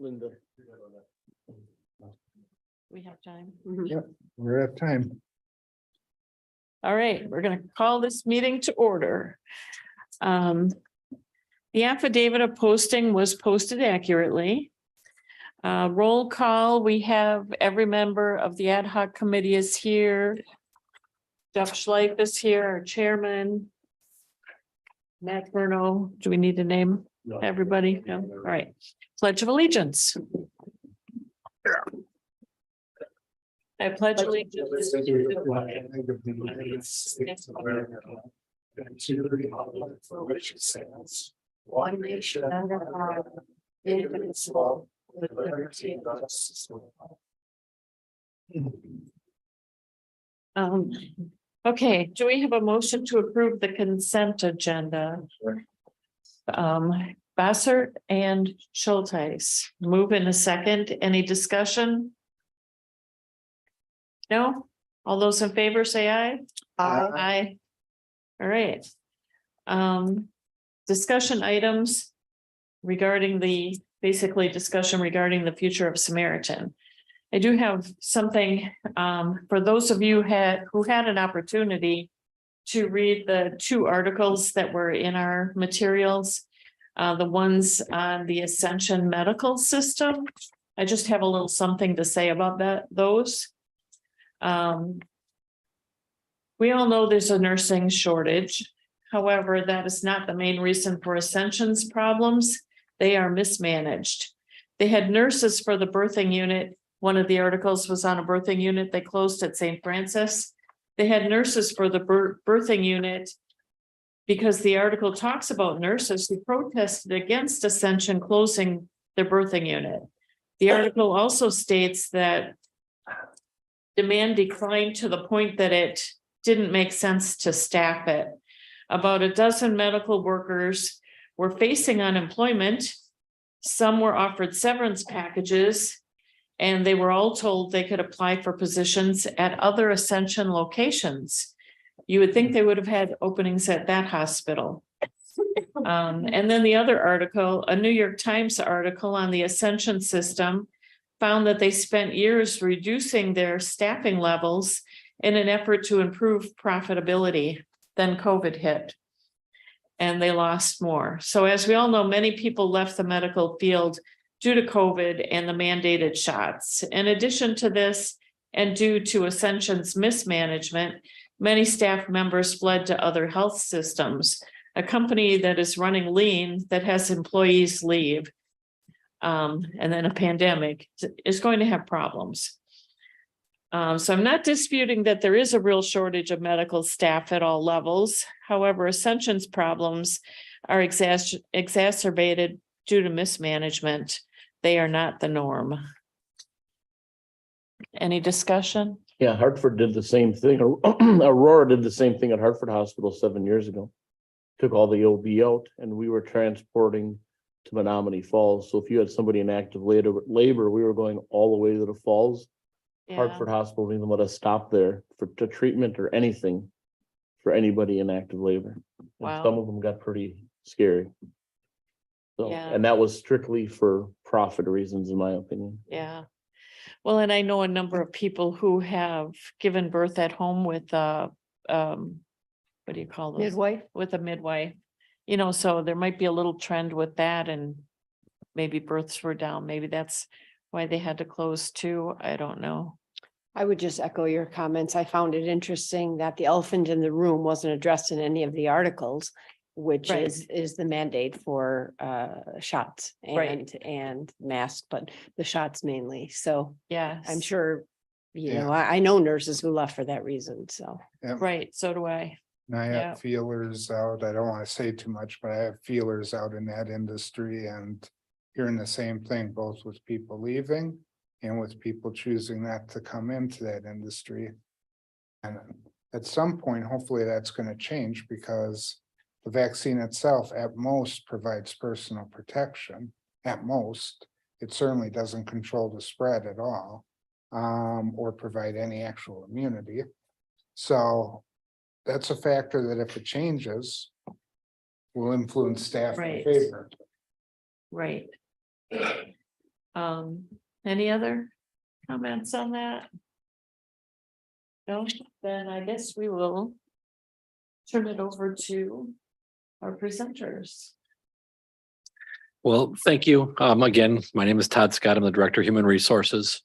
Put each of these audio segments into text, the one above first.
Linda. We have time. Yep, we're at time. All right, we're gonna call this meeting to order. The affidavit of posting was posted accurately. Roll call, we have every member of the ad hoc committee is here. Jeff Schleif is here, our chairman. Matt Bruno, do we need to name everybody? No, all right. Pledge of allegiance. I pledge allegiance to the flag of the United States of America and to the republic for which it stands, one nation under God, indivisible, with liberty and justice for all. Okay, do we have a motion to approve the consent agenda? Bassert and Schulteis, move in a second. Any discussion? No? All those in favor say aye. Aye. All right. Discussion items regarding basically discussion regarding the future of Samaritan. I do have something for those of you who had an opportunity to read the 2 articles that were in our materials. The ones on the Ascension medical system. I just have a little something to say about those. We all know there's a nursing shortage. However, that is not the main reason for Ascension's problems. They are mismanaged. They had nurses for the birthing unit. One of the articles was on a birthing unit they closed at St. Francis. They had nurses for the birthing unit because the article talks about nurses who protested against Ascension closing their birthing unit. The article also states that demand declined to the point that it didn't make sense to staff it. About a dozen medical workers were facing unemployment. Some were offered severance packages, and they were all told they could apply for positions at other Ascension locations. You would think they would have had openings at that hospital. And then the other article, a New York Times article on the Ascension system, found that they spent years reducing their staffing levels in an effort to improve profitability. Then COVID hit and they lost more. So as we all know, many people left the medical field due to COVID and the mandated shots. In addition to this, and due to Ascension's mismanagement, many staff members fled to other health systems, a company that is running lean, that has employees leave. And then a pandemic is going to have problems. So I'm not disputing that there is a real shortage of medical staff at all levels. However, Ascension's problems are exacerbated due to mismanagement. They are not the norm. Any discussion? Yeah, Hartford did the same thing. Aurora did the same thing at Hartford Hospital 7 years ago. Took all the OB out and we were transporting to Menominee Falls. So if you had somebody in active labor, we were going all the way to the falls. Yeah. Hartford Hospital didn't let us stop there to treatment or anything for anybody in active labor. And Wow. some of them got pretty scary. So, Yeah. and that was strictly for profit reasons, in my opinion. Yeah. Well, and I know a number of people who have given birth at home with what do you call those? Midwife. With a midwife. You know, so there might be a little trend with that and maybe births were down. Maybe that's why they had to close too. I don't know. I would just echo your comments. I found it interesting that the elephant in the room wasn't addressed in any of the articles, which Right. is the mandate for shots Right. and masks, but the shots mainly. So Yes. I'm sure, Yeah. I know nurses who left for that reason. So Right. So do I. And I Yeah. have feelers out. I don't want to say too much, but I have feelers out in that industry and hearing the same thing, both with people leaving and with people choosing not to come into that industry. And at some point, hopefully that's going to change because the vaccine itself at most provides personal protection. At most, it certainly doesn't control the spread at all, or provide any actual immunity. So that's a factor that if it changes, will influence staff in Right. favor. Right. Any other comments on that? No, then I guess we will turn it over to our presenters. Well, thank you. Again, my name is Todd Scott. I'm the Director of Human Resources.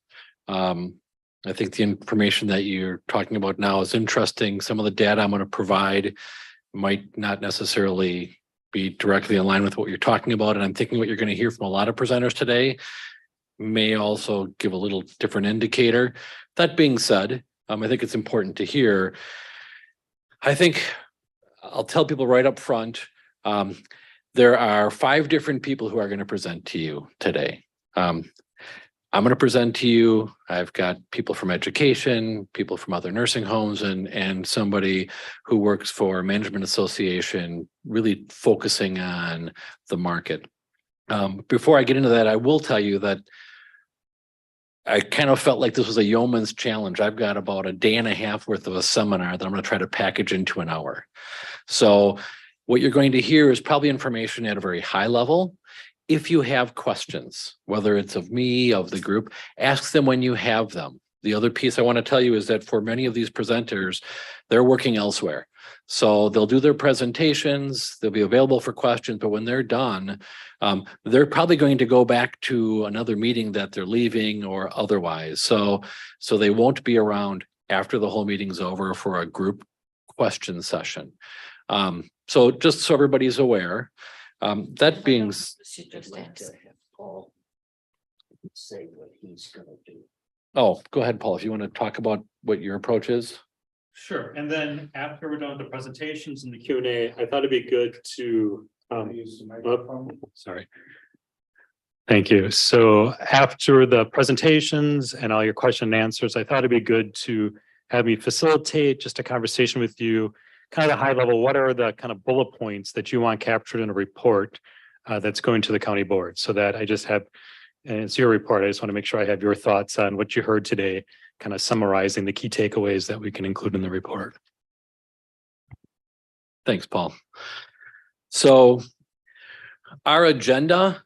I think the information that you're talking about now is interesting. Some of the data I'm going to provide might not necessarily be directly in line with what you're talking about. And I'm thinking what you're going to hear from a lot of presenters today may also give a little different indicator. That being said, I think it's important to hear. I think I'll tell people right up front, there are 5 different people who are going to present to you today. I'm going to present to you. I've got people from education, people from other nursing homes, and somebody who works for Management Association, really focusing on the market. Before I get into that, I will tell you that I kind of felt like this was a yeoman's challenge. I've got about a day and a half worth of a seminar that I'm going to try to package into an hour. So what you're going to hear is probably information at a very high level. If you have questions, whether it's of me, of the group, ask them when you have them. The other piece I want to tell you is that for many of these presenters, they're working elsewhere. So they'll do their presentations, they'll be available for questions, but when they're done, they're probably going to go back to another meeting that they're leaving or otherwise. So they won't be around after the whole meeting's over for a group question session. So just so everybody's aware, that being Paul say what he's gonna do. Oh, go ahead, Paul, if you want to talk about what your approach is. Sure, and then after we're done with the presentations and the Q&A, I thought it'd be good to Use the microphone. sorry. Thank you. So after the presentations and all your question and answers, I thought it'd be good to have me facilitate just a conversation with you, kind of high level. What are the kind of bullet points that you want captured in a report that's going to the county board, so that I just have, and it's your report. I just want to make sure I have your thoughts on what you heard today, kind of summarizing the key takeaways that we can include in the report. Thanks, Paul. So our agenda,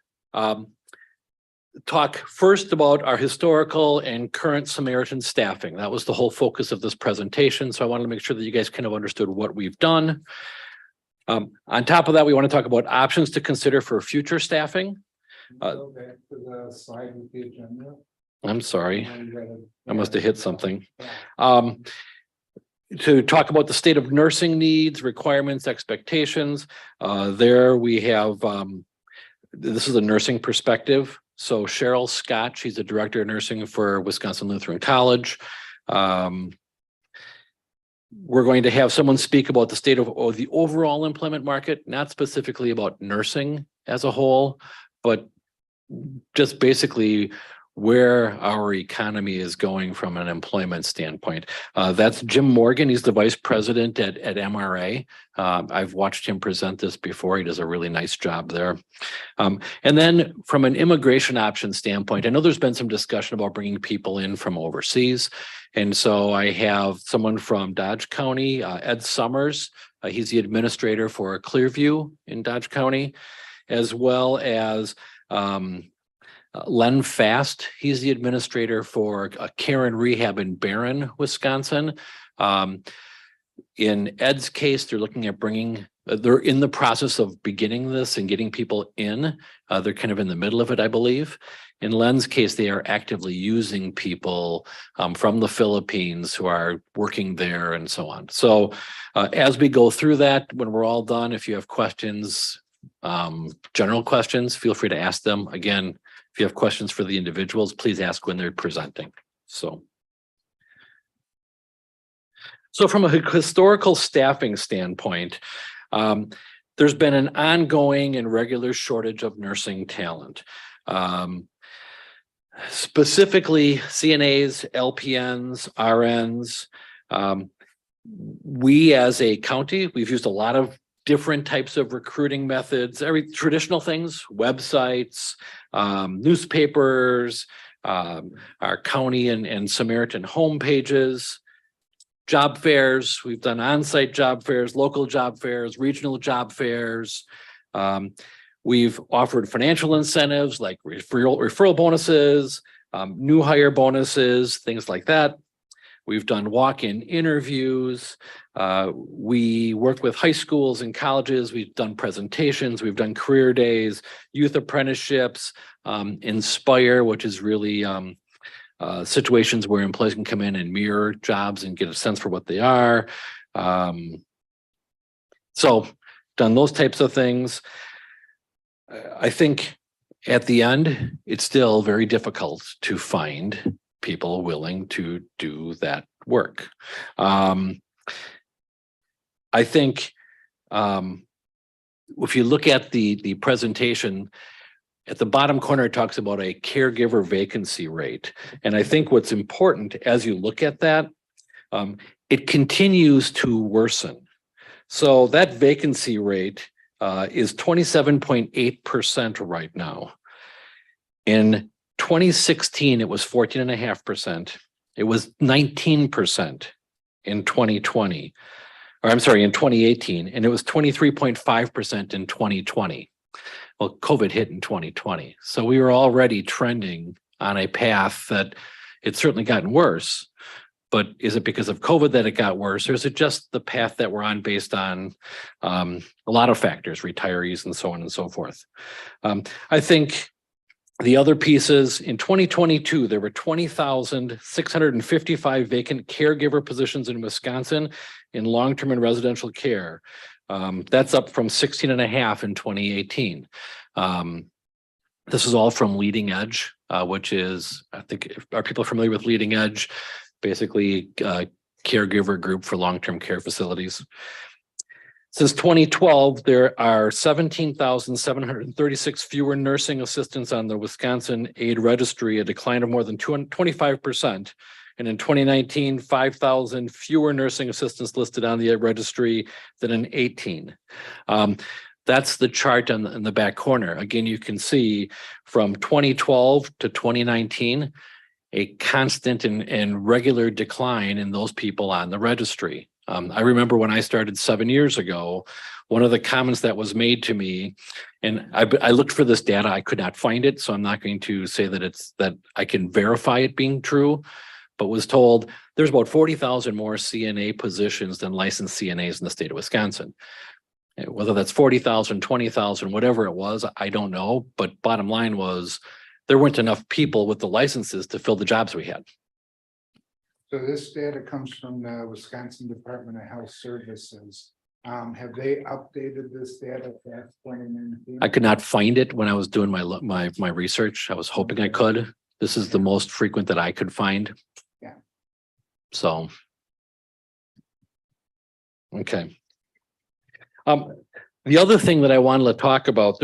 talk first about our historical and current Samaritan staffing. That was the whole focus of this presentation. So I wanted to make sure that you guys kind of understood what we've done. On top of that, we want to talk about options to consider for future staffing. Go back to the slide with the agenda. I'm sorry, I I must have hit something. To talk about the state of nursing needs, requirements, expectations. There we have, this is a nursing perspective. So Cheryl Scott, she's the director of nursing for Wisconsin Lutheran College. We're going to have someone speak about the state of the overall employment market, not specifically about nursing as a whole, but just basically where our economy is going from an employment standpoint. That's Jim Morgan. He's the vice president at MRA. I've watched him present this before. He does a really nice job there. And then from an immigration option standpoint, I know there's been some discussion about bringing people in from overseas. And so I have someone from Dodge County, Ed Summers. He's the administrator for Clearview in Dodge County, as well as Len Fast. He's the administrator for Karen Rehab in Barron, Wisconsin. In Ed's case, they're looking at bringing, they're in the process of beginning this and getting people in. They're kind of in the middle of it, I believe. In Len's case, they are actively using people from the Philippines who are working there and so on. So as we go through that, when we're all done, if you have questions, general questions, feel free to ask them. Again, if you have questions for the individuals, please ask when they're presenting. So from a historical staffing standpoint, there's been an ongoing and regular shortage of nursing talent. Specifically CNAs, LPNs, RNs. We as a county, we've used a lot of different types of recruiting methods, every traditional things, websites, newspapers, our county and Samaritan homepages, job fairs. We've done on-site job fairs, local job fairs, regional job fairs. We've offered financial incentives like referral bonuses, new hire bonuses, things like that. We've done walk-in interviews. We work with high schools and colleges. We've done presentations. We've done career days, youth apprenticeships, Inspire, which is really situations where employees can come in and mirror jobs and get a sense for what they are. So done those types of things. I think at the end, it's still very difficult to find people willing to do that work. I think if you look at the presentation, at the bottom corner, it talks about a caregiver vacancy rate. And I think what's important as you look at that, it continues to worsen. So that vacancy rate is 27.8% right now. In 2016, it was 14.5%. It was 19% in 2020, or I'm sorry, in 2018, and it was 23.5% in 2020. Well, COVID hit in 2020. So we were already trending on a path that it's certainly gotten worse. But is it because of COVID that it got worse, or is it just the path that we're on based on a lot of factors, retirees and so on and so forth? I think the other pieces in 2022, there were 20,655 vacant caregiver positions in Wisconsin in long-term and residential care. That's up from 16.5 in 2018. This is all from Leading Edge, which is, I think, are people familiar with Leading Edge? Basically a caregiver group for long-term care facilities. Since 2012, there are 17,736 fewer nursing assistants on the Wisconsin Aid Registry, a decline of more than 25%. And in 2019, 5,000 fewer nursing assistants listed on the registry than in 18. That's the chart in the back corner. Again, you can see from 2012 to 2019, a constant and regular decline in those people on the registry. I remember when I started 7 years ago, one of the comments that was made to me, and I looked for this data, I could not find it, so I'm not going to say that I can verify it being true, but was told there's about 40,000 more CNA positions than licensed CNAs in the state of Wisconsin. Whether that's 40,000, 20,000, whatever it was, I don't know, but bottom line was, there weren't enough people with the licenses to fill the jobs we had. So this data comes from the Wisconsin Department of Health Services. Have they updated this data past 2019? I could not find it when I was doing my research. I was hoping I could. This is the most frequent that I could find. Yeah. So. Okay. The other thing that I wanted to talk about,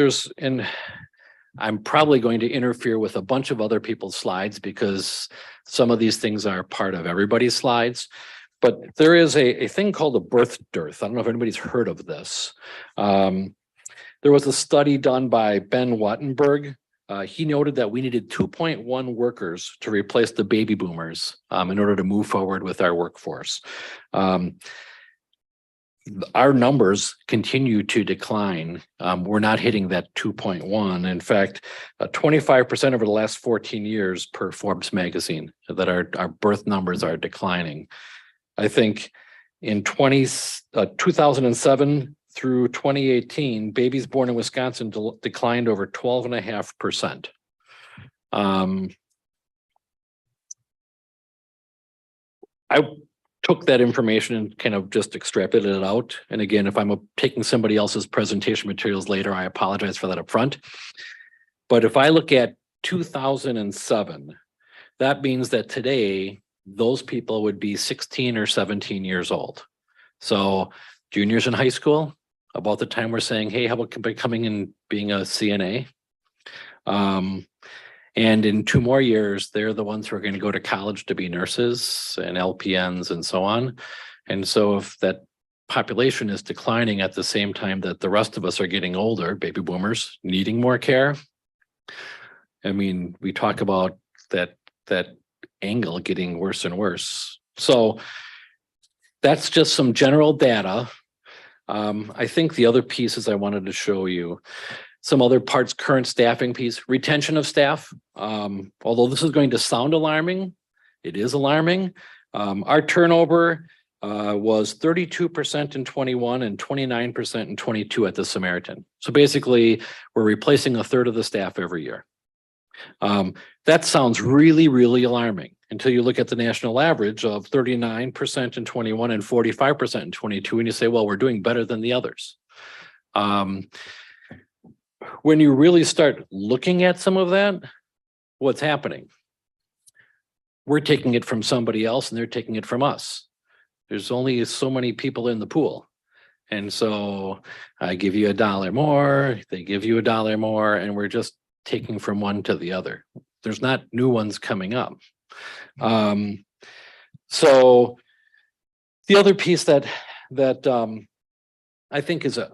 I'm probably going to interfere with a bunch of other people's slides because some of these things are part of everybody's slides. But there is a thing called a birth dearth. I don't know if anybody's heard of this. There was a study done by Ben Wattenberg. He noted that we needed 2.1 workers to replace the baby boomers in order to move forward with our workforce. Our numbers continue to decline. We're not hitting that 2.1. In fact, 25% over the last 14 years per Forbes magazine that our birth numbers are declining. I think in 2007 through 2018, babies born in Wisconsin declined over 12.5%. I took that information and kind of just extrapolated it out. And again, if I'm taking somebody else's presentation materials later, I apologize for that up front. But if I look at 2007, that means that today, those people would be 16 or 17 years old. So juniors in high school, about the time we're saying, hey, how about becoming and being a CNA? And in 2 more years, they're the ones who are going to go to college to be nurses and LPNs and so on. And so if that population is declining at the same time that the rest of us are getting older, baby boomers needing more care, I mean, we talk about that angle getting worse and worse. So that's just some general data. I think the other pieces I wanted to show you, Some other parts, current staffing piece, retention of staff. Although this is going to sound alarming, it is alarming. Our turnover was 32% in 21 and 29% in 22 at the Samaritan. So basically, we're replacing a third of the staff every year. That sounds really, really alarming until you look at the national average of 39% in 21 and 45% in 22, and you say, well, we're doing better than the others. When you really start looking at some of that, what's happening? We're taking it from somebody else and they're taking it from us. There's only so many people in the pool. And so I give you $1 more, they give you $1 more, and we're just taking from one to the other. There's not new ones coming up. So the other piece that I think is a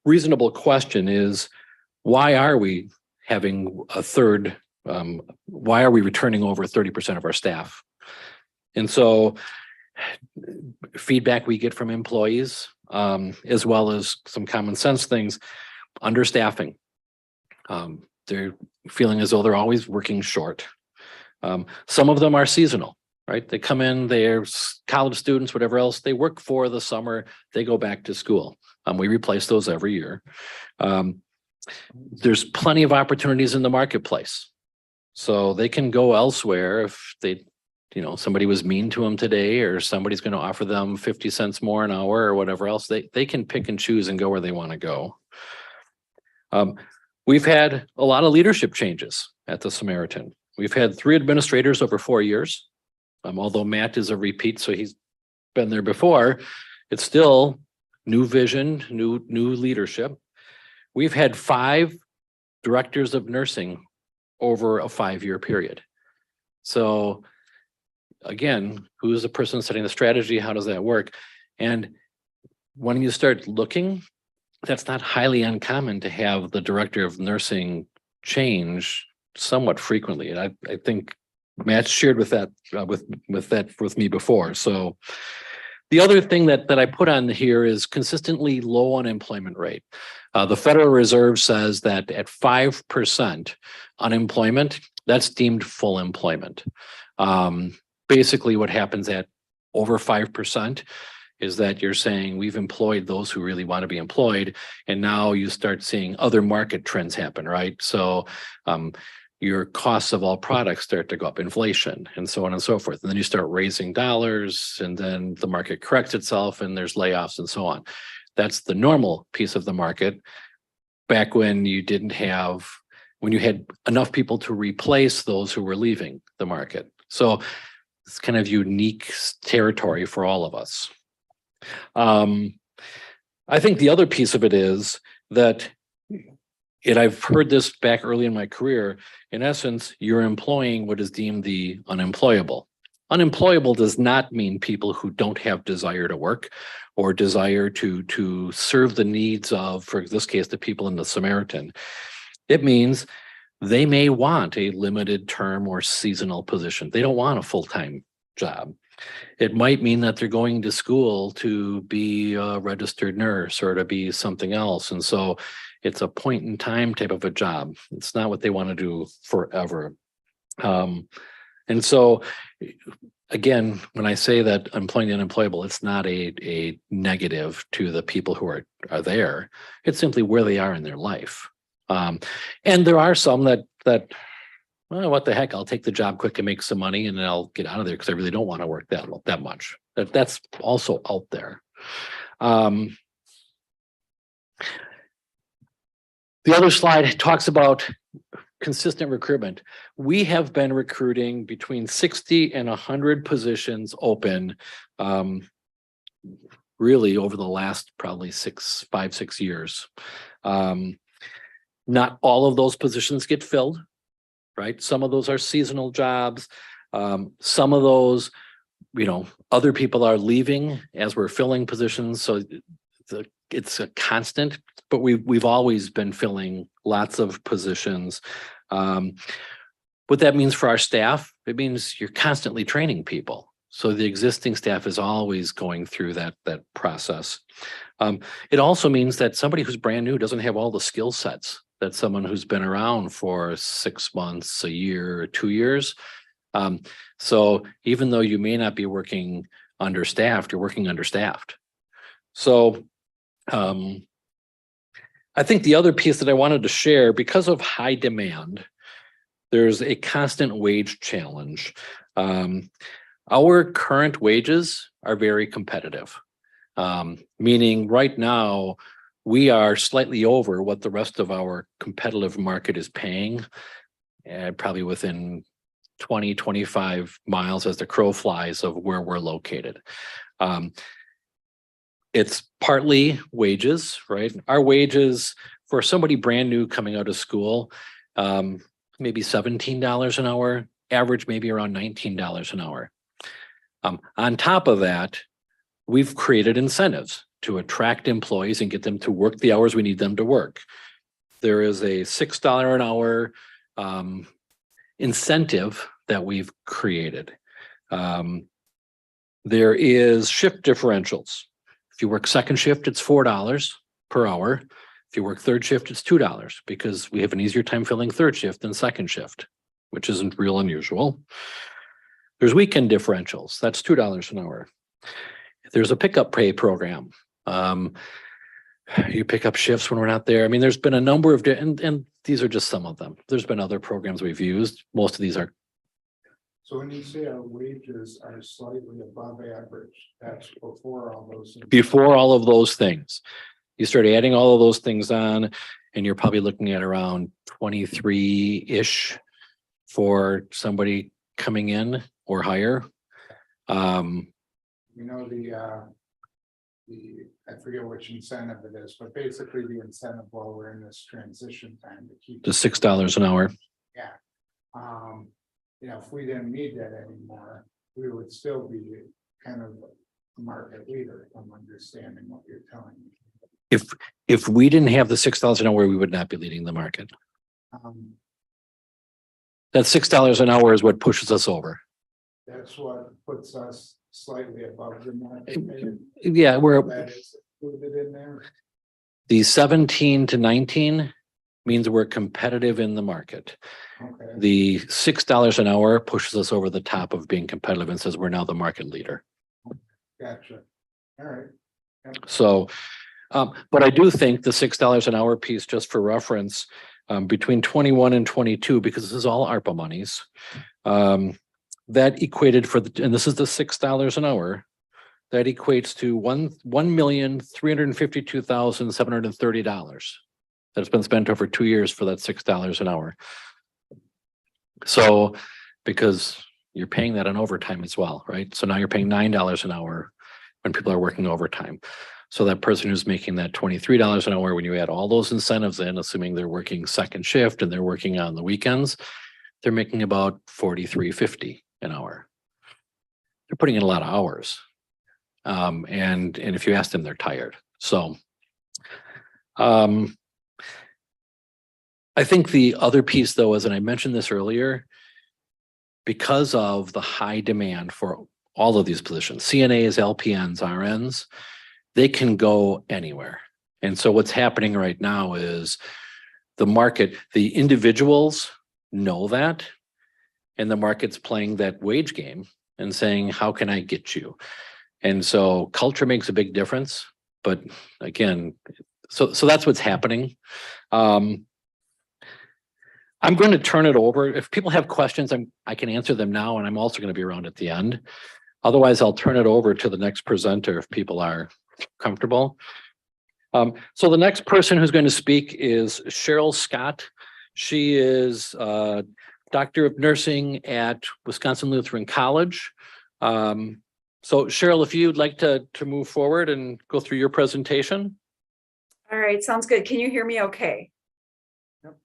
reasonable question is, why are we having a third? Why are we returning over 30% of our staff? And so feedback we get from employees, as well as some common sense things, understaffing. They're feeling as though they're always working short. Some of them are seasonal, right? They come in, they're college students, whatever else, they work for the summer, they go back to school. We replace those every year. There's plenty of opportunities in the marketplace. So they can go elsewhere if they, somebody was mean to them today, or somebody's going to offer them 50 cents more an hour or whatever else. They can pick and choose and go where they want to go. We've had a lot of leadership changes at the Samaritan. We've had 3 administrators over 4 years. Although Matt is a repeat, so he's been there before, it's still new vision, new leadership. We've had 5 directors of nursing over a 5-year period. So again, who's the person setting the strategy? How does that work? And when you start looking, that's not highly uncommon to have the director of nursing change somewhat frequently. And I think Matt shared with me before. So the other thing that I put on here is consistently low unemployment rate. The Federal Reserve says that at 5% unemployment, that's deemed full employment. Basically, what happens at over 5% is that you're saying we've employed those who really want to be employed, and now you start seeing other market trends happen, right? So your costs of all products start to go up, inflation, and so on and so forth. And then you start raising dollars, and then the market corrects itself, and there's layoffs and so on. That's the normal piece of the market. Back when you had enough people to replace those who were leaving the market. So it's kind of unique territory for all of us. I think the other piece of it is that, and I've heard this back early in my career, in essence, you're employing what is deemed the unemployable. Unemployable does not mean people who don't have desire to work or desire to serve the needs of, for this case, the people in the Samaritan. It means they may want a limited term or seasonal position. They don't want a full-time job. It might mean that they're going to school to be a registered nurse or to be something else. And so it's a point in time type of a job. It's not what they want to do forever. And so, again, when I say that employing the unemployable, it's not a negative to the people who are there. It's simply where they are in their life. And there are some that well, what the heck, I'll take the job quick and make some money and then I'll get out of there because I really don't want to work that much. That's also out there. The other slide talks about consistent recruitment. We have been recruiting between 60 and 100 positions open really over the last probably 5-6 years. Not all of those positions get filled, right? Some of those are seasonal jobs. Some of those, other people are leaving as we're filling positions. So it's a constant, but we've always been filling lots of positions. What that means for our staff, it means you're constantly training people. So the existing staff is always going through that process. It also means that somebody who's brand new doesn't have all the skill sets that someone who's been around for 6 months, a year, or 2 years. So even though you may not be working understaffed, you're working understaffed. So I think the other piece that I wanted to share, because of high demand, there's a constant wage challenge. Our current wages are very competitive, meaning right now we are slightly over what the rest of our competitive market is paying, probably within 20, 25 miles as the crow flies of where we're located. It's partly wages, right? Our wages for somebody brand new coming out of school, maybe $17 an hour, average maybe around $19 an hour. On top of that, we've created incentives to attract employees and get them to work the hours we need them to work. There is a $6 an hour incentive that we've created. There is shift differentials. If you work second shift, it's $4 per hour. If you work third shift, it's $2 because we have an easier time filling third shift than second shift, which isn't real unusual. There's weekend differentials. That's $2 an hour. There's a pickup pay program. You pick up shifts when we're not there. I mean, there's been a number of, and these are just some of them. There's been other programs we've used. Most of these are. So when you say our wages are slightly above average, that's before all those. Before all of those things. You start adding all of those things on, and you're probably looking at around 23-ish for somebody coming in or higher. You know, I forget which incentive it is, but basically the incentive while we're in this transition time to keep. The $6 an hour. Yeah. You know, if we didn't need that anymore, we would still be kind of a market leader. I'm understanding what you're telling me. If we didn't have the $6 an hour, we would not be leading the market. That $6 an hour is what pushes us over. That's what puts us slightly above the market. Yeah, That is included in there. the 17 to 19 means we're competitive in the market. Okay. The $6 an hour pushes us over the top of being competitive and says we're now the market leader. Gotcha. All right. Yep. So, but I do think the $6 an hour piece, just for reference, between 21 and 22, because this is all ARPA monies, that equated for the, and this is the $6 an hour, that equates to $1,352,730 that's been spent over 2 years for that $6 an hour. So, because you're paying that on overtime as well, right? So now you're paying $9 an hour when people are working overtime. So that person who's making that $23 an hour, when you add all those incentives in, assuming they're working second shift and they're working on the weekends, they're making about $43.50 an hour. They're putting in a lot of hours. And if you ask them, they're tired. So I think the other piece though is, and I mentioned this earlier, because of the high demand for all of these positions, CNAs, LPNs, RNs, they can go anywhere. And so what's happening right now is the market, the individuals know that, and the market's playing that wage game and saying, how can I get you? And so culture makes a big difference. But again, so that's what's happening. I'm going to turn it over. If people have questions, I can answer them now, and I'm also going to be around at the end. Otherwise, I'll turn it over to the next presenter if people are comfortable. So the next person who's going to speak is Cheryl Scott. She is a Doctor of Nursing at Wisconsin Lutheran College. So Cheryl, if you'd like to move forward and go through your presentation. All right, sounds good. Can you hear me okay? Yep.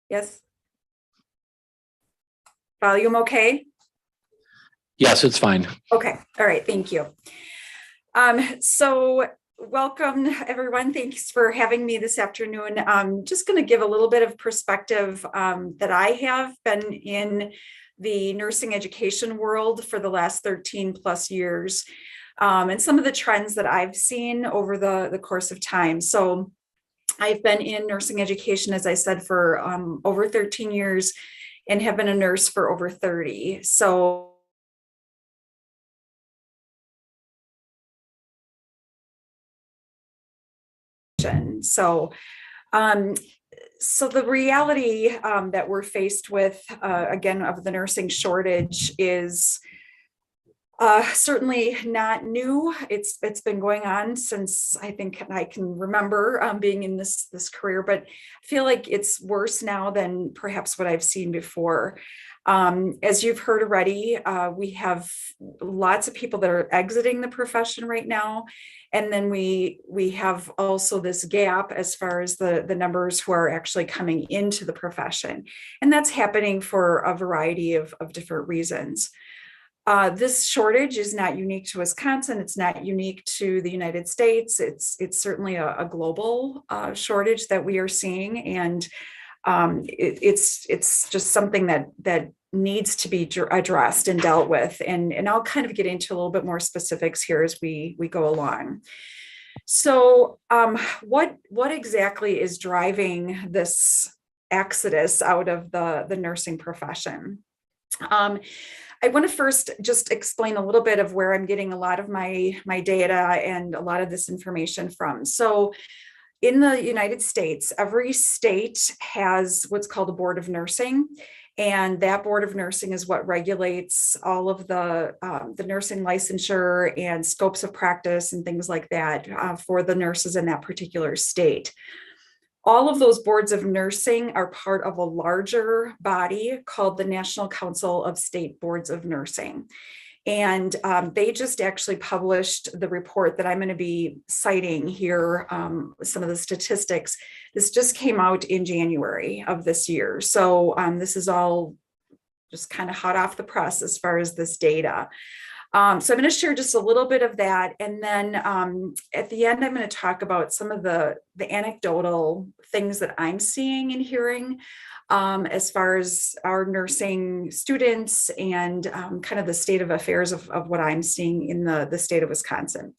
Yes. Volume okay? Yes, it's fine. Okay, all right, thank you. So welcome everyone. Thanks for having me this afternoon. I'm just going to give a little bit of perspective that I have been in the nursing education world for the last 13 plus years. and some of the trends that I've seen over the course of time. So I've been in nursing education, as I said, for over 13 years and have been a nurse for over 30. So So, so the reality that we're faced with, again, of the nursing shortage is certainly not new. It's been going on since I think I can remember being in this career, but I feel like it's worse now than perhaps what I've seen before. As you've heard already, we have lots of people that are exiting the profession right now. And then we have also this gap as far as the numbers who are actually coming into the profession. And that's happening for a variety of different reasons. This shortage is not unique to Wisconsin. It's not unique to the United States. It's certainly a global shortage that we are seeing. And it's just something that needs to be addressed and dealt with. And I'll kind of get into a little bit more specifics here as we go along. So what exactly is driving this exodus out of the nursing profession? I want to first just explain a little bit of where I'm getting a lot of my data and a lot of this information from. So in the United States, every state has what's called a board of nursing. And that board of nursing is what regulates all of the nursing licensure and scopes of practice and things like that for the nurses in that particular state. All of those boards of nursing are part of a larger body called the National Council of State Boards of Nursing. And they just actually published the report that I'm going to be citing here, some of the statistics. This just came out in January of this year. So this is all just kind of hot off the press as far as this data. So I'm going to share just a little bit of that. And then at the end, I'm going to talk about some of the anecdotal things that I'm seeing and hearing as far as our nursing students and kind of the state of affairs of what I'm seeing in the state of Wisconsin.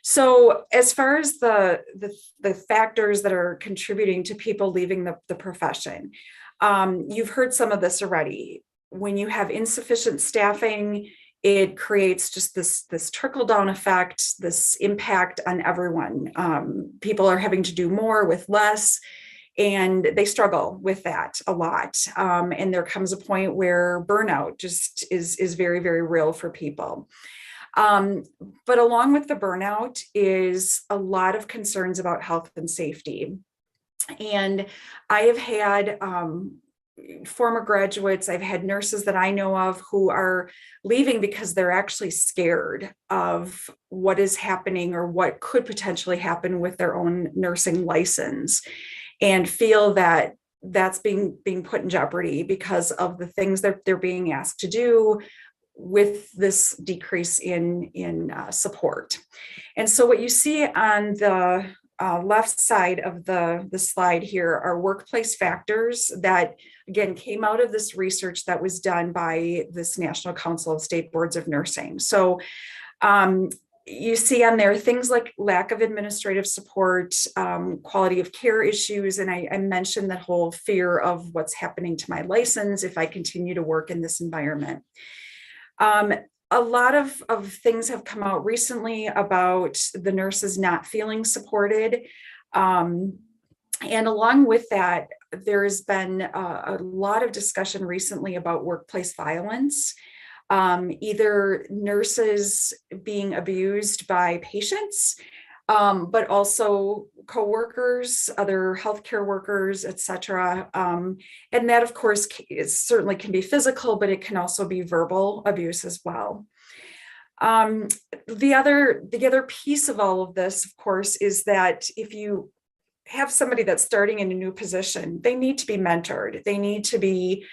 So as far as the factors that are contributing to people leaving the profession, you've heard some of this already. When you have insufficient staffing, it creates just this trickle-down effect, this impact on everyone. People are having to do more with less, and they struggle with that a lot. And there comes a point where burnout just is very, very real for people. But along with the burnout is a lot of concerns about health and safety. And I have had former graduates, I've had nurses that I know of who are leaving because they're actually scared of what is happening or what could potentially happen with their own nursing license, and feel that that's being put in jeopardy because of the things that they're being asked to do with this decrease in support. And so what you see on the left side of the slide here are workplace factors that, again, came out of this research that was done by this National Council of State Boards of Nursing. So you see on there things like lack of administrative support, quality of care issues, and I mentioned that whole fear of what's happening to my license if I continue to work in this environment. A lot of things have come out recently about the nurses not feeling supported. And along with that, there's been a lot of discussion recently about workplace violence, either nurses being abused by patients, but also coworkers, other healthcare workers, et cetera. And that, of course, certainly can be physical, but it can also be verbal abuse as well. The other piece of all of this, of course, is that if you have somebody that's starting in a new position, they need to be mentored. They need to be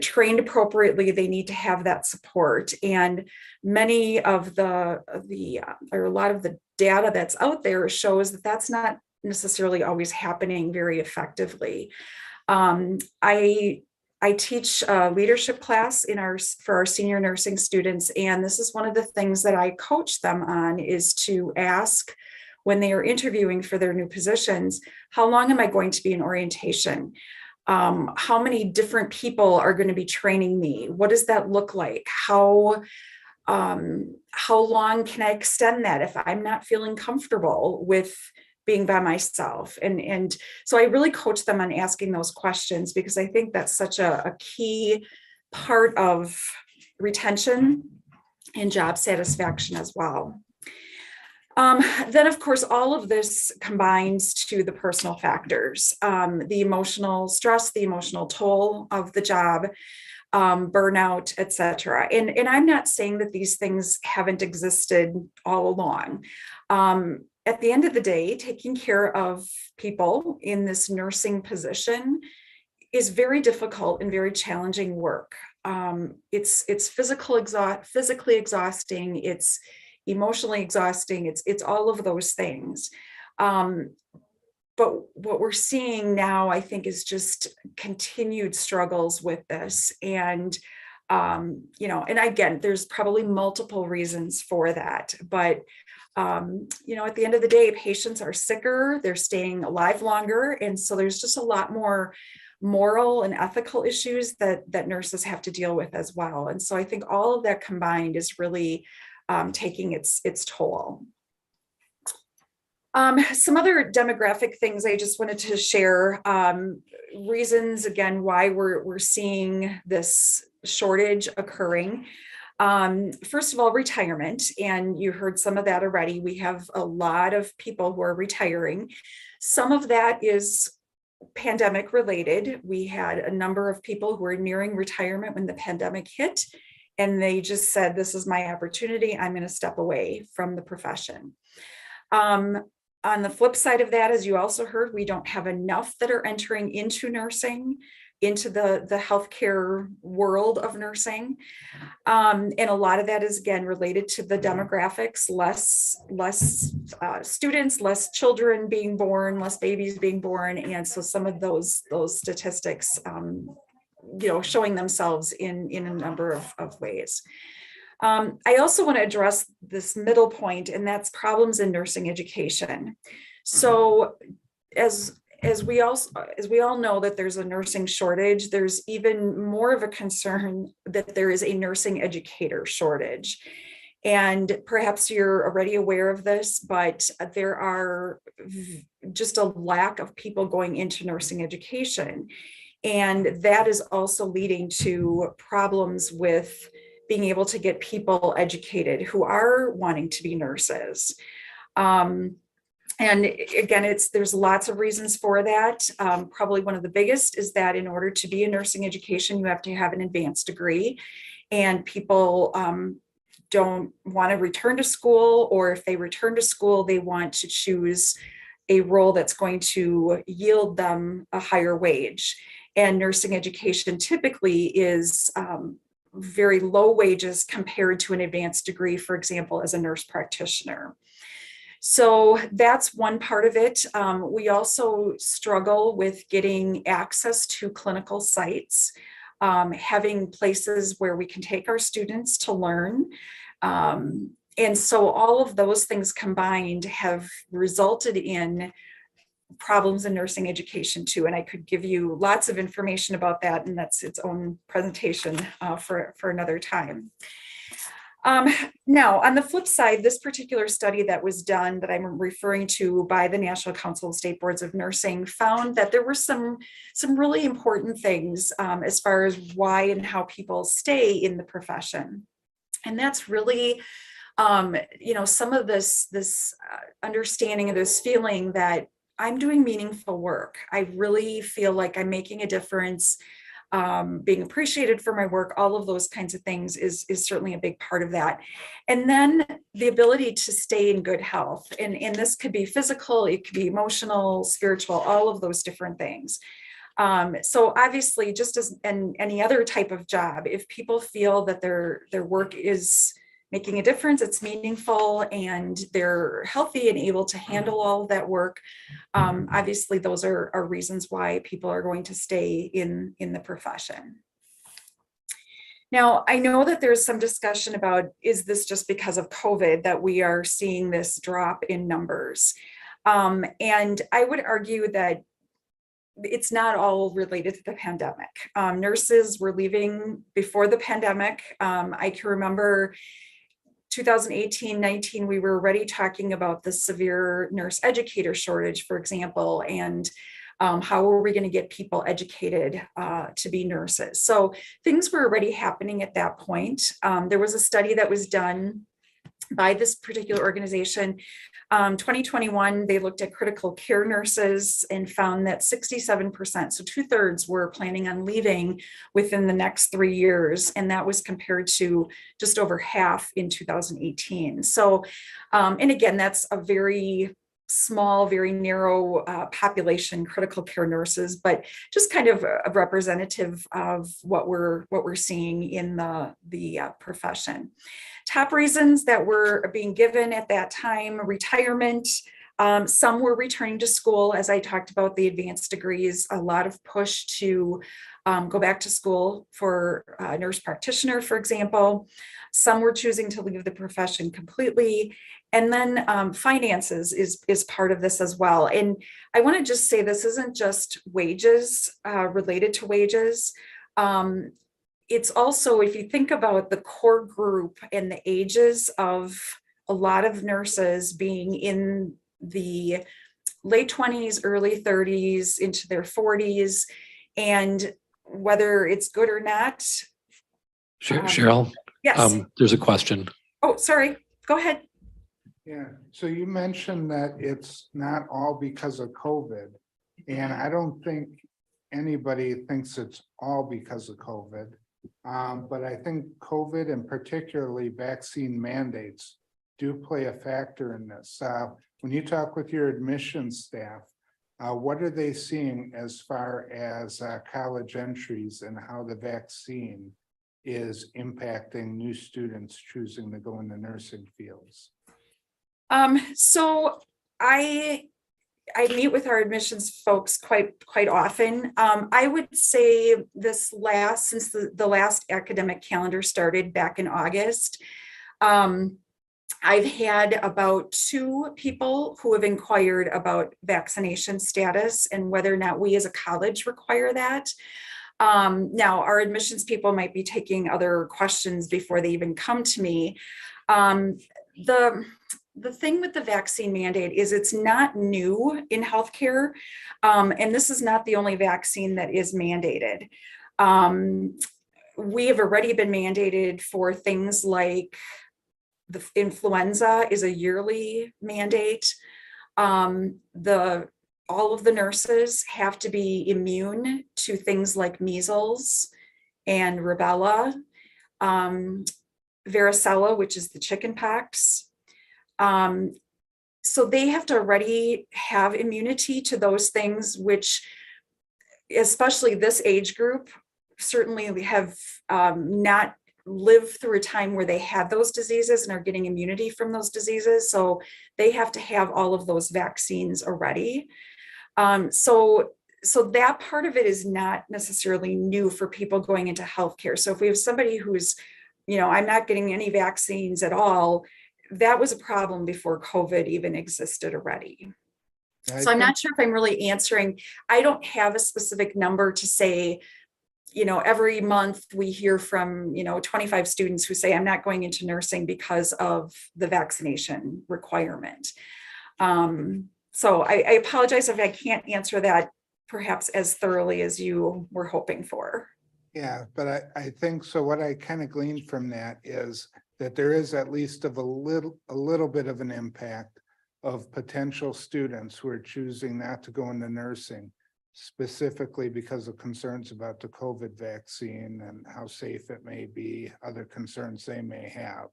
trained appropriately. They need to have that support. And many of or a lot of the data that's out there shows that that's not necessarily always happening very effectively. I I teach a leadership class for our senior nursing students. And this is one of the things that I coach them on, is to ask when they are interviewing for their new positions, how long am I going to be in orientation? How many different people are going to be training me? What does that look like? How long can I extend that if I'm not feeling comfortable with being by myself? And so I really coach them on asking those questions, because I think that's such a key part of retention and job satisfaction as well. Then, of course, all of this combines to the personal factors, the emotional stress, the emotional toll of the job, burnout, etc. And I'm not saying that these things haven't existed all along. At the end of the day, taking care of people in this nursing position is very difficult and very challenging work. It's physically exhausting. It's emotionally exhausting. It's all of those things. But what we're seeing now, I think, is just continued struggles with this. And, and again, there's probably multiple reasons for that. But, at the end of the day, patients are sicker, they're staying alive longer. And so there's just a lot more moral and ethical issues that nurses have to deal with as well. And so I think all of that combined is really taking its toll. Some other demographic things I just wanted to share, reasons again why we're seeing this shortage occurring. First of all, retirement, and you heard some of that already. We have a lot of people who are retiring. Some of that is pandemic related. We had a number of people who were nearing retirement when the pandemic hit, and they just said, this is my opportunity, I'm going to step away from the profession. On the flip side of that, as you also heard, we don't have enough that are entering into nursing, into the healthcare world of nursing. And a lot of that is, again, related to the demographics, less students, less children being born, less babies being born. And so some of those statistics, showing themselves in a number of ways. I also want to address this middle point, and that's problems in nursing education. So as we all know that there's a nursing shortage, there's even more of a concern that there is a nursing educator shortage. And perhaps you're already aware of this, but there are just a lack of people going into nursing education. And that is also leading to problems with being able to get people educated who are wanting to be nurses. And again, there's lots of reasons for that. Probably one of the biggest is that in order to be in nursing education, you have to have an advanced degree, and people don't want to return to school, or if they return to school, they want to choose a role that's going to yield them a higher wage. And nursing education typically is very low wages compared to an advanced degree, for example, as a nurse practitioner. So that's one part of it. We also struggle with getting access to clinical sites, having places where we can take our students to learn. And so all of those things combined have resulted in problems in nursing education too. And I could give you lots of information about that, and that's its own presentation for another time. Now, on the flip side, this particular study that was done that I'm referring to by the National Council of State Boards of Nursing found that there were some really important things as far as why and how people stay in the profession. And that's really, some of this understanding of this feeling that I'm doing meaningful work. I really feel like I'm making a difference, being appreciated for my work, all of those kinds of things is certainly a big part of that. And then the ability to stay in good health. And this could be physical, it could be emotional, spiritual, all of those different things. So obviously, just as in any other type of job, if people feel that their work is making a difference, it's meaningful, and they're healthy and able to handle all of that work, obviously those are reasons why people are going to stay in the profession. Now, I know that there's some discussion about, is this just because of COVID that we are seeing this drop in numbers? And I would argue that it's not all related to the pandemic. Nurses were leaving before the pandemic. I can remember 2018-19, we were already talking about the severe nurse educator shortage, for example, and how are we going to get people educated to be nurses? So things were already happening at that point. There was a study that was done by this particular organization. 2021, they looked at critical care nurses and found that 67%, so 2/3, were planning on leaving within the next 3 years. And that was compared to just over half in 2018. So, and again, that's a very small, very narrow population, critical care nurses, but just kind of a representative of what we're seeing in the profession. Top reasons that were being given at that time: retirement. Some were returning to school, as I talked about the advanced degrees, a lot of push to go back to school for a nurse practitioner, for example. Some were choosing to leave the profession completely. And then finances is part of this as well. And I want to just say this isn't just wages, related to wages. It's also, if you think about the core group and the ages of a lot of nurses being in the late 20s, early 30s, into their 40s, and whether it's good or not. Cheryl, Yes. there's a question. Oh, sorry. Go ahead. Yeah, so you mentioned that it's not all because of COVID, and I don't think anybody thinks it's all because of COVID. But I think COVID, and particularly vaccine mandates, do play a factor in this. When you talk with your admissions staff, what are they seeing as far as college entries and how the vaccine is impacting new students choosing to go in the nursing fields? So I meet with our admissions folks quite often. I would say since the last academic calendar started back in August, I've had about 2 people who have inquired about vaccination status and whether or not we as a college require that. Now, our admissions people might be taking other questions before they even come to me. The thing with the vaccine mandate is it's not new in healthcare, and this is not the only vaccine that is mandated. We have already been mandated for things like the influenza is a yearly mandate. All of the nurses have to be immune to things like measles and rubella, varicella, which is the chicken pox. So they have to already have immunity to those things, which, especially this age group, certainly have not lived through a time where they had those diseases and are getting immunity from those diseases. So they have to have all of those vaccines already. So that part of it is not necessarily new for people going into healthcare. So if we have somebody who's, I'm not getting any vaccines at all, that was a problem before COVID even existed already. So I'm not sure if I'm really answering. I don't have a specific number to say, every month we hear from, 25 students who say, I'm not going into nursing because of the vaccination requirement. So I apologize if I can't answer that perhaps as thoroughly as you were hoping for. Yeah, but I think so. What I kind of gleaned from that is that there is at least a little bit of an impact of potential students who are choosing not to go into nursing, specifically because of concerns about the COVID vaccine and how safe it may be, other concerns they may have,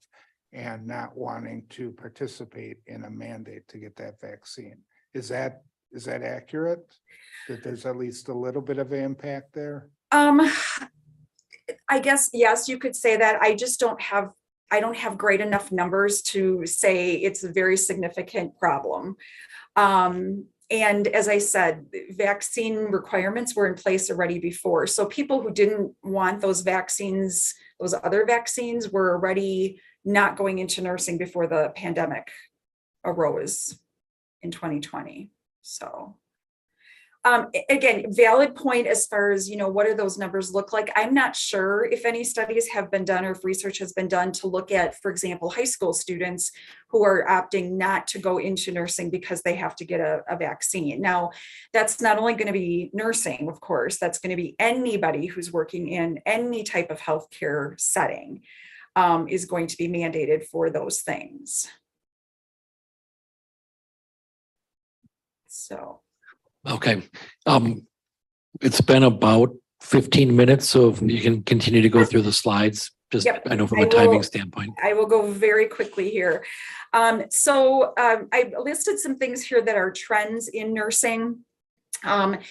and not wanting to participate in a mandate to get that vaccine. Is that accurate? That there's at least a little bit of an impact there? I guess, yes, you could say that. I just don't have I don't have great enough numbers to say it's a very significant problem. And as I said, vaccine requirements were in place already before. So people who didn't want those vaccines, those other vaccines, were already not going into nursing before the pandemic arose in 2020. So again, valid point as far as, what do those numbers look like? I'm not sure if any studies have been done or if research has been done to look at, for example, high school students who are opting not to go into nursing because they have to get a vaccine. Now, that's not only going to be nursing, of course, that's going to be anybody who's working in any type of healthcare setting is going to be mandated for those things. So. Okay, it's been about 15 minutes, so if you can continue to go through the slides, just Yep, I know from a timing standpoint. I will go very quickly here. I listed some things here that are trends in nursing. And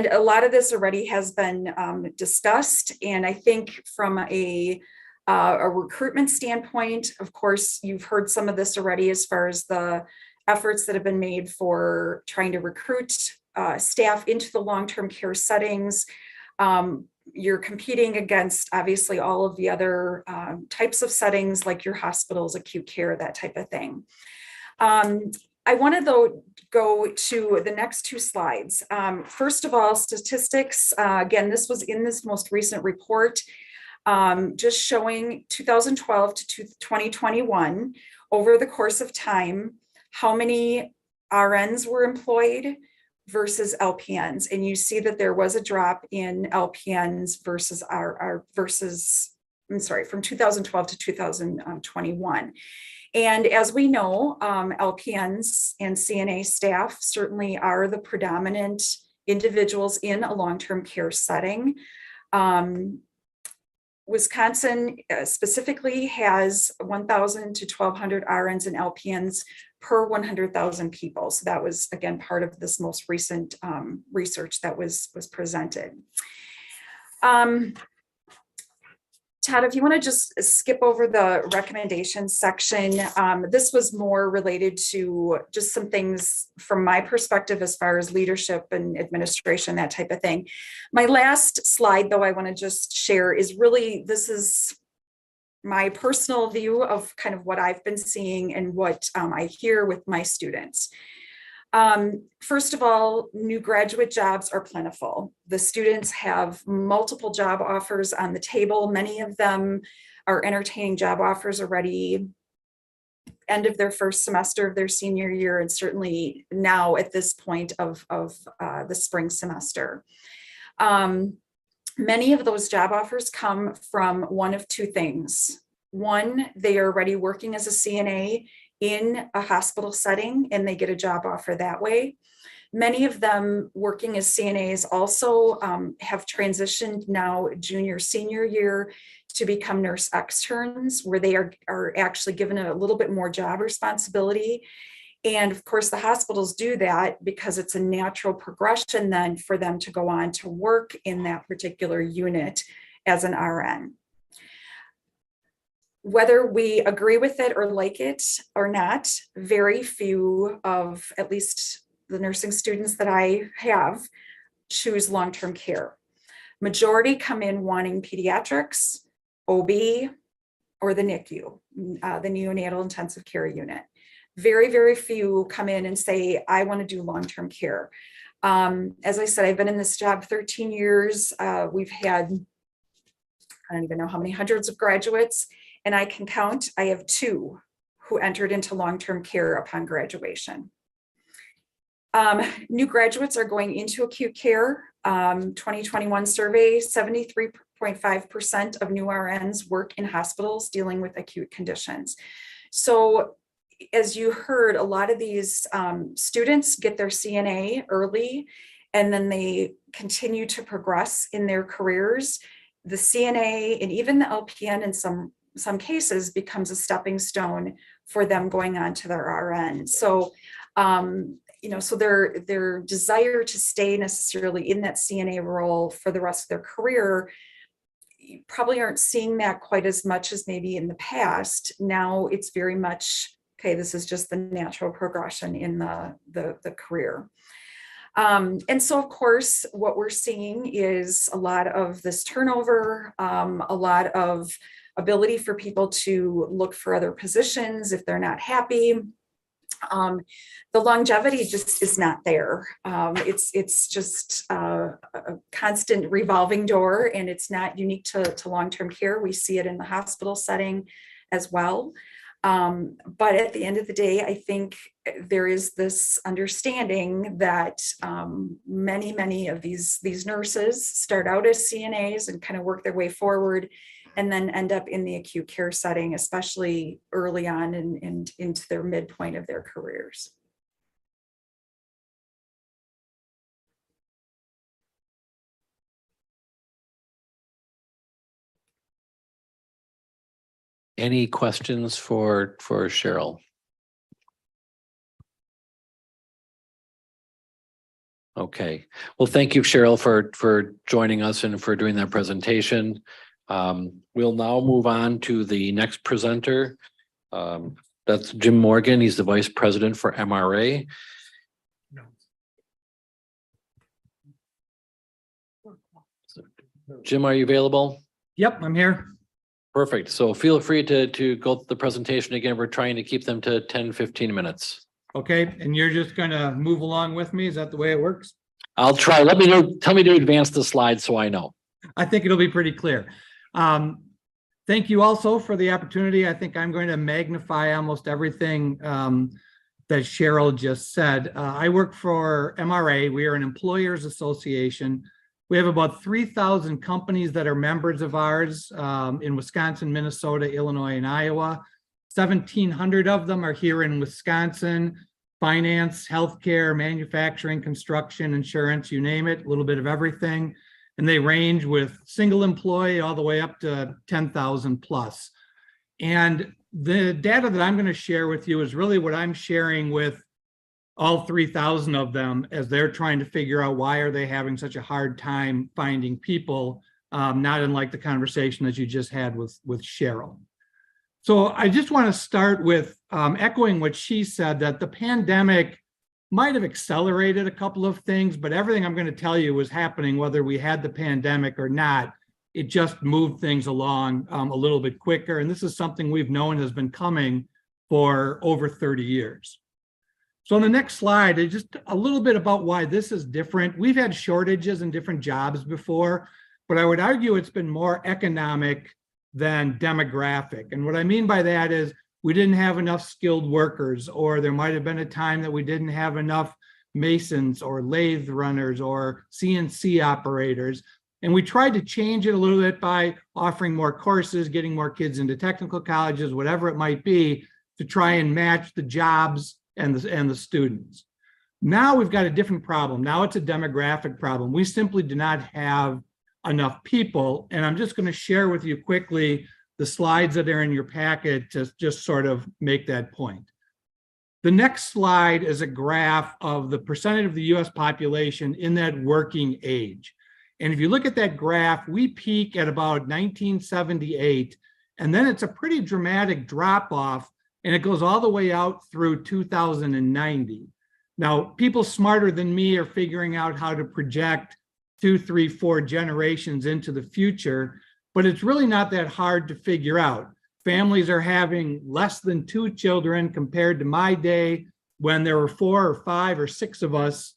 a lot of this already has been discussed. And I think from a recruitment standpoint, of course, you've heard some of this already as far as the efforts that have been made for trying to recruit staff into the long-term care settings. You're competing against obviously all of the other types of settings like your hospitals, acute care, that type of thing. I want to though go to the next two slides. First of all, statistics. Again, this was in this most recent report, just showing 2012 to 2021 over the course of time, how many RNs were employed versus LPNs. And you see that there was a drop in LPNs versus from 2012 to 2021. And as we know, LPNs and CNA staff certainly are the predominant individuals in a long-term care setting. Wisconsin specifically has 1,000 to 1,200 RNs and LPNs per 100,000 people. So that was, again, part of this most recent research that was presented. Todd, if you want to just skip over the recommendations section, this was more related to just some things from my perspective as far as leadership and administration, that type of thing. My last slide, though, I want to just share is really, this is my personal view of kind of what I've been seeing and what I hear with my students. First of all, new graduate jobs are plentiful. The students have multiple job offers on the table. Many of them are entertaining job offers already end of their first semester of their senior year, and certainly now at this point of the spring semester. Many of those job offers come from one of two things. One, they are already working as a CNA in a hospital setting and they get a job offer that way. Many of them working as CNAs also have transitioned now junior, senior year to become nurse externs, where they are actually given a little bit more job responsibility. And of course, the hospitals do that because it's a natural progression then for them to go on to work in that particular unit as an RN. Whether we agree with it or like it or not, very few of at least the nursing students that I have choose long-term care. Majority come in wanting pediatrics, OB, or the NICU, the neonatal intensive care unit. Very, very few come in and say, I want to do long-term care. As I said, I've been in this job 13 years. We've had, I don't even know how many hundreds of graduates, and I can count, I have 2 who entered into long-term care upon graduation. New graduates are going into acute care. 2021 survey, 73.5% of new RNs work in hospitals dealing with acute conditions. So as you heard, a lot of these students get their CNA early, and then they continue to progress in their careers. The CNA and even the LPN in some cases becomes a stepping stone for them going on to their RN. So, so their desire to stay necessarily in that CNA role for the rest of their career you probably aren't seeing that quite as much as maybe in the past. Now it's very much, okay, this is just the natural progression in the career. And so, of course, what we're seeing is a lot of this turnover, a lot of ability for people to look for other positions if they're not happy. The longevity just is not there. It's just a constant revolving door, and it's not unique to long-term care. We see it in the hospital setting as well. But at the end of the day, I think there is this understanding that many of these nurses start out as CNAs and kind of work their way forward, and then end up in the acute care setting, especially early on and into their midpoint of their careers. Any questions for Cheryl? Okay, well, thank you, Cheryl, for joining us and for doing that presentation. We'll now move on to the next presenter. That's Jim Morgan. He's the Vice President for MRA. Jim, are you available? Yep, I'm here. Perfect. So feel free to go through the presentation again. We're trying to keep them to 10-15 minutes. Okay, and you're just gonna move along with me? Is that the way it works? I'll try. Let me know. Tell me to advance the slides so I know. I think it'll be pretty clear. Thank you also for the opportunity. I think I'm going to magnify almost everything that Cheryl just said. I work for MRA. We are an employers association. We have about 3,000 companies that are members of ours in Wisconsin, Minnesota, Illinois, and Iowa. 1,700 of them are here in Wisconsin. Finance, healthcare, manufacturing, construction, insurance, you name it, a little bit of everything. And they range with single employee all the way up to 10,000 plus. And the data that I'm going to share with you is really what I'm sharing with all 3,000 of them as they're trying to figure out why are they having such a hard time finding people, not unlike the conversation that you just had with Cheryl. So I just want to start with echoing what she said, that the pandemic might have accelerated a couple of things, but everything I'm going to tell you was happening whether we had the pandemic or not. It just moved things along a little bit quicker. And this is something we've known has been coming for over 30 years. So on the next slide, it's just a little bit about why this is different. We've had shortages in different jobs before, but I would argue it's been more economic than demographic. And what I mean by that is we didn't have enough skilled workers, or there might have been a time that we didn't have enough masons or lathe runners or CNC operators. And we tried to change it a little bit by offering more courses, getting more kids into technical colleges, whatever it might be, to try and match the jobs and the students. Now we've got a different problem. Now it's a demographic problem. We simply do not have enough people. And I'm just going to share with you quickly the slides that are in your packet to just sort of make that point. The next slide is a graph of the percentage of the US population in that working age. And if you look at that graph, we peak at about 1978, and then it's a pretty dramatic drop off, and it goes all the way out through 2090. Now, people smarter than me are figuring out how to project 2, 3, 4 generations into the future, but it's really not that hard to figure out. Families are having less than 2 children compared to my day when there were 4 or 5 or 6 of us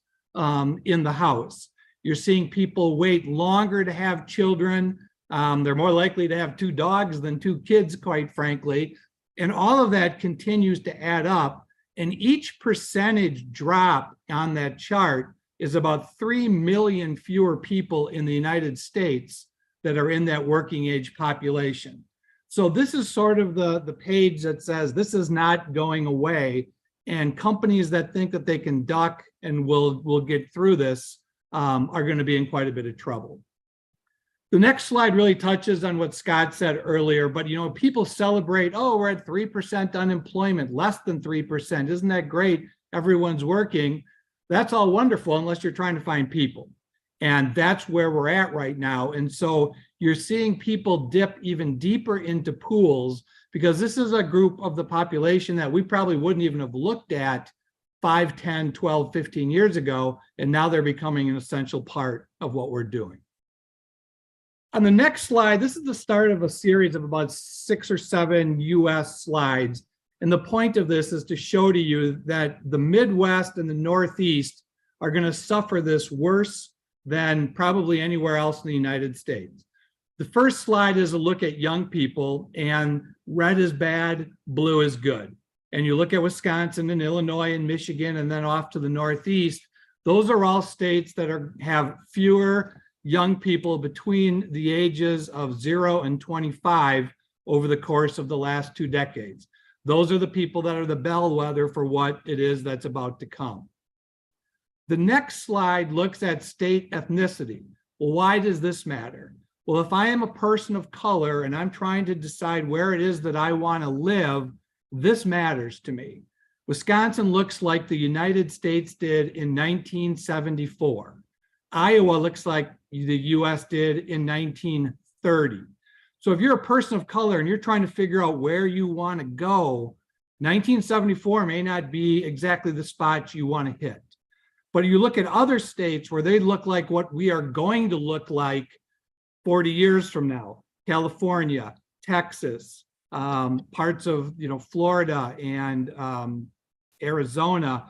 in the house. You're seeing people wait longer to have children. They're more likely to have 2 dogs than 2 kids, quite frankly. And all of that continues to add up. And each percentage drop on that chart is about 3 million fewer people in the United States that are in that working age population. So this is sort of the page that says this is not going away. And companies that think that they can duck and will get through this are going to be in quite a bit of trouble. The next slide really touches on what Scott said earlier, but you know, people celebrate, oh, we're at 3% unemployment, less than 3%. Isn't that great? Everyone's working. That's all wonderful unless you're trying to find people. And that's where we're at right now. And so you're seeing people dip even deeper into pools because this is a group of the population that we probably wouldn't even have looked at 5, 10, 12, 15 years ago. And now they're becoming an essential part of what we're doing. On the next slide, this is the start of a series of about 6 or 7 US slides. And the point of this is to show to you that the Midwest and the Northeast are going to suffer this worse than probably anywhere else in the United States. The first slide is a look at young people, and red is bad, blue is good. And you look at Wisconsin and Illinois and Michigan, and then off to the Northeast, those are all states that have fewer young people between the ages of 0 and 25 over the course of the last 2 decades. Those are the people that are the bellwether for what it is that's about to come. The next slide looks at state ethnicity. Well, why does this matter? Well, if I am a person of color and I'm trying to decide where it is that I want to live, this matters to me. Wisconsin looks like the United States did in 1974. Iowa looks like the US did in 1930. So if you're a person of color and you're trying to figure out where you want to go, 1974 may not be exactly the spot you want to hit. But you look at other states where they look like what we are going to look like 40 years from now, California, Texas, parts of Florida and Arizona.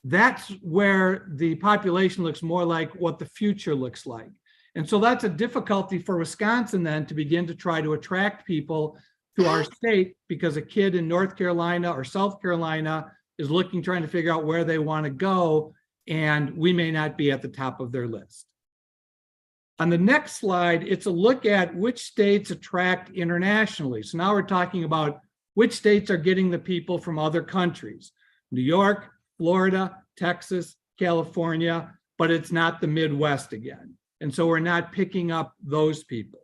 That's where the population looks more like what the future looks like. And so that's a difficulty for Wisconsin then to begin to try to attract people to our state, because a kid in North Carolina or South Carolina is trying to figure out where they want to go, and we may not be at the top of their list. On the next slide, it's a look at which states attract internationally. So now we're talking about which states are getting the people from other countries. New York, Florida, Texas, California, but it's not the Midwest again. And so we're not picking up those people.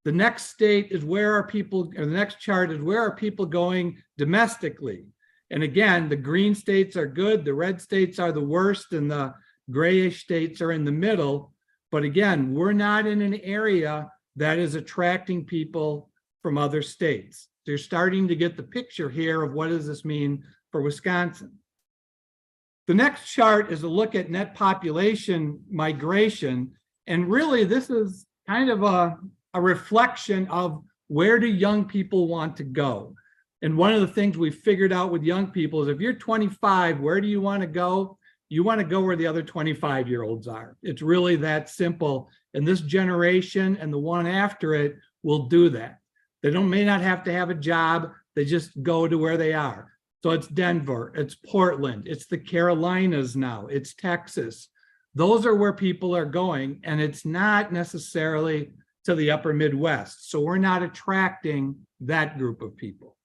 The next state is where are people, or the next chart is where are people going domestically? And again, the green states are good, the red states are the worst, and the grayish states are in the middle. But again, we're not in an area that is attracting people from other states. They're starting to get the picture here of what does this mean for Wisconsin. The next chart is a look at net population migration. And really, this is kind of a reflection of where do young people want to go. And one of the things we've figured out with young people is if you're 25, where do you want to go? You want to go where the other 25-year-olds are. It's really that simple. And this generation and the one after it will do that. They may not have to have a job. They just go to where they are. So it's Denver, it's Portland, it's the Carolinas now, it's Texas. Those are where people are going, and it's not necessarily to the upper Midwest. So we're not attracting that group of people.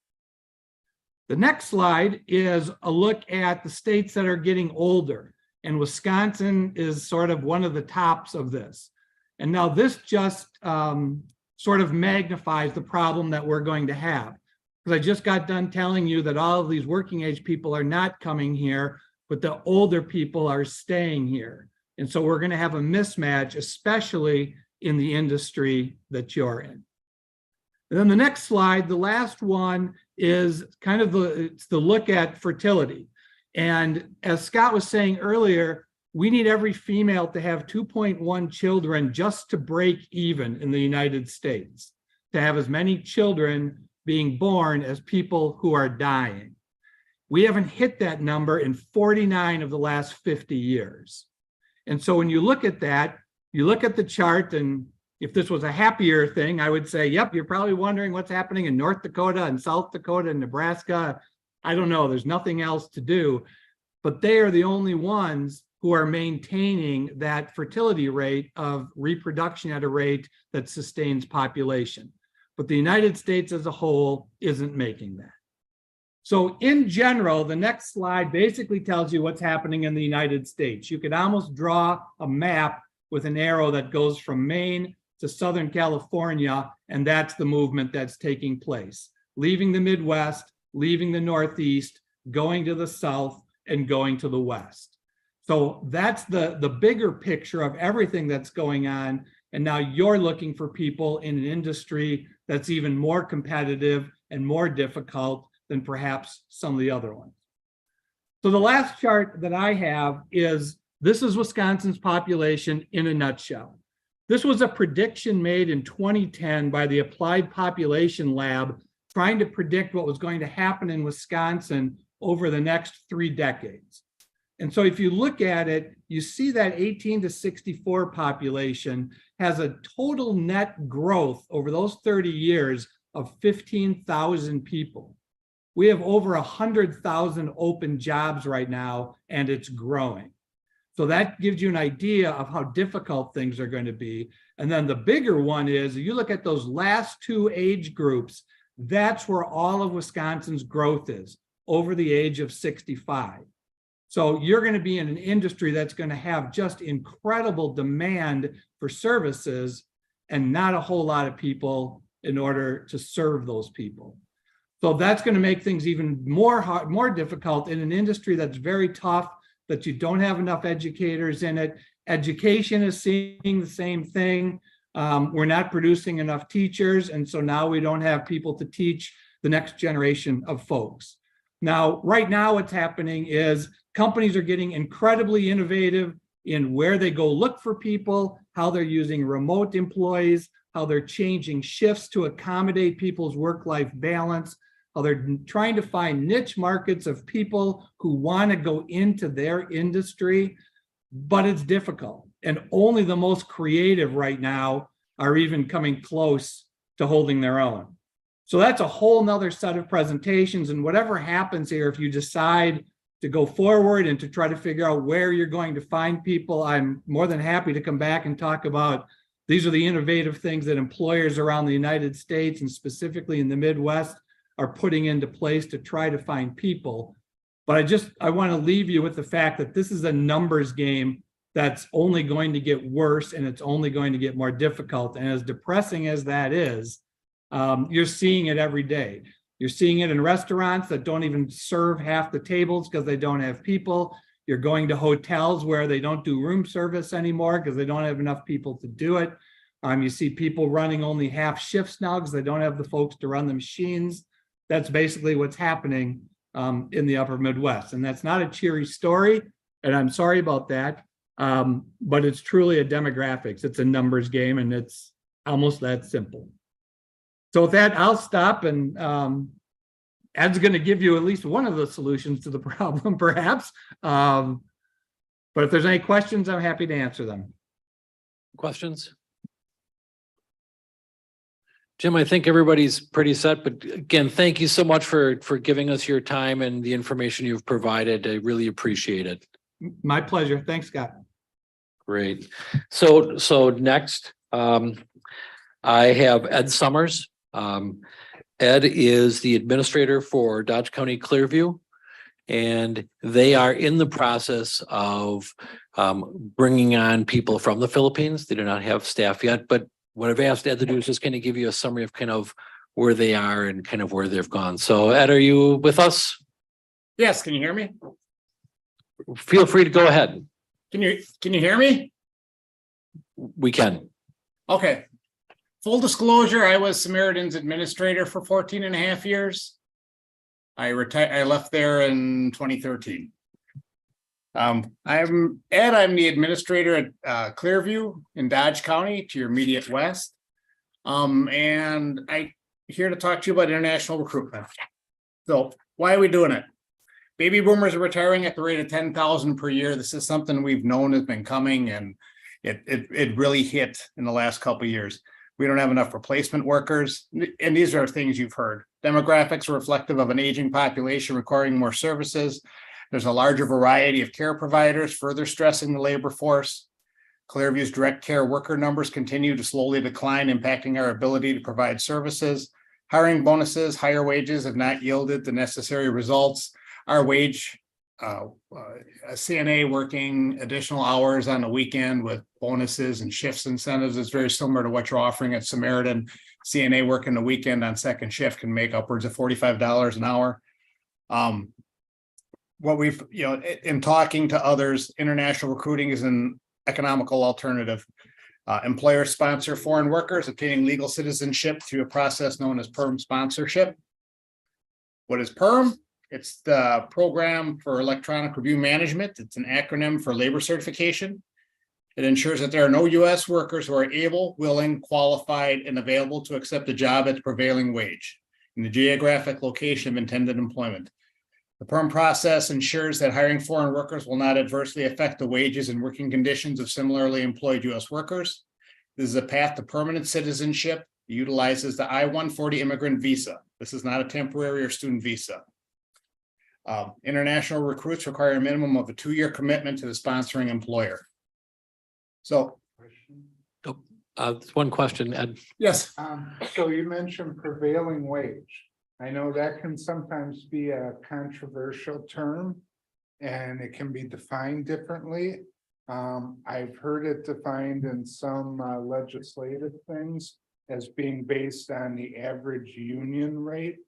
The next slide is a look at the states that are getting older, and Wisconsin is sort of one of the tops of this. And now this just sort of magnifies the problem that we're going to have. Because I just got done telling you that all of these working age people are not coming here, but the older people are staying here. And so we're going to have a mismatch, especially in the industry that you're in. And then the next slide, the last one, is kind of the look at fertility. And as Scott was saying earlier, we need every female to have 2.1 children just to break even in the United States, to have as many children being born as people who are dying. We haven't hit that number in 49 of the last 50 years. And so when you look at that, you look at the chart, and if this was a happier thing, I would say, yep, you're probably wondering what's happening in North Dakota and South Dakota and Nebraska. I don't know, there's nothing else to do. But they are the only ones who are maintaining that fertility rate of reproduction at a rate that sustains population. But the United States as a whole isn't making that. So in general, the next slide basically tells you what's happening in the United States. You could almost draw a map with an arrow that goes from Maine to Southern California, and that's the movement that's taking place. Leaving the Midwest, leaving the Northeast, going to the South, and going to the West. So that's the bigger picture of everything that's going on. And now you're looking for people in an industry that's even more competitive and more difficult than perhaps some of the other ones. So the last chart that I have is, this is Wisconsin's population in a nutshell. This was a prediction made in 2010 by the Applied Population Lab, trying to predict what was going to happen in Wisconsin over the next 3 decades. And so if you look at it, you see that 18 to 64 population has a total net growth over those 30 years of 15,000 people. We have over 100,000 open jobs right now, and it's growing. So that gives you an idea of how difficult things are going to be. And then the bigger one is, you look at those last 2 age groups, that's where all of Wisconsin's growth is, over the age of 65. So you're going to be in an industry that's going to have just incredible demand for services and not a whole lot of people in order to serve those people. So that's going to make things even more difficult in an industry that's very tough, that you don't have enough educators in it. Education is seeing the same thing. We're not producing enough teachers, and so now we don't have people to teach the next generation of folks. Now, right now what's happening is companies are getting incredibly innovative in where they go look for people, how they're using remote employees, how they're changing shifts to accommodate people's work-life balance, how they're trying to find niche markets of people who want to go into their industry, but it's difficult. And only the most creative right now are even coming close to holding their own. So that's a whole nother set of presentations. And whatever happens here, if you decide to go forward and to try to figure out where you're going to find people, I'm more than happy to come back and talk about, these are the innovative things that employers around the United States and specifically in the Midwest are putting into place to try to find people. But I want to leave you with the fact that this is a numbers game that's only going to get worse, and it's only going to get more difficult. And as depressing as that is, you're seeing it every day. You're seeing it in restaurants that don't even serve half the tables because they don't have people. You're going to hotels where they don't do room service anymore because they don't have enough people to do it. You see people running only half shifts now because they don't have the folks to run the machines. That's basically what's happening in the upper Midwest. And that's not a cheery story, and I'm sorry about that. But it's truly a demographics. It's a numbers game, and it's almost that simple. So with that, I'll stop, and Ed's going to give you at least one of the solutions to the problem, perhaps. But if there's any questions, I'm happy to answer them. Questions? Jim, I think everybody's pretty set, but again, thank you so much for giving us your time and the information you've provided. I really appreciate it. My pleasure. Thanks, Scott. Great. So next, I have Ed Summers. Ed is the administrator for Dodge County Clearview, and they are in the process of bringing on people from the Philippines. They do not have staff yet, but what I've asked Ed to do is just kind of give you a summary of kind of where they are and kind of where they've gone. So Ed, are you with us? Yes, can you hear me? Feel free to go ahead. Can you hear me? We can. Okay. Full disclosure, I was Samaritan's administrator for 14 and a half years. I left there in 2013. I'm Ed. I'm the administrator at Clearview in Dodge County, to your immediate west. And I'm here to talk to you about international recruitment. So why are we doing it? Baby boomers are retiring at the rate of 10,000 per year. This is something we've known has been coming, and it really hit in the last couple of years. We don't have enough replacement workers, and these are things you've heard. Demographics are reflective of an aging population requiring more services. There's a larger variety of care providers, further stressing the labor force. Clearview's direct care worker numbers continue to slowly decline, impacting our ability to provide services. Hiring bonuses, higher wages have not yielded the necessary results. Our wage, a CNA working additional hours on the weekend with bonuses and shifts incentives is very similar to what you're offering at Samaritan. CNA working the weekend on second shift can make upwards of $45 an hour. what we've, in talking to others, international recruiting is an economical alternative. Employers sponsor foreign workers obtaining legal citizenship through a process known as PERM sponsorship. What is PERM? It's the Program for Electronic Review Management. It's an acronym for labor certification. It ensures that there are no U.S. workers who are able, willing, qualified, and available to accept a job at the prevailing wage in the geographic location of intended employment. The PERM process ensures that hiring foreign workers will not adversely affect the wages and working conditions of similarly employed U.S. workers. This is a path to permanent citizenship. It utilizes the I-140 immigrant visa. This is not a temporary or student visa. International recruits require a minimum of a 2-year commitment to the sponsoring employer. So, One question, Ed. yes. So you mentioned prevailing wage. I know that can sometimes be a controversial term and it can be defined differently. I've heard it defined in some legislative things as being based on the average union rate.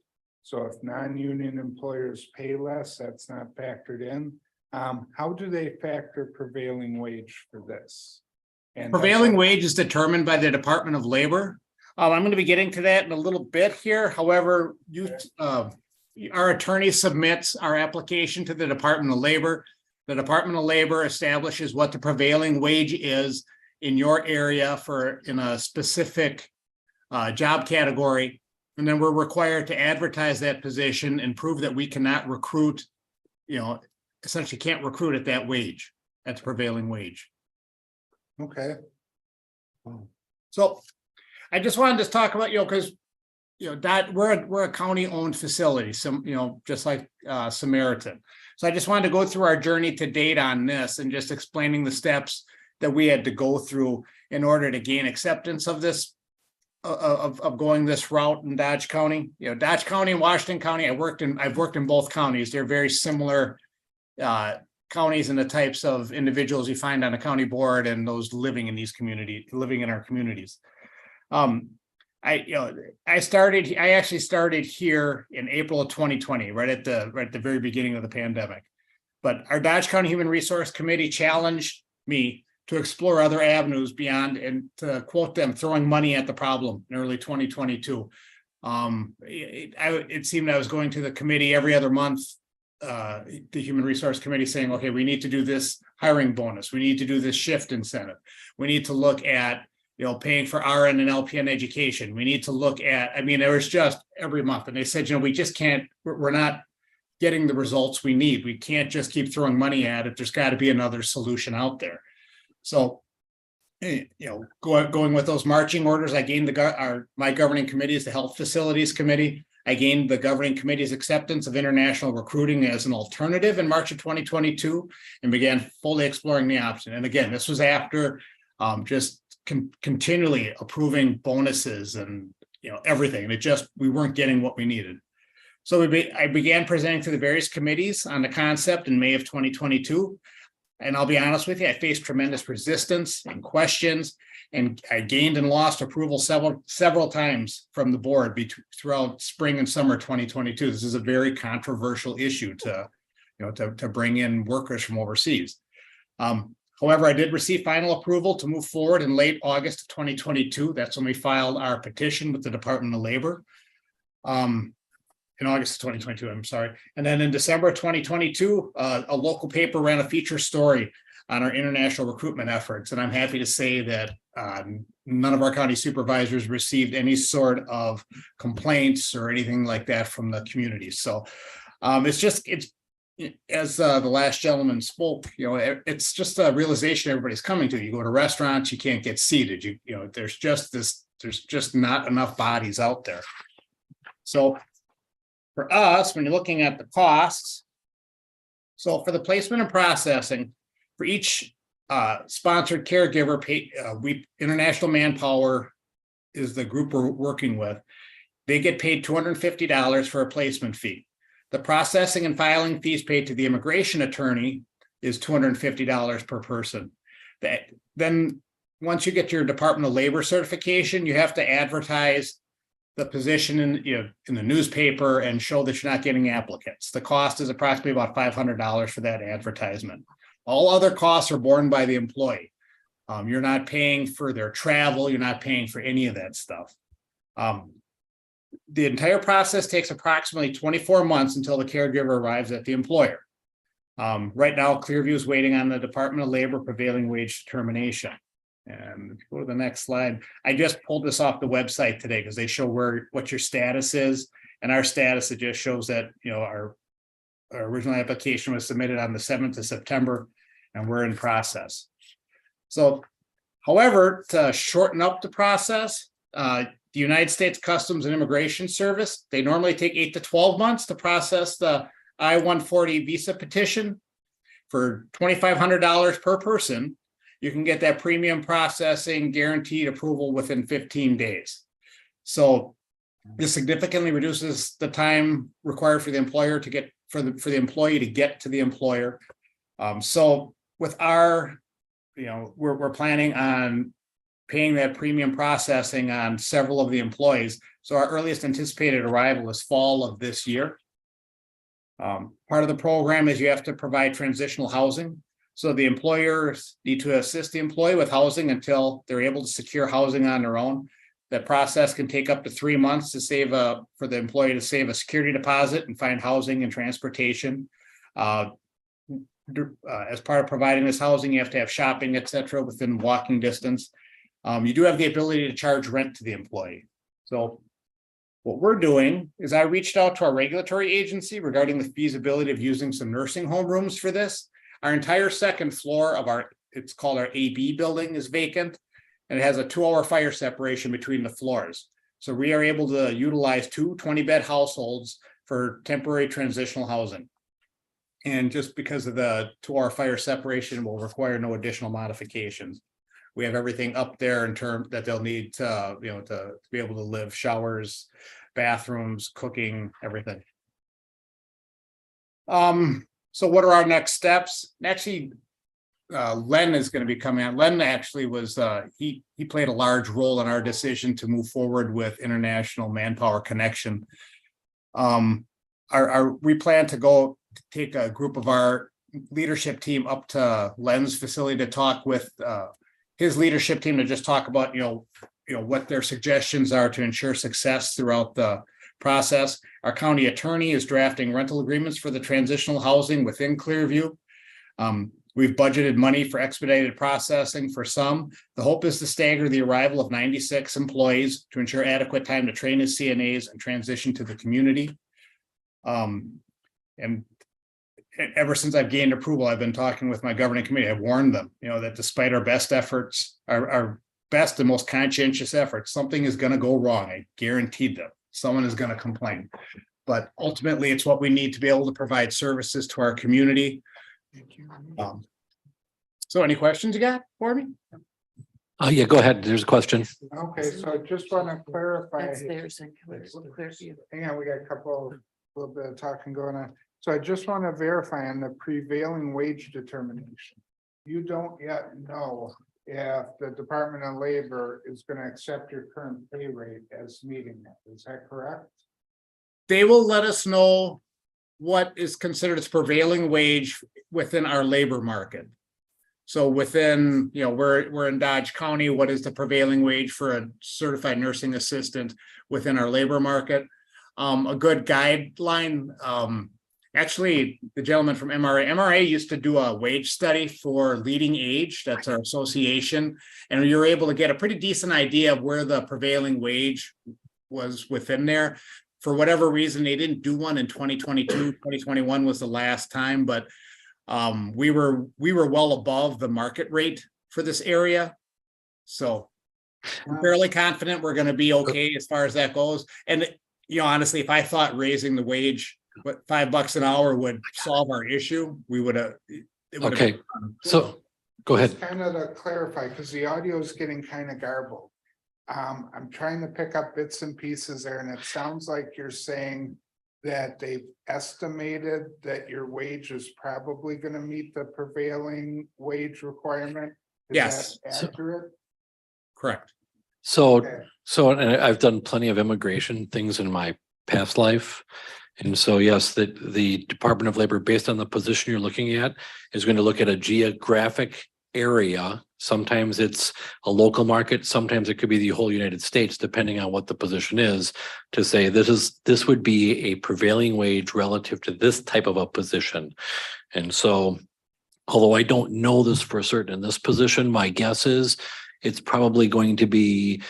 So if non-union employers pay less, that's not factored in. How do they factor prevailing wage for this? And Prevailing wage is determined by the Department of Labor. I'm going to be getting to that in a little bit here. However, our attorney submits our application to the Department of Labor. The Department of Labor establishes what the prevailing wage is in your area in a specific job category. And then we're required to advertise that position and prove that we cannot recruit, essentially can't recruit at that wage, at the prevailing wage. Okay. So I just wanted to talk about, because, that we're a county-owned facility, just like Samaritan. So I just wanted to go through our journey to date on this and just explaining the steps that we had to go through in order to gain acceptance of this, of going this route in Dodge County. Dodge County and Washington County, I've worked in both counties. They're very similar counties and the types of individuals you find on a county board and those living in our communities. I actually started here in April of 2020, right at the very beginning of the pandemic. But our Dodge County Human Resource Committee challenged me to explore other avenues beyond, and to quote them, throwing money at the problem in early 2022. It seemed I was going to the committee every other month, the Human Resource Committee, saying, okay, we need to do this hiring bonus. We need to do this shift incentive. We need to look at, paying for RN and LPN education. We need to look at, there was just every month. And they said, we just can't, we're not getting the results we need. We can't just keep throwing money at it. There's got to be another solution out there. So, going with those marching orders, I gained my governing committee is the Health Facilities Committee. I gained the governing committee's acceptance of international recruiting as an alternative in March of 2022 and began fully exploring the option. And again, this was after just continually approving bonuses and everything. And we weren't getting what we needed. So I began presenting to the various committees on the concept in May of 2022. And I'll be honest with you, I faced tremendous resistance and questions, and I gained and lost approval several times from the board throughout spring and summer 2022. This is a very controversial issue to bring in workers from overseas. However, I did receive final approval to move forward in late August of 2022. That's when we filed our petition with the Department of Labor. In August of 2022, I'm sorry. And then in December of 2022, a local paper ran a feature story on our international recruitment efforts. And I'm happy to say that none of our county supervisors received any sort of complaints or anything like that from the community. So it's as the last gentleman spoke, it's just a realization everybody's coming to. You go to restaurants, you can't get seated. There's just not enough bodies out there. So for us, when you're looking at the costs, so for the placement and processing, for each sponsored caregiver, International Manpower is the group we're working with. They get paid $250 for a placement fee. The processing and filing fees paid to the immigration attorney is $250 per person. Then once you get your Department of Labor certification, you have to advertise the position in the newspaper and show that you're not getting applicants. The cost is approximately about $500 for that advertisement. All other costs are borne by the employee. You're not paying for their travel. You're not paying for any of that stuff. The entire process takes approximately 24 months until the caregiver arrives at the employer. Right now, Clearview is waiting on the Department of Labor prevailing wage determination. And if you go to the next slide, I just pulled this off the website today because they show what your status is. And our status, it just shows that, our original application was submitted on the 7th of September and we're in process. So, however, to shorten up the process, the United States Customs and Immigration Service, they normally take 8 to 12 months to process the I-140 visa petition. For $2,500 per person, you can get that premium processing guaranteed approval within 15 days. So this significantly reduces the time required for the employer to get for the employee to get to the employer. So with our, we're planning on paying that premium processing on several of the employees. So our earliest anticipated arrival is fall of this year. Part of the program is you have to provide transitional housing. So the employers need to assist the employee with housing until they're able to secure housing on their own. That process can take up to 3 months to for the employee to save a security deposit and find housing and transportation. As part of providing this housing, you have to have shopping, etc., within walking distance. You do have the ability to charge rent to the employee. So what we're doing is I reached out to our regulatory agency regarding the feasibility of using some nursing home rooms for this. Our entire second floor of it's called our AB building, is vacant, and it has a 2-hour fire separation between the floors. So we are able to utilize 2 20-bed households for temporary transitional housing. And just because of the 2-hour fire separation will require no additional modifications. We have everything up there in terms that they'll need to, to be able to live: showers, bathrooms, cooking, everything. So what are our next steps? Actually, Len is going to be coming on. Len actually was, he played a large role in our decision to move forward with International Manpower Connection. We plan to go take a group of our leadership team up to Len's facility to talk with his leadership team, to just talk about, what their suggestions are to ensure success throughout the process. Our county attorney is drafting rental agreements for the transitional housing within Clearview. We've budgeted money for expedited processing for some. The hope is to stagger the arrival of 96 employees to ensure adequate time to train as CNAs and transition to the community. And ever since I've gained approval, I've been talking with my governing committee. I've warned them, that despite our best efforts, our best and most conscientious efforts, something is going to go wrong. I guaranteed them. Someone is going to complain. But ultimately, it's what we need to be able to provide services to our community. So any questions you got for me? Yeah, go ahead. There's a question. Okay, so I just want to clarify. That's theirs in Clearview. Hang on, we got a little bit of talking going on. So I just want to verify on the prevailing wage determination. You don't yet know if the Department of Labor is going to accept your current pay rate as meeting that. Is that correct? They will let us know what is considered as prevailing wage within our labor market. So within, we're in Dodge County, what is the prevailing wage for a certified nursing assistant within our labor market? A good guideline, actually, the gentleman from MRA used to do a wage study for Leading Age. That's our association. And you're able to get a pretty decent idea of where the prevailing wage was within there. For whatever reason, they didn't do one in 2022. 2021 was the last time, but we were well above the market rate for this area. So I'm fairly confident we're going to be okay as far as that goes. And, honestly, if I thought raising the wage $5 an hour would solve our issue, we would have. Okay, so go ahead. Just kind of to clarify, because the audio is getting kind of garbled. I'm trying to pick up bits and pieces there, and it sounds like you're saying that they've estimated that your wage is probably going to meet the prevailing wage requirement. Is Yes. that accurate? Correct. So Okay. So and I've done plenty of immigration things in my past life. And so, yes, the Department of Labor, based on the position you're looking at, is going to look at a geographic area. Sometimes it's a local market, sometimes it could be the whole United States, depending on what the position is, to say this would be a prevailing wage relative to this type of a position. And so, although I don't know this for certain in this position, my guess is it's probably going to be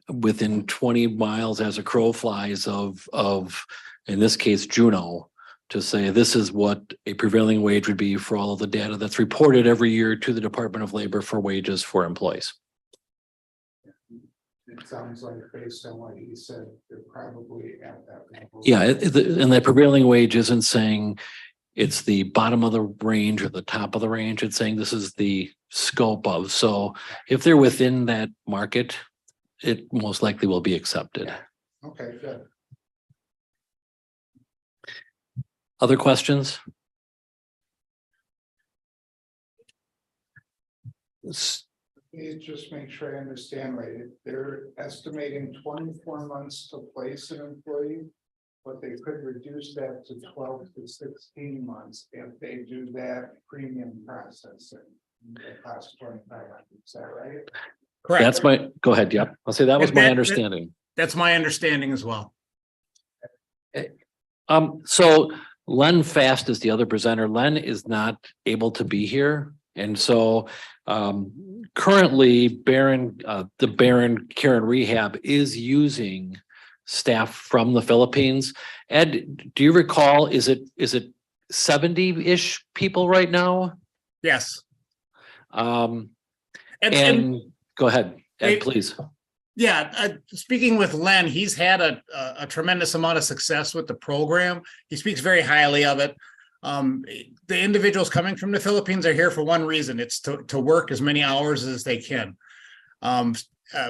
within 20 miles as a crow flies of in this case, Juneau, to say this is what a prevailing wage would be for all of the data that's reported every year to the Department of Labor for wages for employees. It sounds like based on what he said, they're probably at that level. Yeah, and that prevailing wage isn't saying it's the bottom of the range or the top of the range. It's saying this is the scope of. So if they're within that market, it most likely will be accepted. Okay, good. Other questions? Please just make sure I understand right. If they're estimating 24 months to place an employee, but they could reduce that to 12 to 16 months if they do that premium processing. It costs $2,500. Is that right? Correct. That's my, go ahead. Yep. I'll say that was my That- understanding. That's my understanding as well. So Len Fast is the other presenter. Len is not able to be here. And so currently the Barron Care and Rehab is using staff from the Philippines. Ed, do you recall, is it 70-ish people right now? Yes. And And go ahead, Ed, Wait. please. yeah, speaking with Len, he's had a tremendous amount of success with the program. He speaks very highly of it. The individuals coming from the Philippines are here for one reason. It's to work as many hours as they can.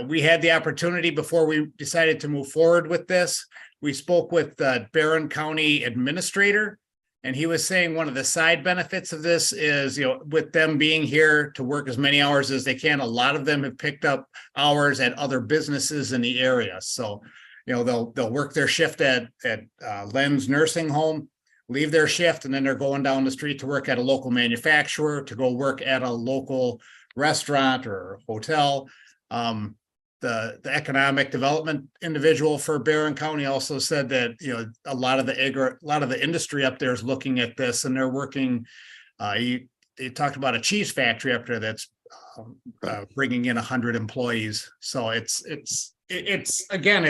We had the opportunity before we decided to move forward with this. We spoke with the Barron County Administrator, and he was saying one of the side benefits of this is, with them being here to work as many hours as they can, a lot of them have picked up hours at other businesses in the area. So, they'll work their shift at Len's nursing home, leave their shift, and then they're going down the street to work at a local manufacturer, to go work at a local restaurant or hotel. The economic development individual for Barron County also said that, a lot of the industry up there is looking at this, and they're working. He talked about a cheese factory up there that's bringing in 100 employees. So it's again,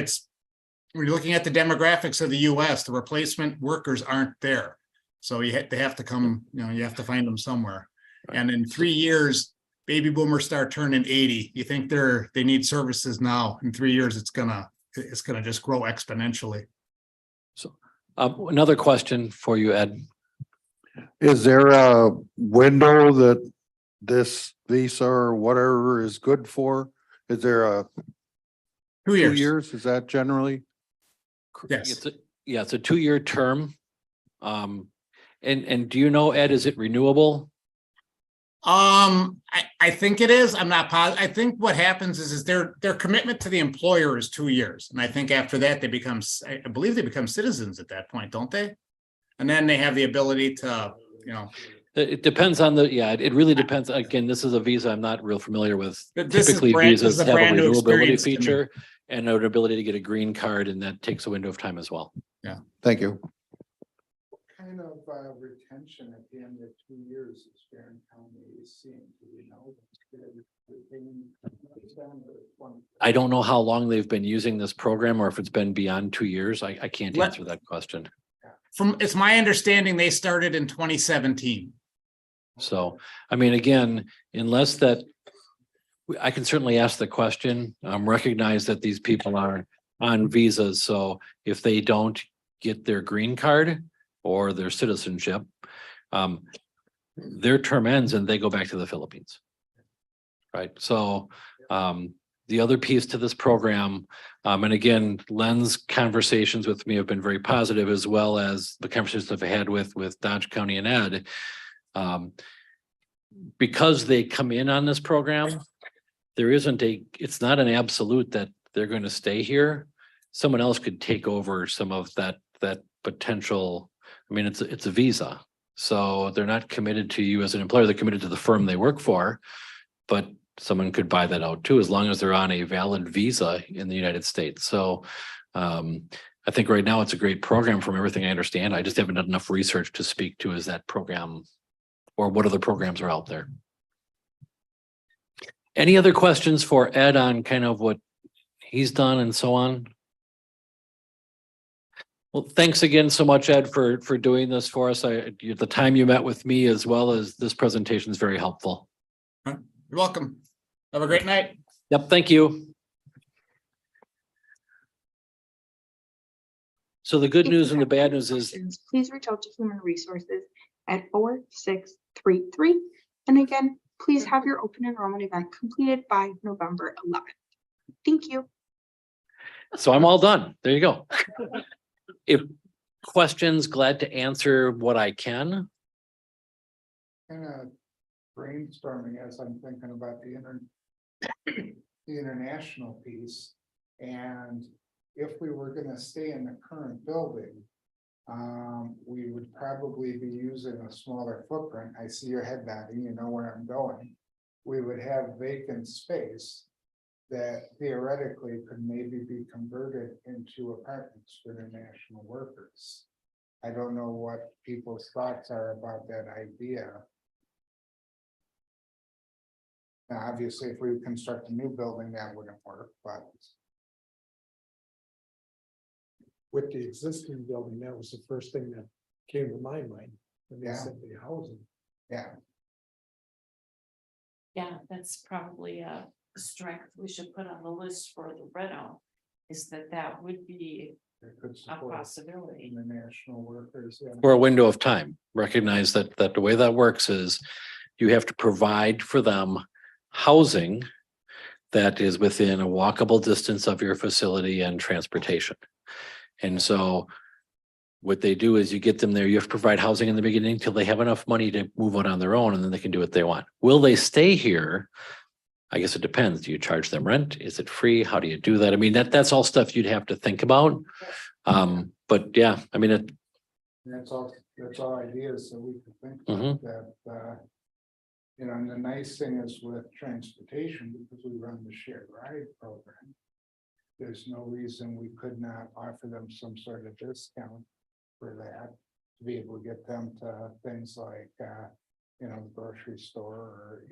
when you're looking at the demographics of the US, the replacement workers aren't there. So they have to come, you have to find them somewhere. And in 3 years, baby boomers start turning 80. You think they need services now. In 3 years, it's gonna just grow exponentially. So another question for you, Ed. Is there a window that this visa or whatever is good for? Is there a 2 years. 2 years? Is that generally? Yes. It's a 2-year term. And do you know, Ed, is it renewable? I think it is. I'm not positive. I think what happens is their commitment to the employer is 2 years. And I think after that, I believe they become citizens at that point, don't they? And then they have the ability to, It depends on it really depends. Again, this is a visa I'm not real familiar with. This is Typically, this visas is a have a brand new renewability experience to me. feature and an ability to get a green card, and that takes a window of time as well. Thank you. What kind of retention at the end of 2 years is Barron County seeing? Do we know? I don't know how long they've been using this program or if it's been beyond 2 years. I can't answer that question. It's my understanding they started in 2017. So, I mean, again, unless that, I can certainly ask the question, recognize that these people are on visas. So if they don't get their green card or their citizenship, their term ends and they go back to the Philippines. Right. So the other piece to this program, and again, Len's conversations with me have been very positive, as well as the conversations I've had with Dodge County and Ed. Because they come in on this program, it's not an absolute that they're going to stay here, someone else could take over some of that potential. I mean, it's a visa. So they're not committed to you as an employer, they're committed to the firm they work for. But someone could buy that out too, as long as they're on a valid visa in the United States. So I think right now it's a great program from everything I understand. I just haven't done enough research to speak to is that program or what other programs are out there. Any other questions for Ed on kind of what he's done and so on? Well, thanks again so much, Ed, for doing this for us. The time you met with me as well as this presentation is very helpful. You're welcome. Have a great night. Yep, thank you. So the good If you news and the have bad any news is, questions, please reach out to Human Resources at 4633. And again, please have your open enrollment event completed by November 11th. Thank you. so I'm all done. There you go. If questions, glad to answer what I can. Kind of brainstorming as I'm thinking about the international piece. And if we were gonna stay in the current building, we would probably be using a smaller footprint. I see your head nodding, you know where I'm going. We would have vacant space that theoretically could maybe be converted into apartments for international workers. I don't know what people's thoughts are about that idea. Now, obviously, if we construct a new building, that wouldn't work, but. With the existing building, that was the first thing that came to my mind when they Yeah. said the housing. Yeah, Yeah, that's probably a strength we should put on the list for the Renault, is that would be it could a support possibility. international workers. Yeah. For a window of time, recognize that the way that works is you have to provide for them housing that is within a walkable distance of your facility and transportation. And so what they do is you get them there, you have to provide housing in the beginning till they have enough money to move out on their own, and then they can do what they want. Will they stay here? I guess it depends. Do you charge them rent? Is it free? How do you do that? I mean, that's all stuff you'd have to think about. But yeah, I mean, And that's all ideas that we could think about that, you know, and the nice thing is with transportation, because we run the shared ride program. There's no reason we could not offer them some sort of discount for that, to be able to get them to things like, you know, the grocery store or.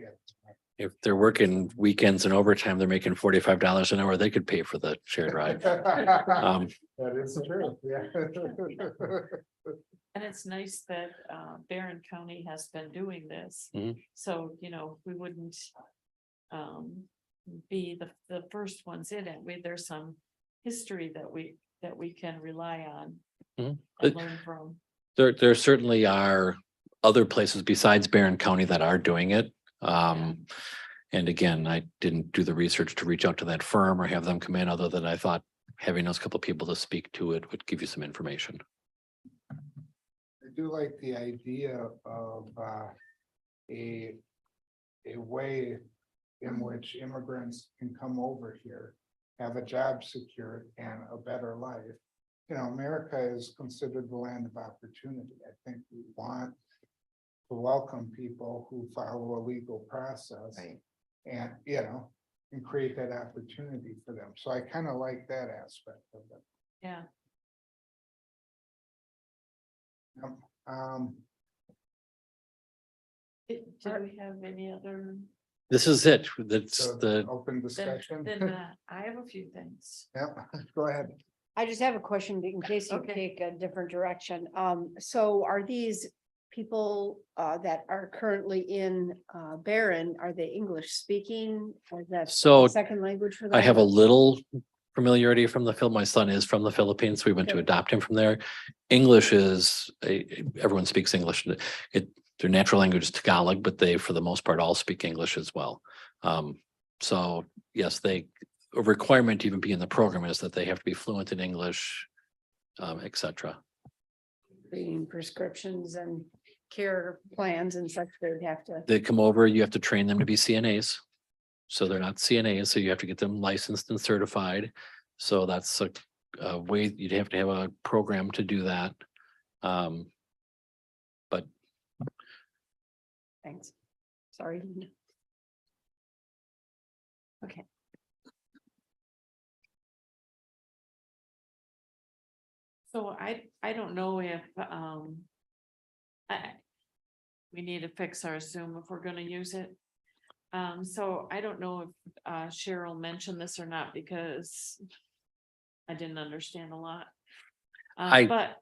if they're working weekends and overtime, they're making $45 an hour, they could pay for the shared ride. That is true, yeah. And it's nice that Barron County has been doing this. Mhm. So, you know, we wouldn't be the first ones in it. There's some history that we can rely on Mhm. and learn from. There certainly are other places besides Barron County that are doing it. And again, I didn't do the research to reach out to that firm or have them come in, other than I thought having those couple of people to speak to it would give you some information. I do like the idea of a way in which immigrants can come over here, have a job secured and a better life. You know, America is considered the land of opportunity. I think we want to welcome people who follow a legal process. Right. And, you know, and create that opportunity for them. So I kind of like that aspect of it. Yeah. Do we have any other? This is it. That's So the, open discussion. Then I have a few things. Yep, go ahead. I just have a question in case you Okay. take a different direction. So are these people that are currently in Barron, are they English speaking? Or is that So, a second language for them? I have a little familiarity from the film. My son is from the Philippines. We went to Okay. adopt him from there. English is, everyone speaks English. Their natural language is Tagalog, but they, for the most part, all speak English as well. So yes, a requirement to even be in the program is that they have to be fluent in English, et cetera. Reading prescriptions and care plans and such, they would have to. They come over, you have to train them to be CNAs. So they're not CNAs, so you have to get them licensed and certified. So that's a way, you'd have to have a program to do that. But Thanks. Sorry. Okay. So I don't know if, we need to fix our Zoom if we're gonna use it. So I don't know if, Cheryl mentioned this or not, because I didn't understand a lot. But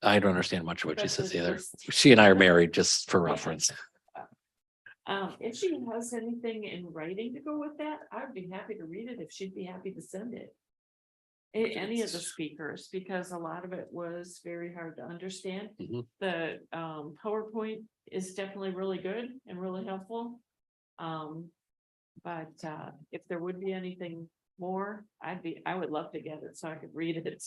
I don't understand much of what she But says the- either. She and I are married, just for reference. if she has anything in writing to go with that, I'd be happy to read it if she'd be happy to send it. Any of the speakers, because a lot of it was very hard to understand. Mhm. The PowerPoint is definitely really good and really helpful. But if there would be anything more, I would love to get it so I could read it.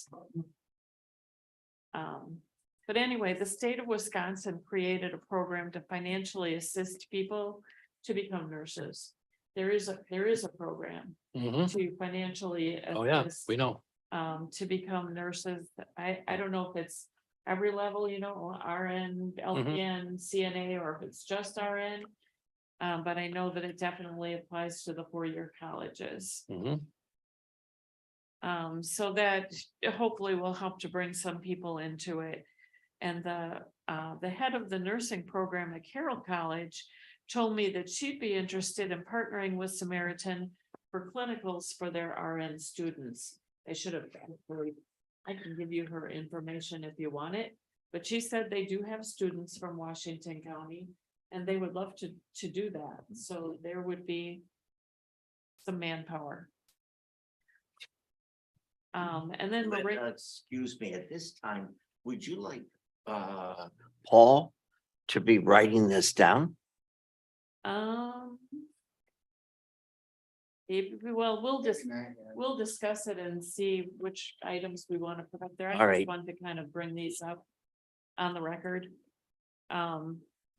But anyway, the state of Wisconsin created a program to financially assist people to become nurses. There is a program Mhm. to financially Oh, yeah, assist, we know. to become nurses. I don't know if it's every level, RN, LPN, CNA, or if it's just RN. But I know that it definitely applies to the 4-year colleges. Mhm. So that hopefully will help to bring some people into it. And the head of the nursing program at Carroll College told me that she'd be interested in partnering with Samaritan for clinicals for their RN students. They should have, I can give you her information if you want it, but she said they do have students from Washington County and they would love to do that. So there would be some manpower. And then Excuse me, at this time, would you like Paul to be writing this down? Well, we'll discuss it and see which items we want to put up there. I All just right. want to kind of bring these up on the record.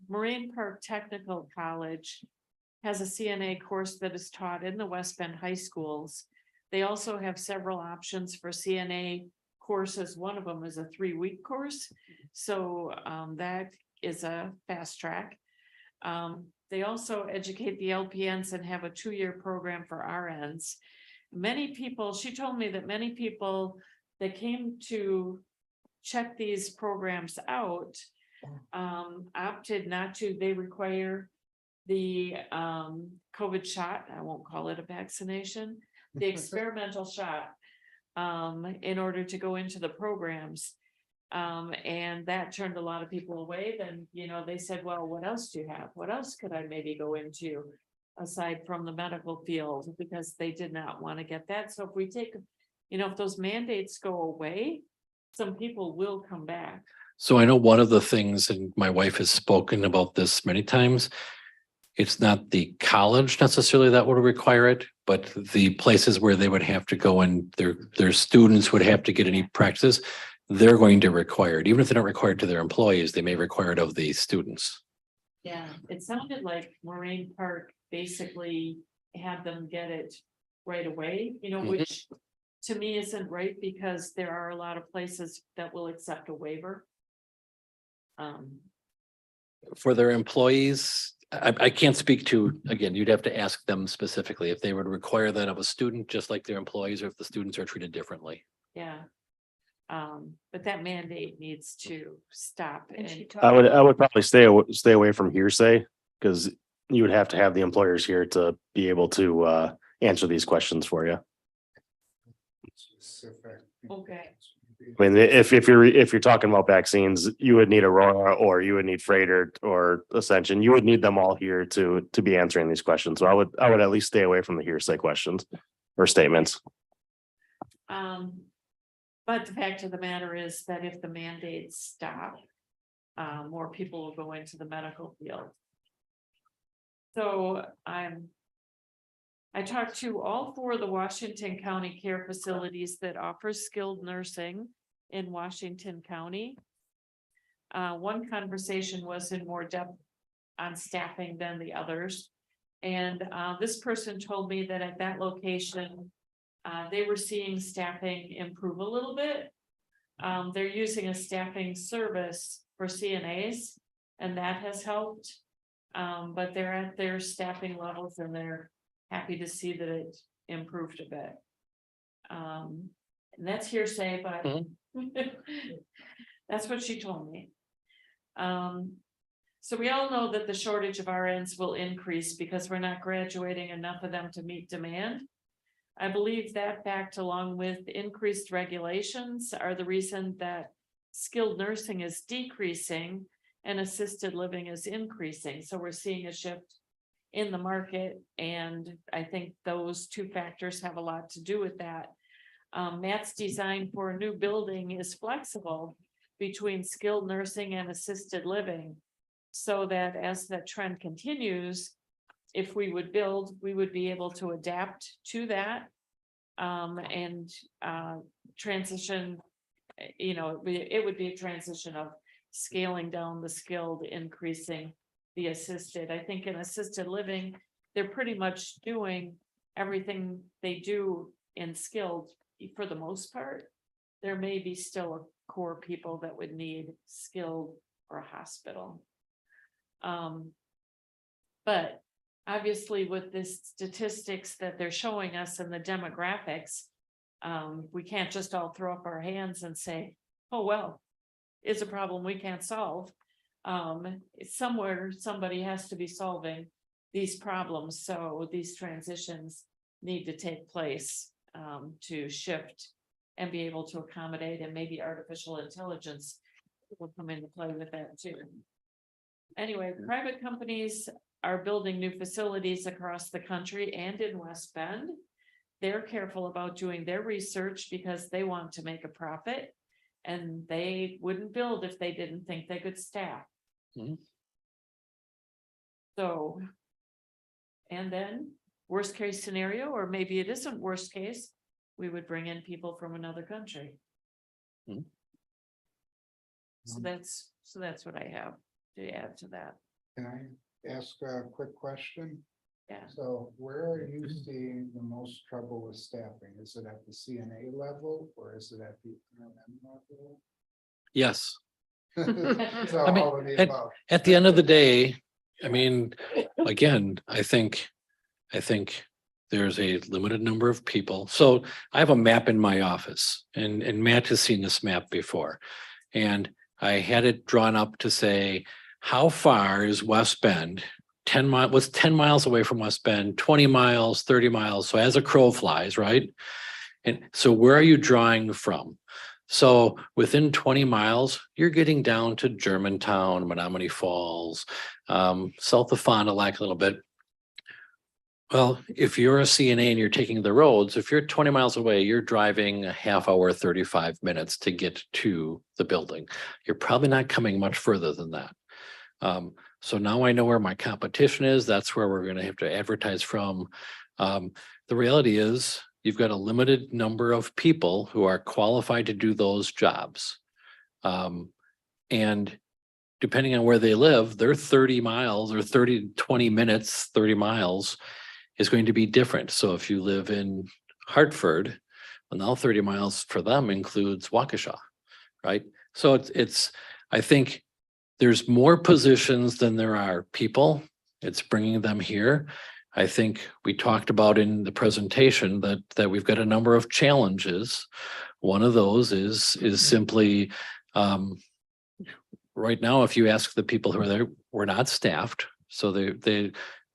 Marine Park Technical College has a CNA course that is taught in the West Bend high schools. They also have several options for CNA courses. One of them is a 3-week course. So that is a fast track. They also educate the LPNs and have a 2-year program for RNs. Many people, she told me that many people that came to check these programs out opted not to. They require the COVID shot. I won't call it a vaccination, the experimental shot in order to go into the programs. And that turned a lot of people away. Then, they said, well, what else do you have? What else could I maybe go into aside from the medical field? Because they did not want to get that. So if we take, if those mandates go away, some people will come back. So I know one of the things, and my wife has spoken about this many times, it's not the college necessarily that would require it, but the places where they would have to go and their students would have to get any practice, they're going to require it. Even if they're not required to their employees, they may require it of the students. Yeah, it sounded like Marine Park basically had them get it right away, which to me isn't right because there are a lot of places that will accept a waiver. For their employees, I can't speak to, again, you'd have to ask them specifically if they would require that of a student, just like their employees, or if the students are treated differently. Yeah. But that mandate needs to stop. And she And talked I about- would probably stay away from hearsay, because you would have to have the employers here to be able to answer these questions for you. Okay. I mean, if you're talking about vaccines, you would need Aurora, or you would need Freighter or Ascension. You would need them all here to be answering these questions. So I would at least stay away from the hearsay questions or statements. But the fact of the matter is that if the mandates stop, more people will go into the medical field. So I talked to all 4 of the Washington County care facilities that offer skilled nursing in Washington County. One conversation was in more depth on staffing than the others. And this person told me that at that location, they were seeing staffing improve a little bit. They're using a staffing service for CNAs, and that has helped. But they're at their staffing levels and they're happy to see that it improved a bit. And that's hearsay, but that's what she told me. So we all know that the shortage of RNs will increase because we're not graduating enough of them to meet demand. I believe that fact, along with increased regulations, are the reason that skilled nursing is decreasing and assisted living is increasing. So we're seeing a shift in the market. And I think those two factors have a lot to do with that. Matt's design for a new building is flexible between skilled nursing and assisted living. So that as the trend continues, if we would build, we would be able to adapt to that. And transition, it would be a transition of scaling down the skilled, increasing the assisted. I think in assisted living, they're pretty much doing everything they do in skilled for the most part. There may be still a core people that would need skilled or a hospital. But obviously with the statistics that they're showing us and the demographics, we can't just all throw up our hands and say, oh, well, it's a problem we can't solve. Somewhere somebody has to be solving these problems. So these transitions need to take place to shift and be able to accommodate, and maybe artificial intelligence will come into play with that too. Anyway, private companies are building new facilities across the country and in West Bend. They're careful about doing their research because they want to make a profit, and they wouldn't build if they didn't think they could staff. So, and then worst case scenario, or maybe it isn't worst case, we would bring in people from another country. So that's what I have to add to that. Can I ask a quick question? Yeah. So where are you seeing the most trouble with staffing? Is it at the CNA level or is it at the RN level? Yes. So I mean, all of the above. At the end of the day, I mean, again, I think there's a limited number of people. So I have a map in my office, and Matt has seen this map before. And I had it drawn up to say, how far is West Bend? 10 miles, what's 10 miles away from West Bend, 20 miles, 30 miles. So as a crow flies, right? And so where are you drawing from? So within 20 miles, you're getting down to Germantown, Menominee Falls, south of Fond du Lac a little bit. Well, if you're a CNA and you're taking the roads, if you're 20 miles away, you're driving a half hour, 35 minutes to get to the building. You're probably not coming much further than that. So now I know where my competition is. That's where we're going to have to advertise from. The reality is you've got a limited number of people who are qualified to do those jobs. And depending on where they live, their 30 miles or 20 minutes, 30 miles is going to be different. So if you live in Hartford, well, now 30 miles for them includes Waukesha, right? So I think there's more positions than there are people. It's bringing them here. I think we talked about in the presentation that we've got a number of challenges. One of those is simply right now, if you ask the people who are there, we're not staffed. So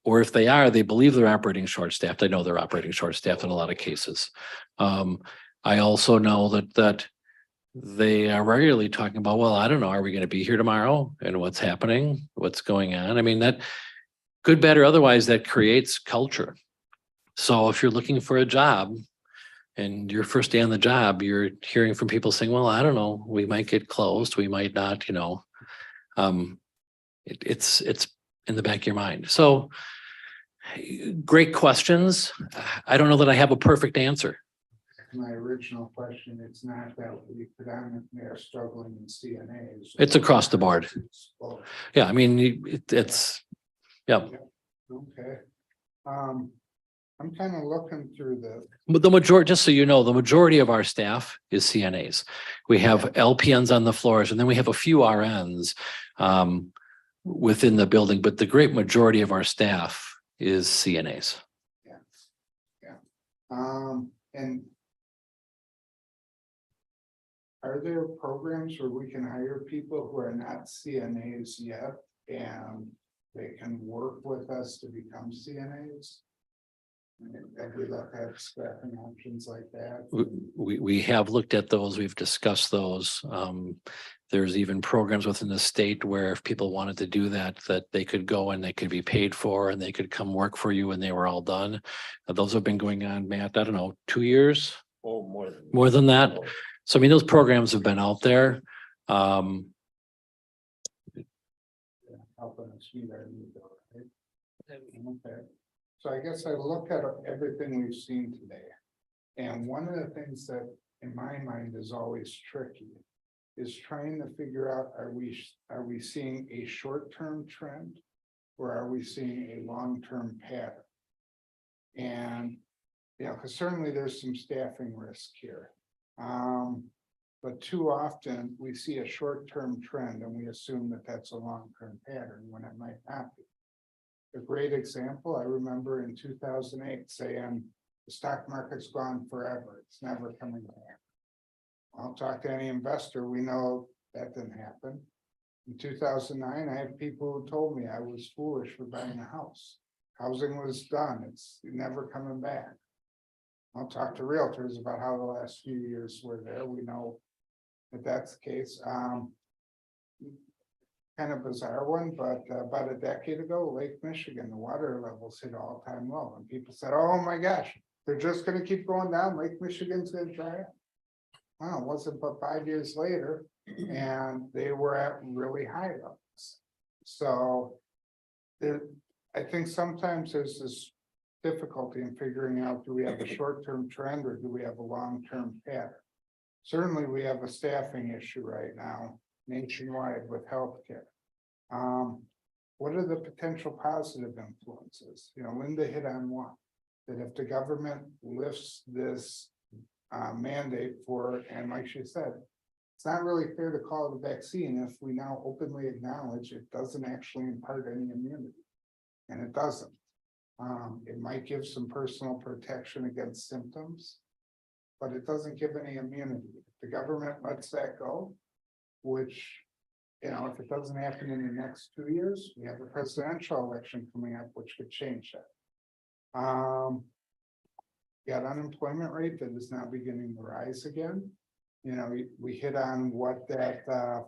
or if they are, they believe they're operating short-staffed. I know they're operating short-staffed in a lot of cases. I also know that they are regularly talking about, well, I don't know, are we going to be here tomorrow? And what's happening? What's going on? I mean, that good, bad, or otherwise, that creates culture. So if you're looking for a job and your first day on the job, you're hearing from people saying, well, I don't know, we might get closed, we might not, it's in the back of your mind. So great questions. I don't know that I have a perfect answer. My original question, it's not that we predominantly are struggling in CNAs. It's across the board. Well, Yeah, I mean, it's, yeah. okay. I'm kind of looking through the, But the majority, just so you know, the majority of our staff is CNAs. We have LPNs on the floors and then we have a few RNs within the building, but the great majority of our staff is CNAs. and are there programs where we can hire people who are not CNAs yet and they can work with us to become CNAs? Have we looked at staffing options like that? We have looked at those, we've discussed those. There's even programs within the state where if people wanted to do that, that they could go and they could be paid for and they could come work for you when they were all done. Those have been going on, Matt, I don't know, 2 years? Oh, More than that. So I mean, those programs have been out there. Helping us meet our needs, right? Okay. So I guess I look at everything we've seen today. And one of the things that in my mind is always tricky is trying to figure out, are we seeing a short-term trend or are we seeing a long-term pattern? And, because certainly there's some staffing risk here. But too often we see a short-term trend and we assume that that's a long-term pattern when it might not be. A great example, I remember in 2008 saying the stock market's gone forever. It's never coming back. I'll talk to any investor. We know that didn't happen. In 2009, I had people who told me I was foolish for buying a house. Housing was done. It's never coming back. I'll talk to realtors about how the last few years were there. We know that that's the case. Kind of bizarre one, but about a decade ago, Lake Michigan, the water levels hit all-time low, and people said, "Oh my gosh, they're just going to keep going down. Lake Michigan's going to dry up." Well, it wasn't but 5 years later, and they were at really high levels. So, I think sometimes there's this difficulty in figuring out: do we have a short-term trend or do we have a long-term pattern? Certainly, we have a staffing issue right now nationwide with healthcare. What are the potential positive influences? Linda hit on one, that if the government lifts this mandate for, and like she said, it's not really fair to call it a vaccine if we now openly acknowledge it doesn't actually impart any immunity, and it doesn't. It might give some personal protection against symptoms, but it doesn't give any immunity. If the government lets that go, which, if it doesn't happen in the next 2 years, we have a presidential election coming up, which could change that. Got unemployment rate that is now beginning to rise again. We hit on what that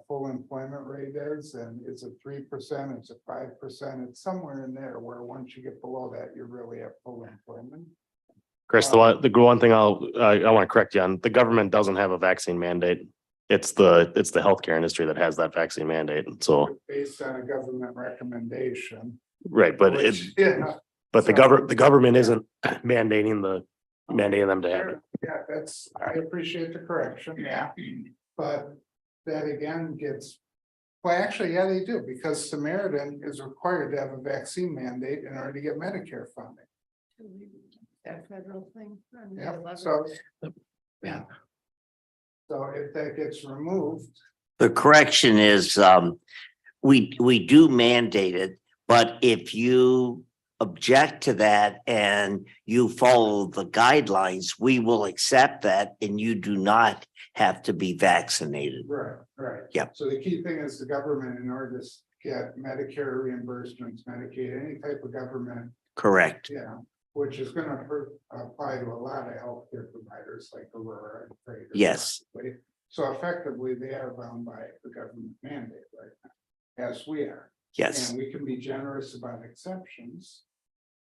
full employment rate is, and it's a 3%, it's a 5%, it's somewhere in there where once you get below that, you're really at full employment. Chris, the one thing I want to correct you on, the government doesn't have a vaccine mandate. It's the healthcare industry that has that vaccine mandate. So based on a government recommendation. Right, but the government isn't mandating them to have it. Yeah, I appreciate the correction, yeah, but that again well, actually, yeah, they do, because Samaritan is required to have a vaccine mandate in order to get Medicare funding. That federal thing. Yeah, so, yeah. So if that gets removed. The correction is, we do mandate it, but if you object to that and you follow the guidelines, we will accept that and you do not have to be vaccinated. Right. Yep. So the key thing is the government, in order to get Medicare reimbursements, Medicaid, any type of government. Correct. Yeah, which is going to apply to a lot of healthcare providers like Aurora and Freighter. Yes. So effectively, they are bound by the government mandate right now, as we are. Yes. And we can be generous about exceptions.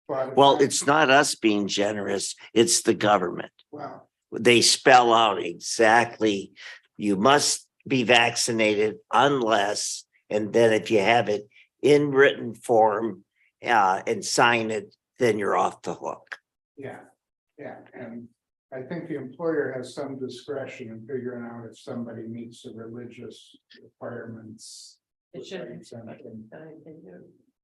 But Well, it's not us being generous, it's the government. Well, They spell out exactly, you must be vaccinated unless, and then if you have it in written form and sign it, then you're off the hook. yeah, and I think the employer has some discretion in figuring out if somebody meets the religious requirements. It shouldn't.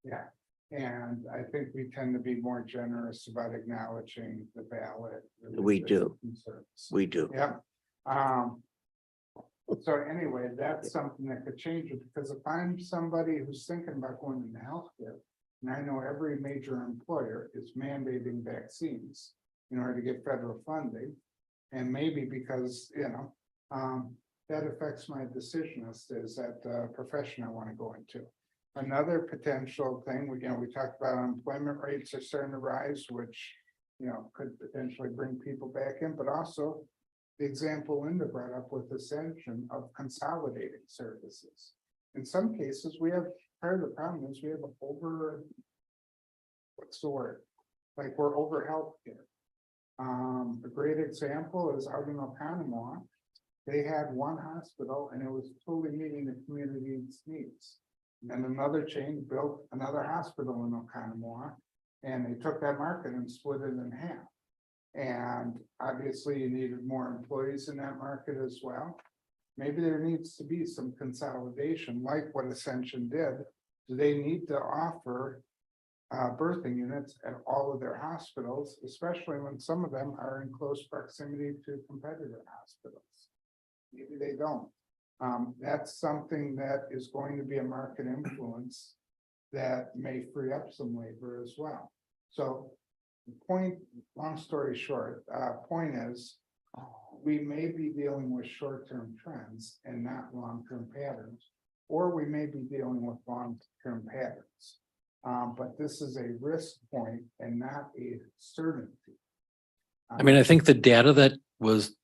Yeah, And I think we tend to be more generous about acknowledging the ballot. We do. concerns. We do. Yeah. So anyway, that's something that could change it, because if I'm somebody who's thinking about going into healthcare, and I know every major employer is mandating vaccines in order to get federal funding, and maybe because, that affects my decision as to is that the profession I want to go into. Another potential thing, we talked about unemployment rates are starting to rise, which, could potentially bring people back in, but also the example Linda brought up with Ascension of consolidating services. In some cases, part of the problem is we have what's the word? Like we're over healthcare. A great example is out in Oconomowoc. They had one hospital and it was totally meeting the community's needs. And another chain built another hospital in Oconomowoc, and they took that market and split it in half. And obviously you needed more employees in that market as well. Maybe there needs to be some consolidation like what Ascension did. Do they need to offer birthing units at all of their hospitals, especially when some of them are in close proximity to competitor hospitals? Maybe they don't. That's something that is going to be a market influence that may free up some labor as well. So the point, long story short, point is, we may be dealing with short-term trends and not long-term patterns, or we may be dealing with long-term patterns. But this is a risk point and not a certainty. I mean, I think the data that was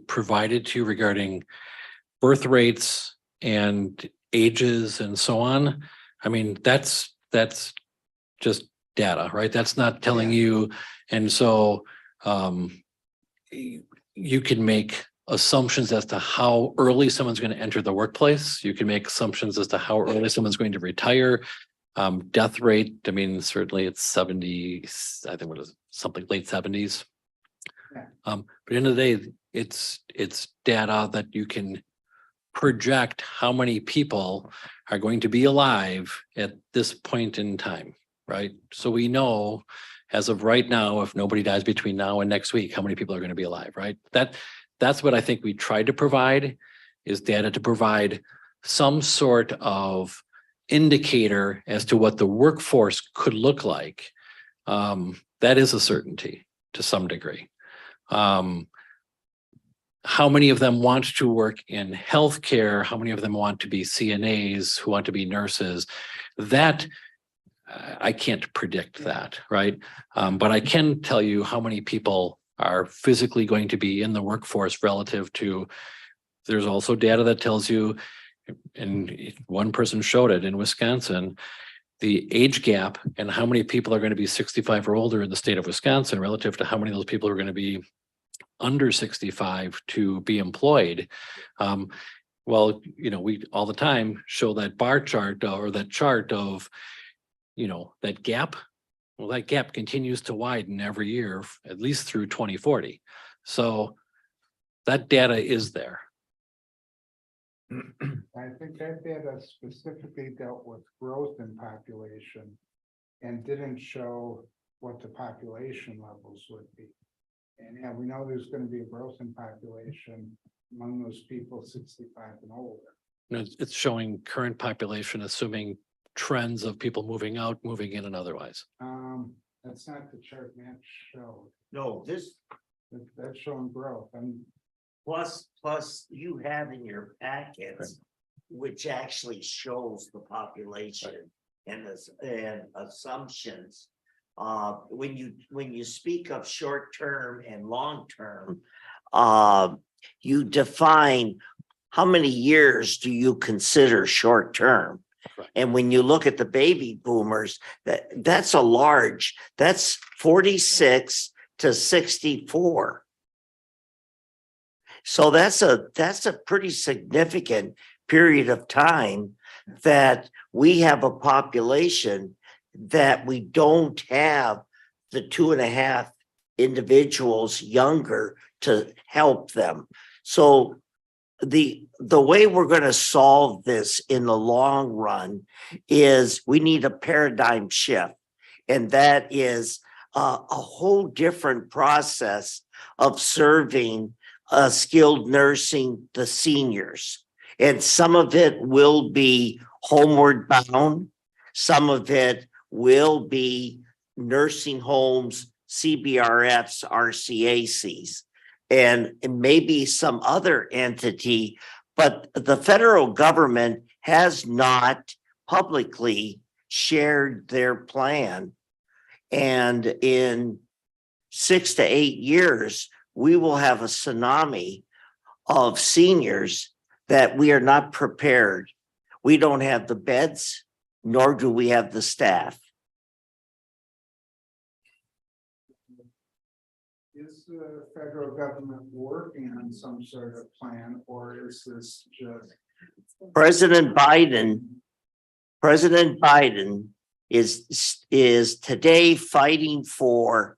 provided to you regarding birth rates and ages and so on. I mean, that's just data, right? That's not telling you. And so you can make assumptions as to how early someone's going to enter the workplace. You can make assumptions as to how early someone's going to retire. Death rate, I mean, certainly it's 70, I think what is it, something late 70s. But at the end of the day, it's data that you can project how many people are going to be alive at this point in time, right? So we know as of right now, if nobody dies between now and next week, how many people are going to be alive, right? That's what I think we tried to provide, is data to provide some sort of indicator as to what the workforce could look like. That is a certainty to some degree. How many of them want to work in healthcare? How many of them want to be CNAs, who want to be nurses? That I can't predict that, right? But I can tell you how many people are physically going to be in the workforce relative to, there's also data that tells you, and one person showed it in Wisconsin, the age gap and how many people are going to be 65 or older in the state of Wisconsin relative to how many of those people are going to be under 65 to be employed. Well, we all the time show that bar chart or that chart of, that gap. Well, that gap continues to widen every year, at least through 2040. So that data is there. I think that data specifically dealt with growth in population and didn't show what the population levels would be. And we know there's going to be a growth in population among those people 65 and older. It's showing current population, assuming trends of people moving out, moving in, and otherwise. That's not the chart Matt showed. No, That's showing growth. plus you have in your packets, which actually shows the population and assumptions. When you speak of short-term and long-term, you define how many years do you consider short-term? Right. And when you look at the baby boomers, that's 46 to 64. So that's a pretty significant period of time that we have a population that we don't have the 2.5 individuals younger to help them. So the way we're going to solve this in the long run is we need a paradigm shift. And that is a whole different process of serving skilled nursing the seniors. And some of it will be homeward bound. Some of it will be nursing homes, CBRFs, RCACs, and maybe some other entity, but the federal government has not publicly shared their plan. And in 6 to 8 years, we will have a tsunami of seniors that we are not prepared. We don't have the beds, nor do we have the staff. Is the federal government working on some sort of plan, or is this just? President Biden is today fighting for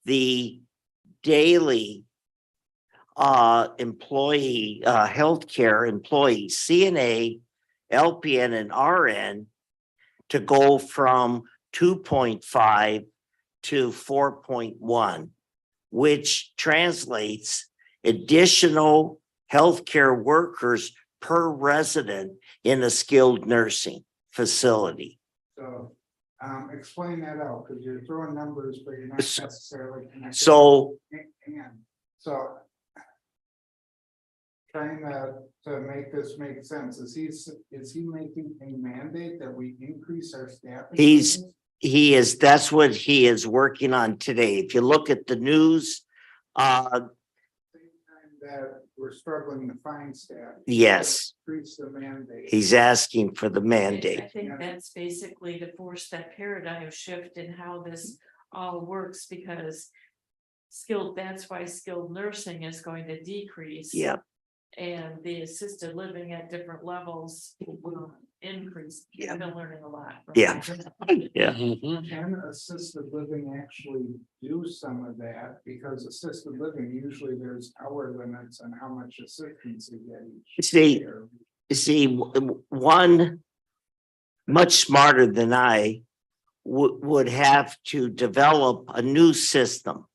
the daily employee healthcare employees, CNA, LPN, and RN, to go from 2.5 to 4.1, which translates additional healthcare workers per resident in a skilled nursing facility. So explain that out, because you're throwing numbers, but you're not necessarily connecting. So So trying to make this make sense, is he making a mandate that we increase our staff? That's what he is working on today. If you look at the news, That we're struggling to find staff. yes, Increase the mandate. he's asking for the I mandate. think that's basically to force that paradigm shift in how this all works, because that's why skilled nursing is going to decrease. Yeah. And the assisted living at different levels will increase. Yeah. I've been learning a lot. from Yeah. that. Yeah. Can assisted living actually do some of that? Because assisted living, usually there's hour limits on how much assistance you get each year. One much smarter than I would have to develop a new system.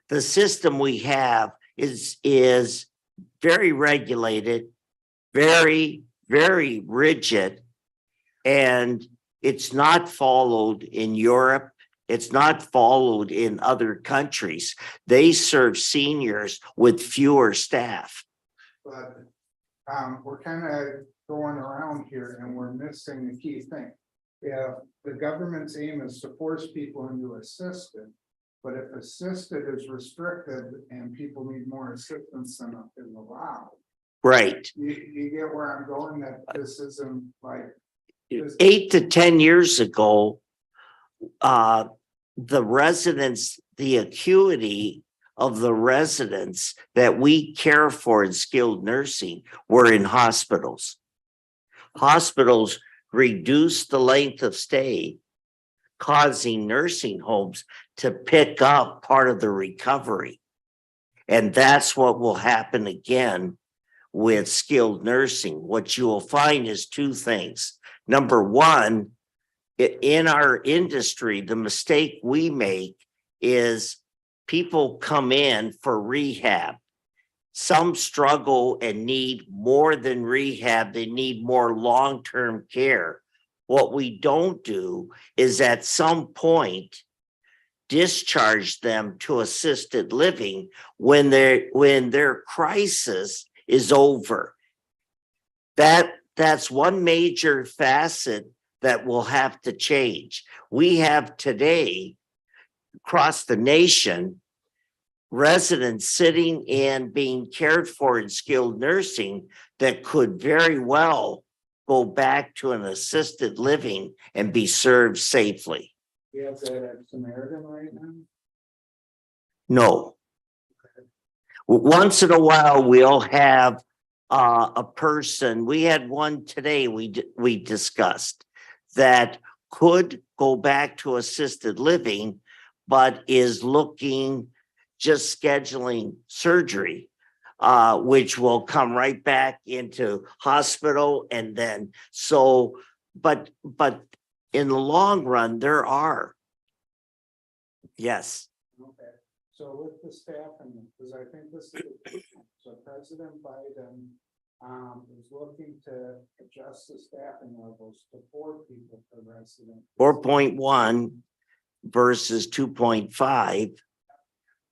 The system we have is very regulated, very, very rigid, and it's not followed in Europe. It's not followed in other countries. They serve seniors with fewer staff. But we're kind of going around here and we're missing the key thing. If the government's aim is to force people into assisted, but if assisted is restricted and people need more assistance than is allowed. Right. You get where I'm going, that this isn't like. 8 to 10 years ago, the residents, the acuity of the residents that we care for in skilled nursing were in hospitals. Hospitals reduce the length of stay, causing nursing homes to pick up part of the recovery. And that's what will happen again with skilled nursing. What you will find is two things. Number one, in our industry, the mistake we make is people come in for rehab. Some struggle and need more than rehab. They need more long-term care. What we don't do is at some point discharge them to assisted living when their crisis is over. That's one major facet that will have to change. We have today across the nation residents sitting and being cared for in skilled nursing that could very well go back to an assisted living and be served safely. We have that at Samaritan right now. No. Once in a while, we'll have a person, we had one today we discussed that could go back to assisted living, but is looking, just scheduling surgery. which will come right back into hospital and then so, but in the long run, there are. Yes, Okay, so with the staffing, because I think this is, so President Biden is looking to adjust the staffing levels to 4 people per resident. 4.1 versus 2.5.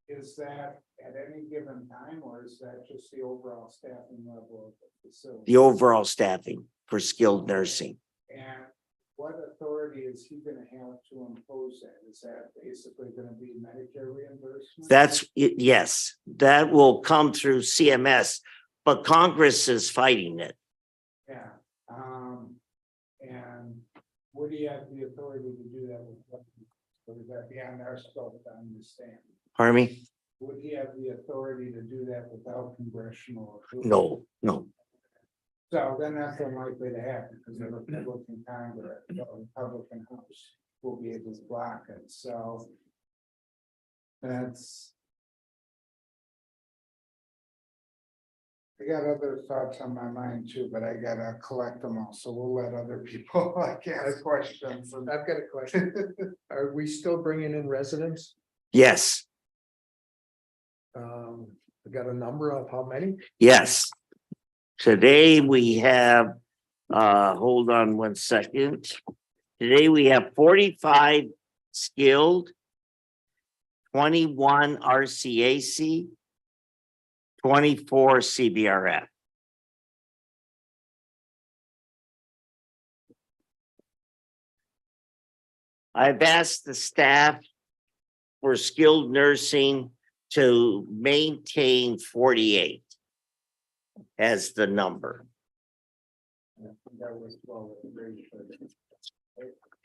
Is that at any given time, or is that just the overall staffing level of the facility? The overall staffing for skilled nursing. And what authority is he gonna have to impose that? Is that basically gonna be Medicare reimbursement? That's, yes, that will come through CMS, but Congress is fighting it. Yeah, and would he have the authority to do that with, or is that beyond our scope to understand? Pardon me? Would he have the authority to do that without congressional approval? No, no. So then that's unlikely to happen, because the Republican Congress, the Republican House will be able to block it, so. That's. I got other thoughts on my mind too, but I gotta collect them all, so we'll let other people like ask questions. I've got a question. Are we still bringing in residents? Yes, We got a number of how many? yes. Today we have, hold on one second. Today we have 45 skilled, 21 RCAC, 24 CBRF. I've asked the staff for skilled nursing to maintain 48 as the number. That was well,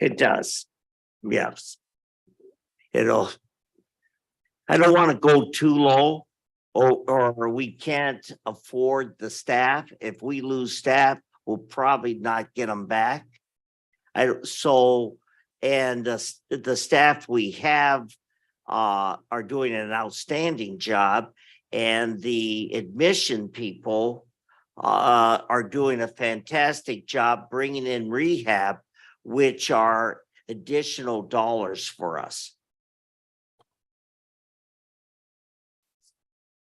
It does. Yes. It'll, I don't want to go too low or we can't afford the staff. If we lose staff, we'll probably not get them back. So, and the staff we have are doing an outstanding job, and the admission people are doing a fantastic job bringing in rehab, which are additional dollars for us.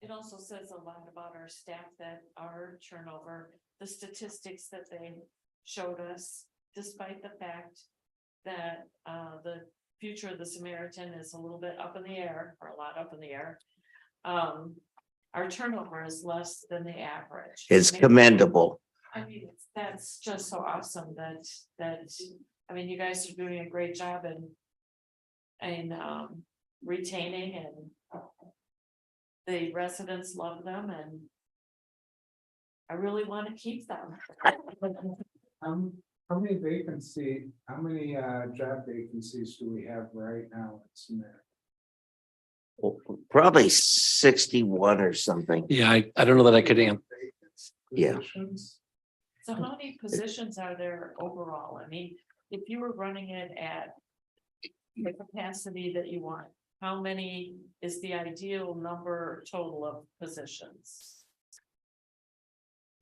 It also says a lot about our staff that our turnover, the statistics that they showed us, despite the fact that the future of the Samaritan is a little bit up in the air, or a lot up in the air. Our turnover is less than the average. It's commendable. I mean, that's just so awesome that, I mean, you guys are doing a great job in retaining, and the residents love them, and I really want to keep them. How many job vacancies do we have right now in Samaritan? Probably 61 or something. Yeah, I don't know that I could answer. Yeah. So how many positions are there overall? I mean, if you were running it at the capacity that you want, how many is the ideal number total of positions?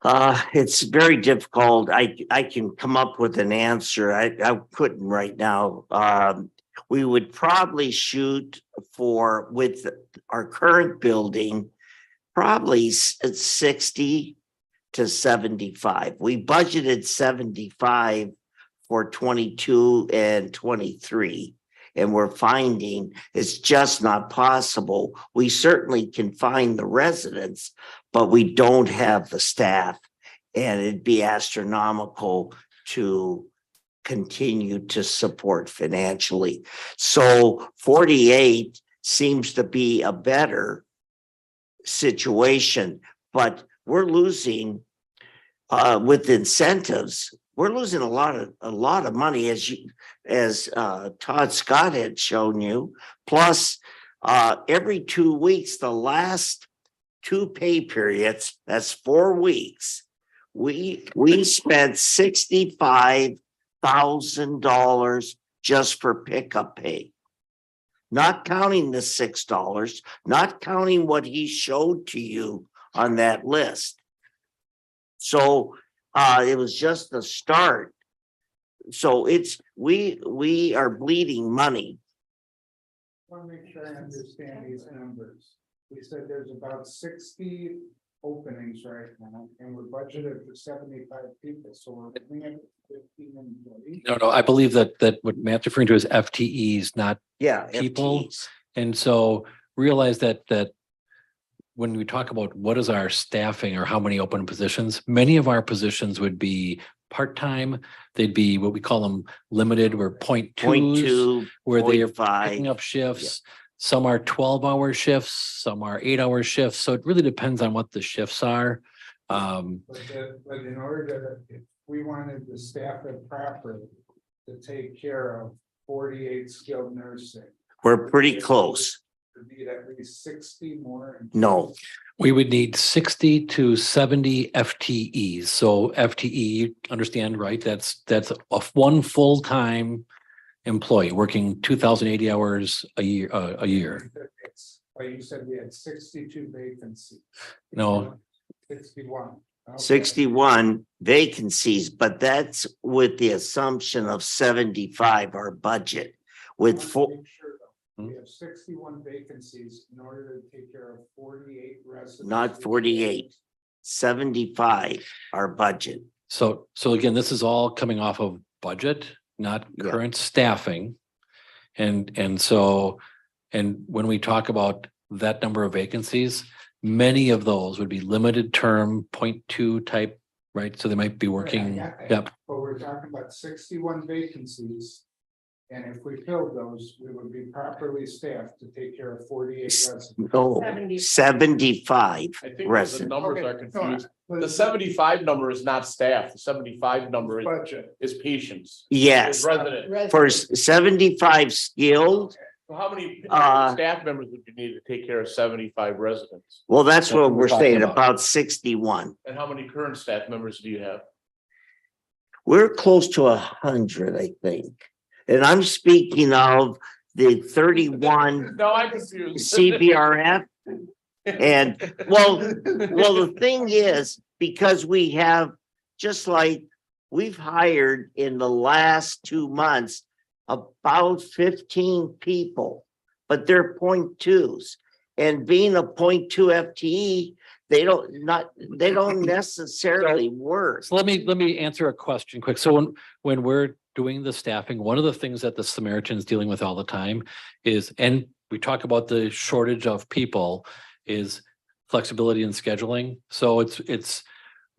It's very difficult. I can come up with an answer. I couldn't right now. We would probably shoot for, with our current building, probably 60 to 75. We budgeted 75 for 22 and 23. And we're finding it's just not possible. We certainly can find the residents, but we don't have the staff. And it'd be astronomical to continue to support financially. So 48 seems to be a better situation, but we're losing with incentives. We're losing a lot of money, as Todd Scott had shown you. Plus, every 2 weeks, the last 2 pay periods, that's 4 weeks, we spent $65,000 just for pickup pay. Not counting the $6, not counting what he showed to you on that list. So it was just the start. So we are bleeding money. Want to make sure I understand these numbers. We said there's about 60 openings right now, and we're budgeted for 75 people, so we're looking at 15 employees. No, I believe that what Matt's referring to is FTEs, not Yeah. people. FTEs. And so realize that when we talk about what is our staffing or how many open positions, many of our positions would be part-time. They'd be what we call them limited or point twos, 0.2, where they are 0.5. picking up shifts. Some are 12-hour shifts, some are 8-hour shifts. So it really depends on what the shifts are. But in order to, if we wanted to staff it properly to take care of 48 skilled nursing. We're pretty close. We need at least 60 more. No, We would need 60 to 70 FTEs. So FTE, you understand, right? That's one full-time employee working 2,080 hours a year. But you said we had 62 vacancies. No. 61. Okay. 61 vacancies, but that's with the assumption of 75 our budget with four. Make sure, though, we have 61 vacancies in order to take care of 48 residents. Not 48, 75 our budget. So again, this is all coming off of budget, not Yeah. current staffing. And when we talk about that number of vacancies, many of those would be limited term 0.2 type, right? So they might be working. Right, I got that. Yep. But we're talking about 61 vacancies. And if we filled those, we would be properly staffed to take care of 48 residents. No, 75 I think the residents. numbers Okay, are confused. no, The 75 number is not staff. The 75 number Budget. is patients. Yes, Is resident. for 75 skilled. So how many Uh, staff members would you need to take care of 75 residents? Well, that's what we're talking saying, about. about 61. And how many current staff members do you have? We're close to 100, I think. And I'm speaking of the 31 No, I'm confused. CBRF. And the thing is, because we have, just like we've hired in the last 2 months, about 15 people, but they're 0.2s. And being a 0.2 FTE, they don't necessarily work. So let me answer a question quick. So when we're doing the staffing, one of the things that the Samaritan is dealing with all the time is, and we talk about the shortage of people, is flexibility in scheduling. So it's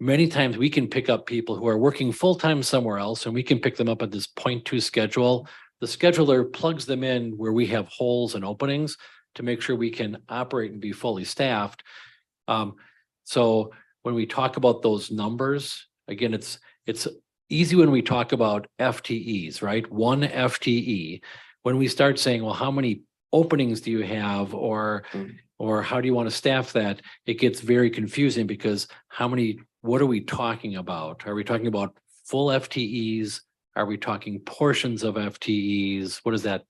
many times we can pick up people who are working full-time somewhere else and we can pick them up at this 0.2 schedule. The scheduler plugs them in where we have holes and openings to make sure we can operate and be fully staffed. So when we talk about those numbers, again, it's easy when we talk about FTEs, right? One FTE. When we start saying, well, how many openings do you have, or how do you want to staff that? It gets very confusing because what are we talking about? Are we talking about full FTEs? Are we talking portions of FTEs? What is that?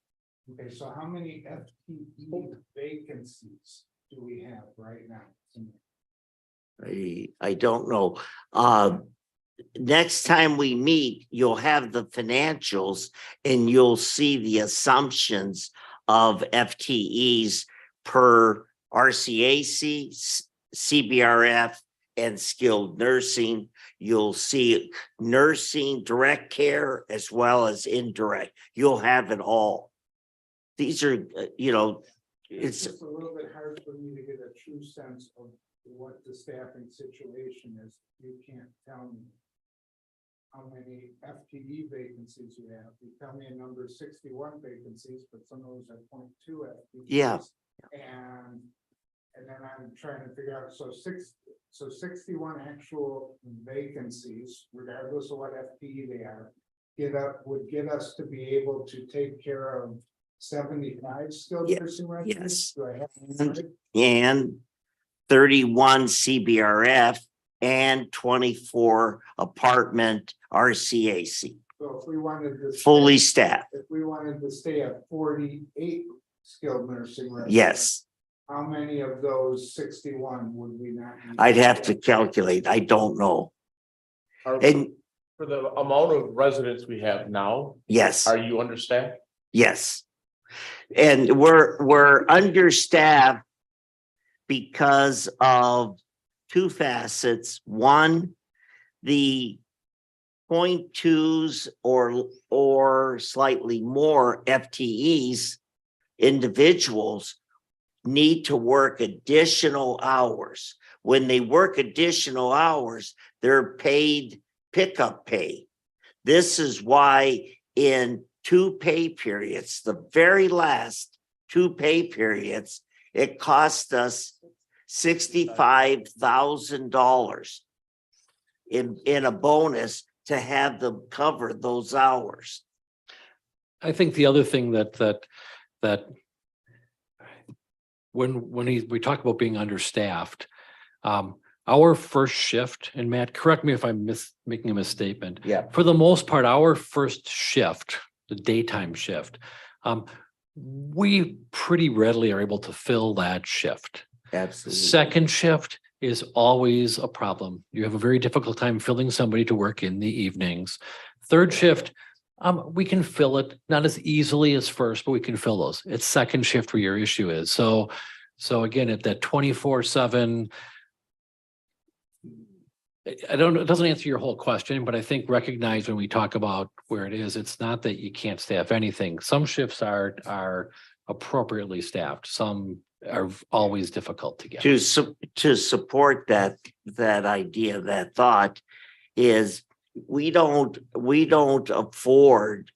Okay, so how many FTE vacancies do we have right now? I don't know. Next time we meet, you'll have the financials and you'll see the assumptions of FTEs per RCAC, CBRF, and skilled nursing. You'll see nursing, direct care, as well as indirect. You'll have it all. These are, It's just a little bit hard for me to get a true sense of what the staffing situation is. You can't tell me how many FTE vacancies you have. You tell me a number 61 vacancies, but some of those are 0.2 FTEs. Yeah. And then I'm trying to figure out, so 61 actual vacancies, regardless of what FTE they are, would get us to be able to take care of 75 skilled nursing residents? Yes. Do I have that right? And 31 CBRF and 24 apartment RCAC, So if we wanted to. fully staffed. If we wanted to stay at 48 skilled nursing residents. Yes, how many of those 61 would we not? need? I'd have to calculate. I don't know. And For the amount of residents we have now, yes. are you understaffed? Yes. And we're understaffed because of two facets. One, the 0.2s or slightly more FTEs, individuals need to work additional hours. When they work additional hours, they're paid pickup pay. This is why in 2 pay periods, the very last 2 pay periods, it cost us $65,000 in a bonus to have them cover those hours. I think the other thing that when we talk about being understaffed, our first shift, and Matt, correct me if I'm making a misstatement. Yeah. For the most part, our first shift, the daytime shift, we pretty readily are able to fill that shift. Absolutely. Second shift is always a problem. You have a very difficult time filling somebody to work in the evenings. Third shift, we can fill it, not as easily as first, but we can fill those. It's second shift where your issue is. So again, at that 24/7, I don't know, it doesn't answer your whole question, but I think recognize when we talk about where it is, it's not that you can't staff anything. Some shifts are appropriately staffed. Some are always difficult to get. To support that idea, that thought is we don't afford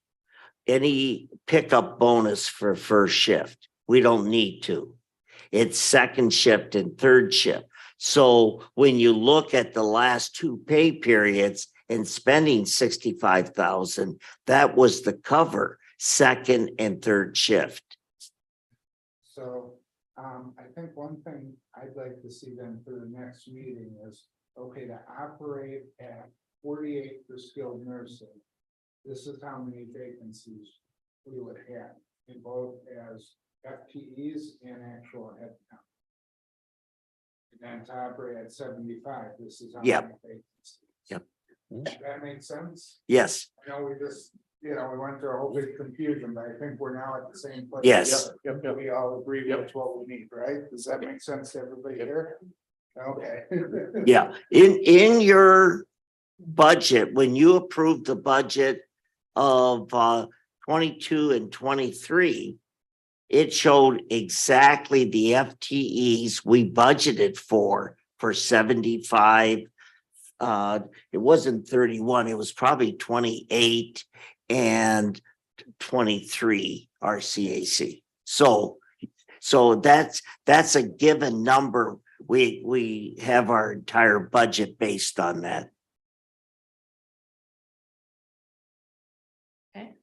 any pickup bonus for first shift. We don't need to. It's second shift and third shift. So when you look at the last 2 pay periods and spending $65,000, that was to cover second and third shift. So I think one thing I'd like to see then for the next meeting is, okay, to operate at 48 for skilled nursing, this is how many vacancies we would have in both as FTEs and actual headcount. And then to operate at 75, this is how Yep. many vacancies. Yep. Does that make sense? Yes. I know we just, we went through a whole big confusion, but I think we're now at the same place. Yes. We all agree with what we need, right? Does that make sense to everybody here? Okay. Yeah. In your budget, when you approved the budget of 22 and 23, it showed exactly the FTEs we budgeted for 75. It wasn't 31, it was probably 28 and 23 RCAC. So that's a given number. We have our entire budget based on that. Okay.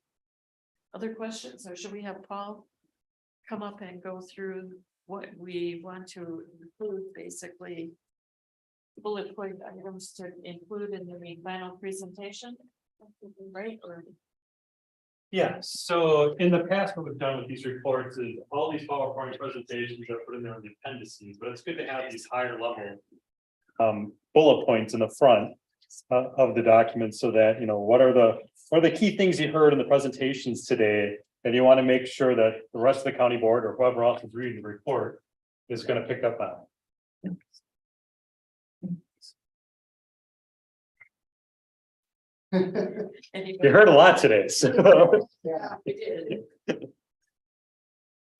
Other questions, or should we have Paul come up and go through what we want to include, basically bullet point items to include in the final presentation, right? Or Yeah, so in the past, what we've done with these reports is all these PowerPoint presentations are put in there in the appendices, but it's good to have these higher level bullet points in the front of the document so that, what are the key things you heard in the presentations today? And you want to make sure that the rest of the county board or whoever else is reading the report is going to pick up on. You heard a lot today, so. Yeah, we did.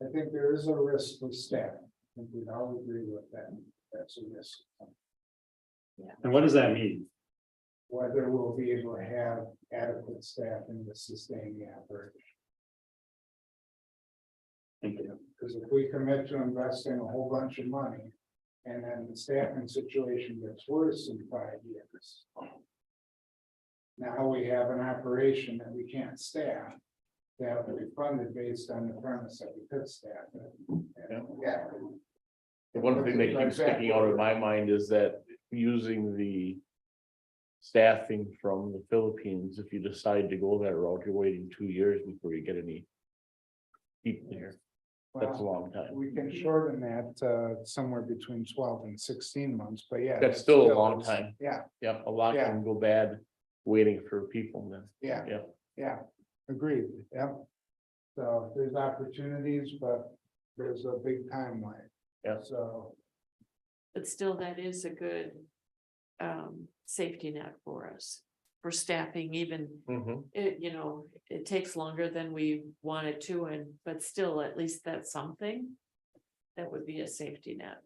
I think there is a risk with staff. I think we'd all agree with that. That's a risk. And what does that mean? Whether we'll be able to have adequate staffing to sustain the operation. Thank you. Because if we commit to investing a whole bunch of money and then the staffing situation gets worse in 5 years. Now we have an operation that we can't staff, that will be funded based on the premise that we could staff it. Yeah. The one thing that keeps sticking out in my mind is that using the staffing from the Philippines, if you decide to go that route, you're waiting 2 years before you get any people here. That's a Well, long time. we can shorten that somewhere between 12 and 16 months, but yeah. That's that still a long is- time. Yeah, Yep, a lot Yeah. can go bad waiting for people then. yeah, Yep. yeah, agreed, yeah. So there's opportunities, but there's a big timeline. Yeah. So, But still, that is a good safety net for us, for staffing, even Mhm. it, you know, it takes longer than we wanted to, and, but still, at least that's something. That would be a safety net.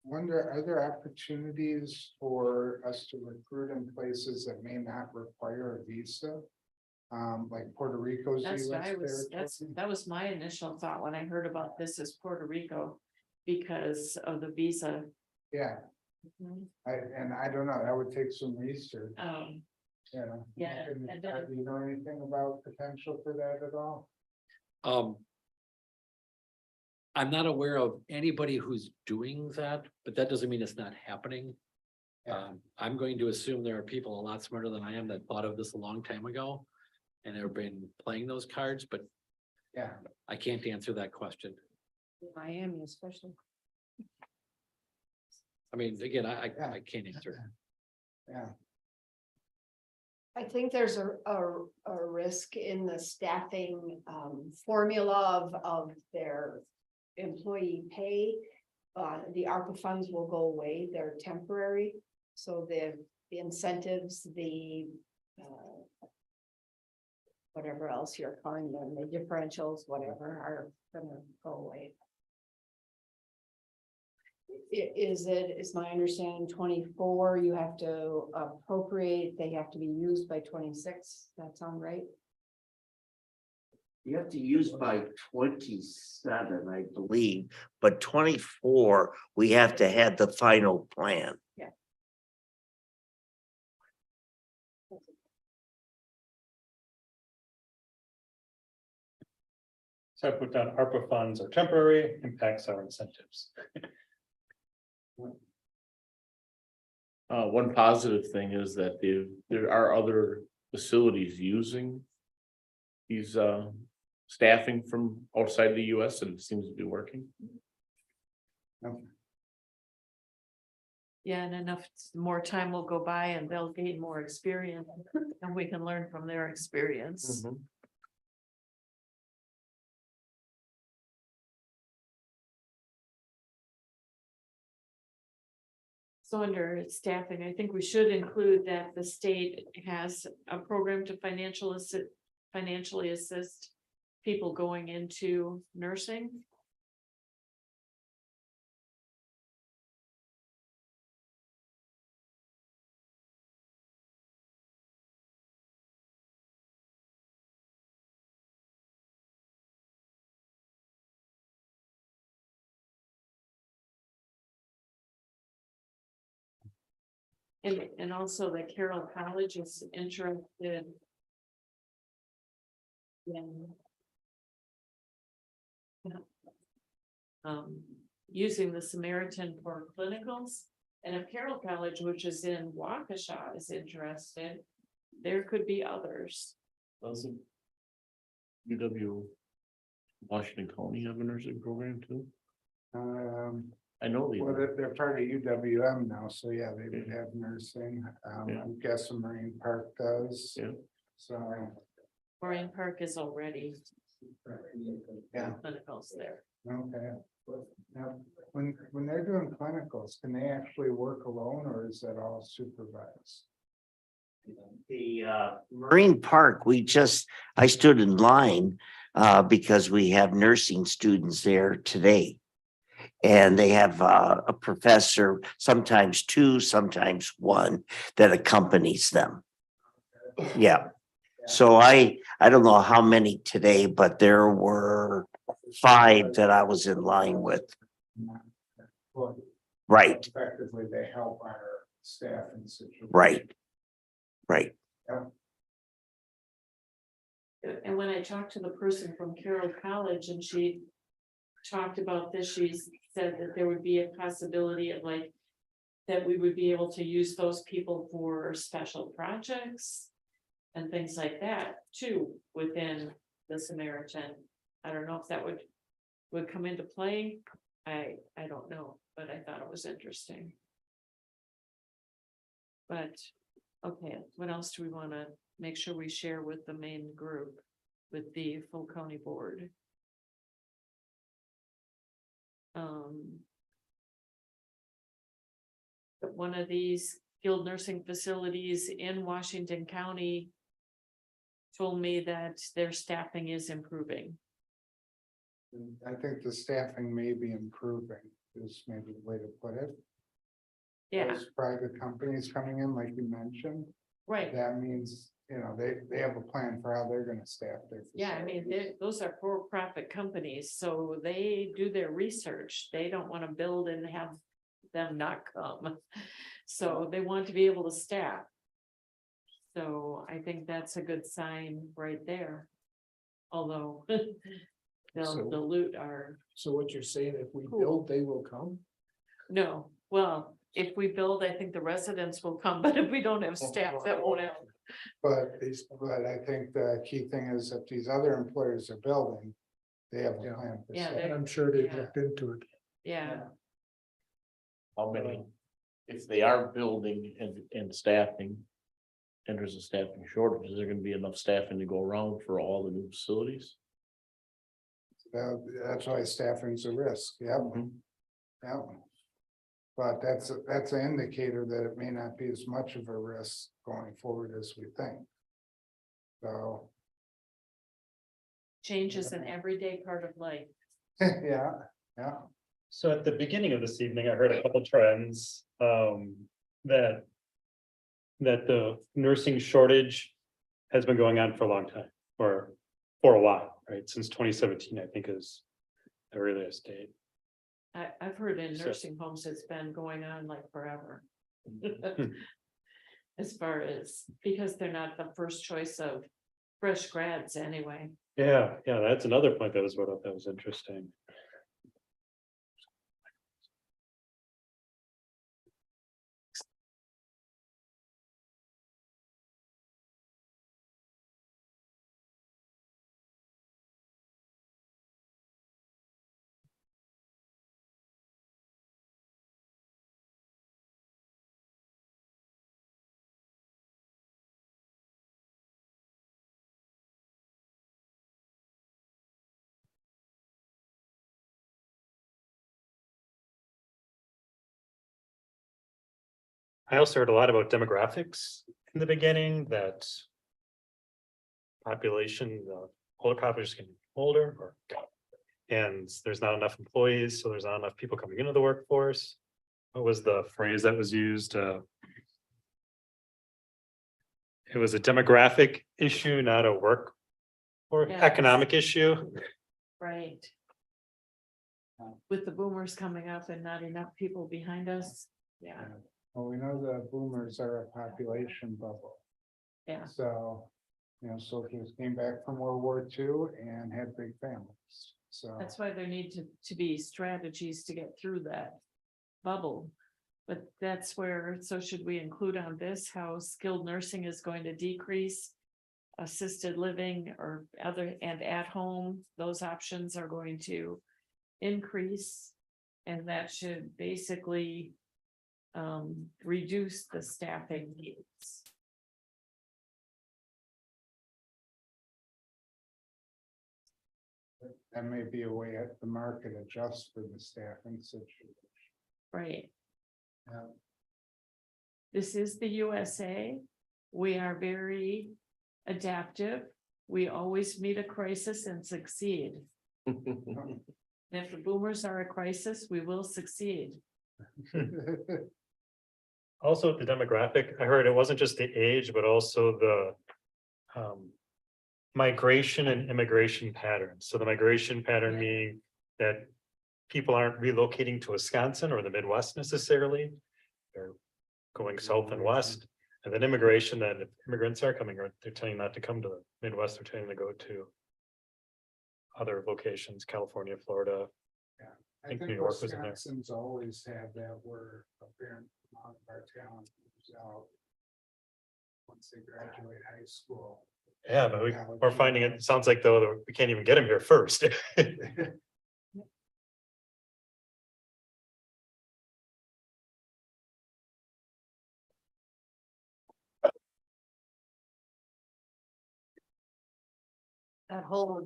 wonder, are there opportunities for us to recruit in places that may not require a visa? Like Puerto Rico's That's what US I was, territory? that was my initial thought when I heard about this is Puerto Rico. Because of the visa. Yeah, and I don't know, that would take some research, you know. Yeah, and then- Do you know anything about potential for that at all? I'm not aware of anybody who's doing that, but that doesn't mean it's not happening. Yeah. I'm going to assume there are people a lot smarter than I am that thought of this a long time ago. And have been playing those cards, but Yeah, I can't answer that question. Miami especially. I mean, again, I Yeah. can't answer. yeah. I think there's a risk in the staffing formula of their employee pay. The ARPA funds will go away, they're temporary, so the incentives, the whatever else you're calling them, the differentials, whatever, are gonna go away. Is my understanding 24, you have to appropriate, they have to be used by 26, that sound right? You have to use by 27, I believe, but 24, we have to have the final plan. So I put down ARPA funds are temporary, impacts our incentives. One positive thing is that there are other facilities using these staffing from outside the US, and it seems to be working. Yeah, and enough more time will go by and they'll gain more experience and we can learn from their experience. So under staffing, I think we should include that the state has a program to financially assist people going into nursing. And also that Carroll College is interested in using the Samaritan for clinicals. And if Carroll College, which is in Waukesha, is interested, there could be others. Doesn't UW Washington County have a nursing program too? I know they Well, do. they're part of UWM now, so yeah, they would have nursing. Yeah. I'm guessing Marine Park does. Yeah. So, Marine Park is already yeah, clinicals there. okay. Now, when they're doing clinicals, can they actually work alone or is that all supervised? The Marine Park, I stood in line because we have nursing students there today. And they have a professor, sometimes two, sometimes one, that accompanies them. Yeah. So I don't know how many today, but there were 5 that I was in line with. Well, Right, effectively, they help our staff in situations. right. And when I talked to the person from Carroll College and she talked about this, she said that there would be a possibility of like, that we would be able to use those people for special projects. and things like that too, within the Samaritan. I don't know if that would come into play. I don't know, but I thought it was interesting. But, okay, what else do we want to make sure we share with the main group, with the full county board? One of these skilled nursing facilities in Washington County told me that their staffing is improving. I think the staffing may be improving, is maybe the way to put it. Yeah, Those private companies coming in, like you mentioned, right. that means, you know, they have a plan for how they're gonna staff their. Yeah, I mean, those are for-profit companies, so they do their research. They don't want to build and have them not come. So they want to be able to staff. So I think that's a good sign right there. Although they'll So- dilute our, So what you're saying, if we Cool. build, they will come? no, well, if we build, I think the residents will come, but if we don't have staff, that won't happen. But I think the key thing is if these other employers are building, they have a Yeah. plan. for Yeah, staff. And I'm sure they've Yeah. looked into it. Yeah, How many, if they are building and staffing, and there's a staffing shortage, is there gonna be enough staffing to go around for all the new facilities? That's why staffing's a risk, yeah. Yeah. But that's an indicator that it may not be as much of a risk going forward as we think. So, change is an everyday part of life. yeah, yeah. So at the beginning of this evening, I heard a couple trends, that the nursing shortage has been going on for a long time, or for a while, right? Since 2017, I think is the earliest date. I've heard in So- nursing homes, it's been going on like forever. As far as, because they're not the first choice of fresh grads anyway. Yeah, that's another point that was brought up that was interesting. I also heard a lot about demographics in the beginning, that population, the older population is getting older, and there's not enough employees, so there's not enough people coming into the workforce. What was the phrase that was used? It was a demographic issue, not a work or Yes. economic issue. Right. With the boomers coming up and not enough people behind us. Yeah, Well, we know the boomers are a population bubble. yeah, So, you know, soldiers came back from World War II and had big families, so. that's why there need to be strategies to get through that bubble. But that's where, so should we include on this how skilled nursing is going to decrease? Assisted living or other and at home, those options are going to increase. And that should basically reduce the staffing needs. That may be a way that the market adjusts for the staffing situation. Right. Yeah. This is the USA. We are very adaptive. We always meet a crisis and succeed. And if the boomers are a crisis, we will succeed. Also, the demographic, I heard it wasn't just the age, but also the migration and immigration patterns. So the migration pattern meaning that people aren't relocating to Wisconsin or the Midwest necessarily. They're going south and west. And then immigration, that if immigrants are coming, they're tending not to come to the Midwest, they're tending to go to other locations, California, Florida. I think think New York was in there. Wisconsin's always had that where a fair amount of our talent moves out. once they graduate high school. Yeah, but we're finding it sounds like though that we can't even get them here first. That whole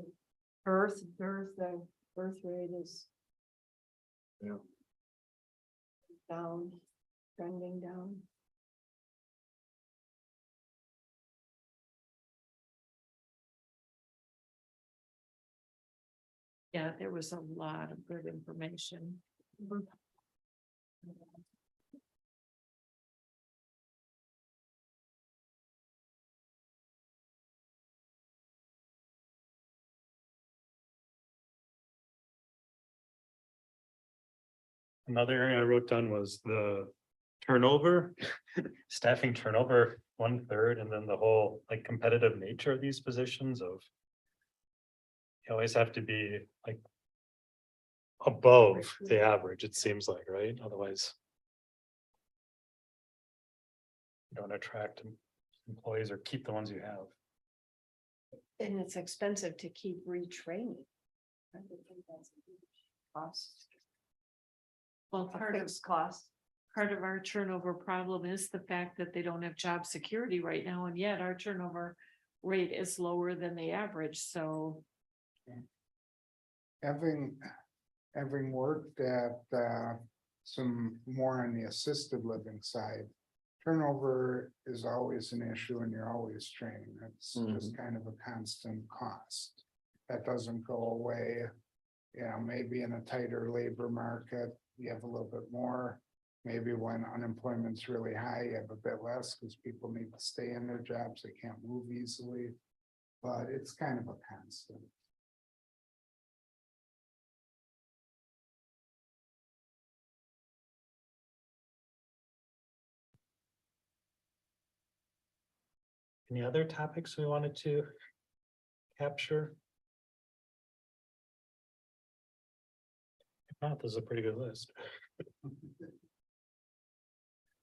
the birth rate is. Yeah. Down, trending down. Yeah, there was a lot of good information. Another area I wrote down was the turnover, staffing turnover, 1/3, and then the whole like competitive nature of these positions of. You always have to be like. Above the average, it seems like, right? Otherwise. You don't attract employees or keep the ones you have. And it's expensive to keep retraining. I would think that's a huge cost. Well, A part of fixed cost. our turnover problem is the fact that they don't have job security right now, and yet our turnover rate is lower than the average, so. Having worked at some more on the assisted living side. Turnover is always an issue and you're always training. It's just kind of a constant cost. That doesn't go away. Yeah, maybe in a tighter labor market, you have a little bit more. Maybe when unemployment's really high, you have a bit less because people need to stay in their jobs. They can't move easily. But it's kind of a constant. Any other topics we wanted to capture? If not, this is a pretty good list. It's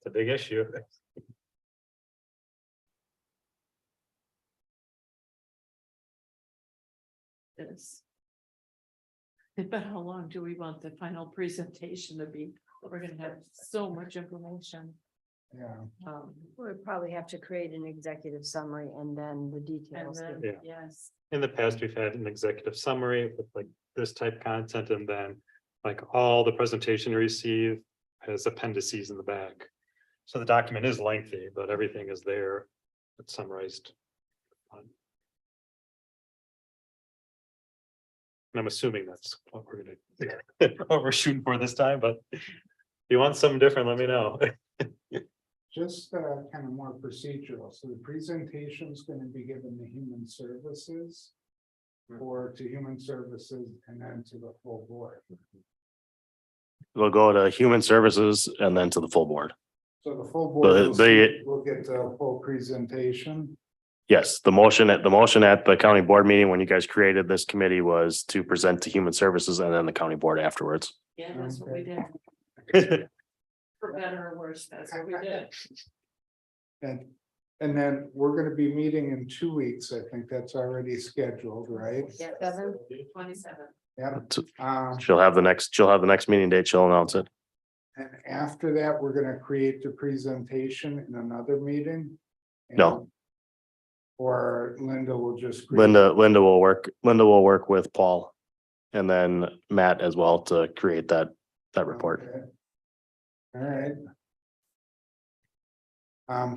a big issue. Is. But how long do we want the final presentation to be? We're gonna have so much information. Yeah. We'll probably have to create an executive summary and then the And details. then, Yeah. yes, In the past, we've had an executive summary with like this type content and then like all the presentation you receive has appendices in the back. So the document is lengthy, but everything is there. It's summarized. And I'm assuming that's what we're gonna, what we're shooting for this time, but if you want something different, let me know. Just kind of more procedural. So the presentation is going to be given to Human Services. Or to Human Services and then to the full board. We'll go to human services and then to the full board. So the full board will get the full presentation. Yes, the motion at the county board meeting, when you guys created this committee, was to present to human services and then the county board afterwards. yeah, that's what we did. For better or worse, that's what we did. And then we're gonna be meeting in 2 weeks. I think that's already scheduled, right? Yeah, 27. Yeah. She'll have the next meeting date. She'll announce it. And after that, we're gonna create the presentation in another meeting. No. Or Linda will just. Linda will work with Paul. And then Matt as well to create that report. Okay. All right.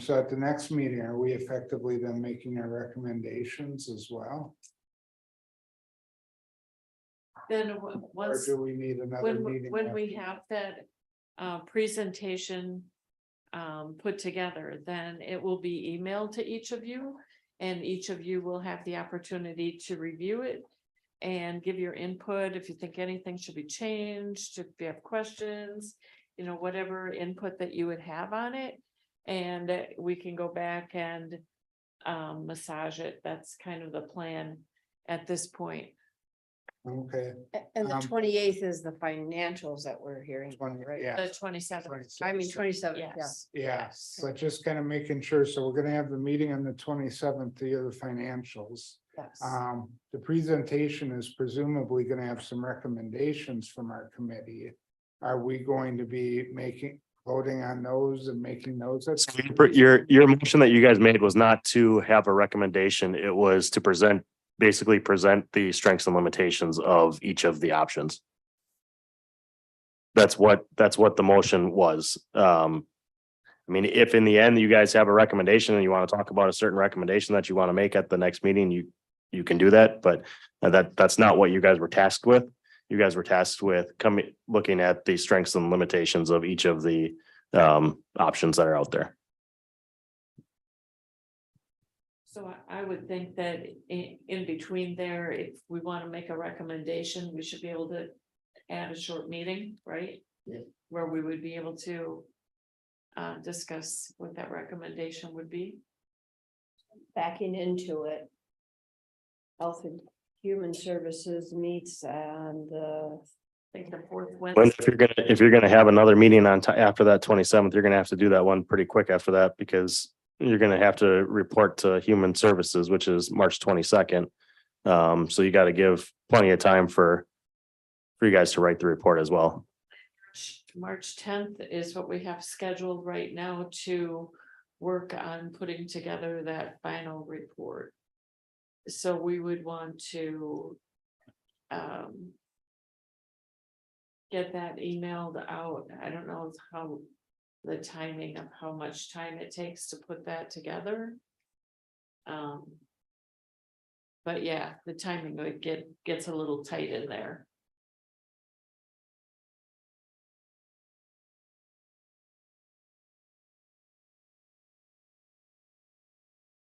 So at the next meeting, are we effectively then making our recommendations as well? Then Or once, do we need another meeting? when we have that presentation put together, then it will be emailed to each of you. And each of you will have the opportunity to review it and give your input. If you think anything should be changed, if you have questions, you know, whatever input that you would have on it. And we can go back and massage it. That's kind of the plan at this point. Okay. And the Um, 28th is the financials that we're hearing, right? Yeah. The 27th. I mean, 27th, yeah. Yes. Yes, but just kind of making sure, so we're gonna have the meeting on the 27th, the other financials. Yes. The presentation is presumably gonna have some recommendations from our committee. Are we going to be voting on those and making those? Your motion that you guys made was not to have a recommendation. It was to basically present the strengths and limitations of each of the options. That's what the motion was. I mean, if in the end you guys have a recommendation and you want to talk about a certain recommendation that you want to make at the next meeting, you can do that, but that's not what you guys were tasked with. You guys were tasked with looking at the strengths and limitations of each of the options that are out there. So I would think that in between there, if we want to make a recommendation, we should be able to add a short meeting, right? Yeah. Where we would be able to discuss what that recommendation would be. Backing into it. Health and Human Services meets on the, I think the fourth When, Wednesday. if you're gonna have another meeting after that 27th, you're gonna have to do that one pretty quick after that, because you're gonna have to report to Human Services, which is March 22nd. So you gotta give plenty of time for you guys to write the report as well. March 10th is what we have scheduled right now to work on putting together that final report. So we would want to get that emailed out. I don't know how the timing of how much time it takes to put that together. But yeah, the timing would gets a little tight in there.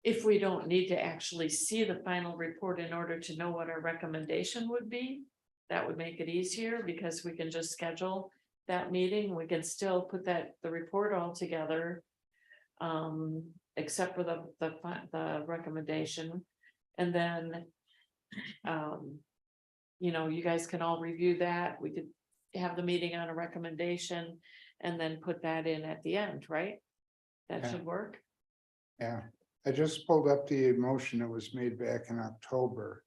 If we don't need to actually see the final report in order to know what our recommendation would be, that would make it easier, because we can just schedule that meeting. We can still put the report all together. Except for the recommendation, and then. You guys can all review that. We could have the meeting on a recommendation and then put that in at the end, right? That Yeah. should work. Yeah, I just pulled up the motion that was made back in October.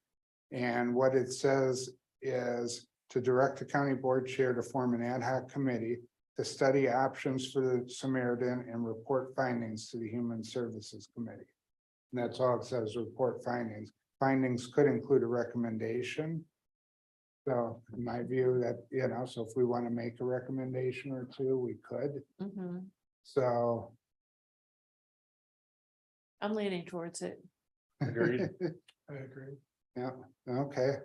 And what it says is to direct the county board chair to form an ad hoc committee to study options for the Samaritan and report findings to the Human Services Committee. And that's all it says, report findings. Findings could include a recommendation. So in my view that, so if we want to make a recommendation or two, we could. Mhm. So. I'm leaning towards it. Agreed. I agree. Yeah, okay.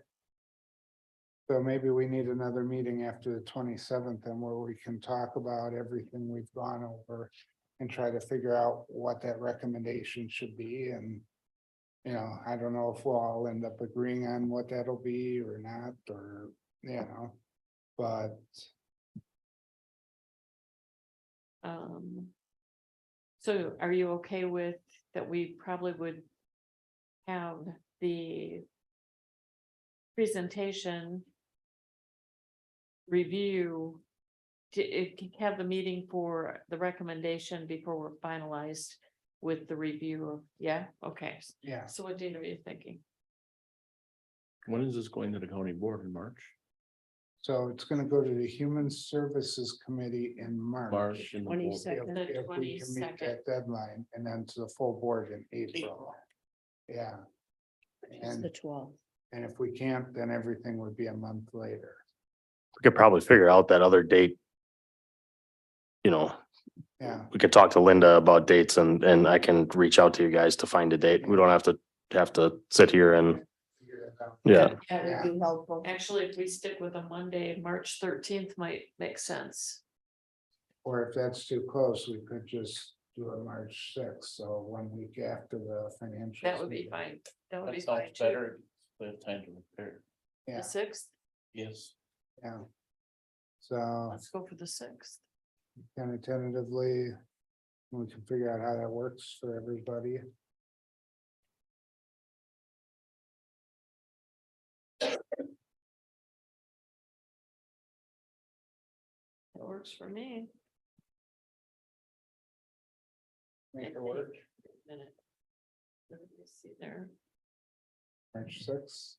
So maybe we need another meeting after the 27th and where we can talk about everything we've gone over and try to figure out what that recommendation should be. And, I don't know if we'll all end up agreeing on what that'll be or not, or, but. So are you okay with that? We probably would have the presentation review to have the meeting for the recommendation before we're finalized with the review of, yeah, okay. Yeah, So what date are you thinking? When is this going to the county board in March? so it's gonna go to the Human Services Committee in March. March and the board. 22nd. The If we can meet 22nd. that deadline, and then to the full board in April. Yeah, it's the 12th. and if we can't, then everything would be a month later. We could probably figure out that other date. Yeah, We could talk to Linda about dates and I can reach out to you guys to find a date. We don't have to sit here and, figure that out. yeah. That would be helpful. Actually, if we stick with a Monday, March 13th might make sense. Or if that's too close, we could just do a March 6th, so 1 week after the financial. That would be fine. That would be That fine sounds too. better. We have time to prepare. The Yeah, 6th, Yes. yeah. So let's go for the 6th. kind of tentatively, we can figure out how that works for everybody. Works for me. Make it work. Minute. Let me see there. March 6th.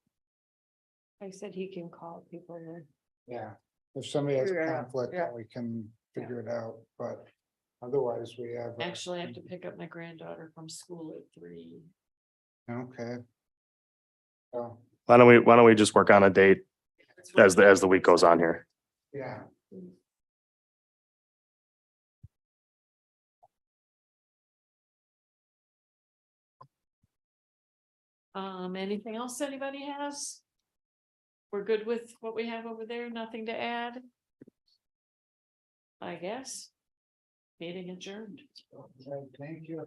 I said he can call people then. Yeah, if somebody has a Figure it out, conflict, yeah. we can figure it out, but otherwise we have. Actually, I have to pick up my granddaughter from school at 3. Okay. Oh, Why don't we just work on a date as the week goes on here? yeah. Anything else anybody has? We're good with what we have over there, nothing to add? I guess. Meeting adjourned. Thank you.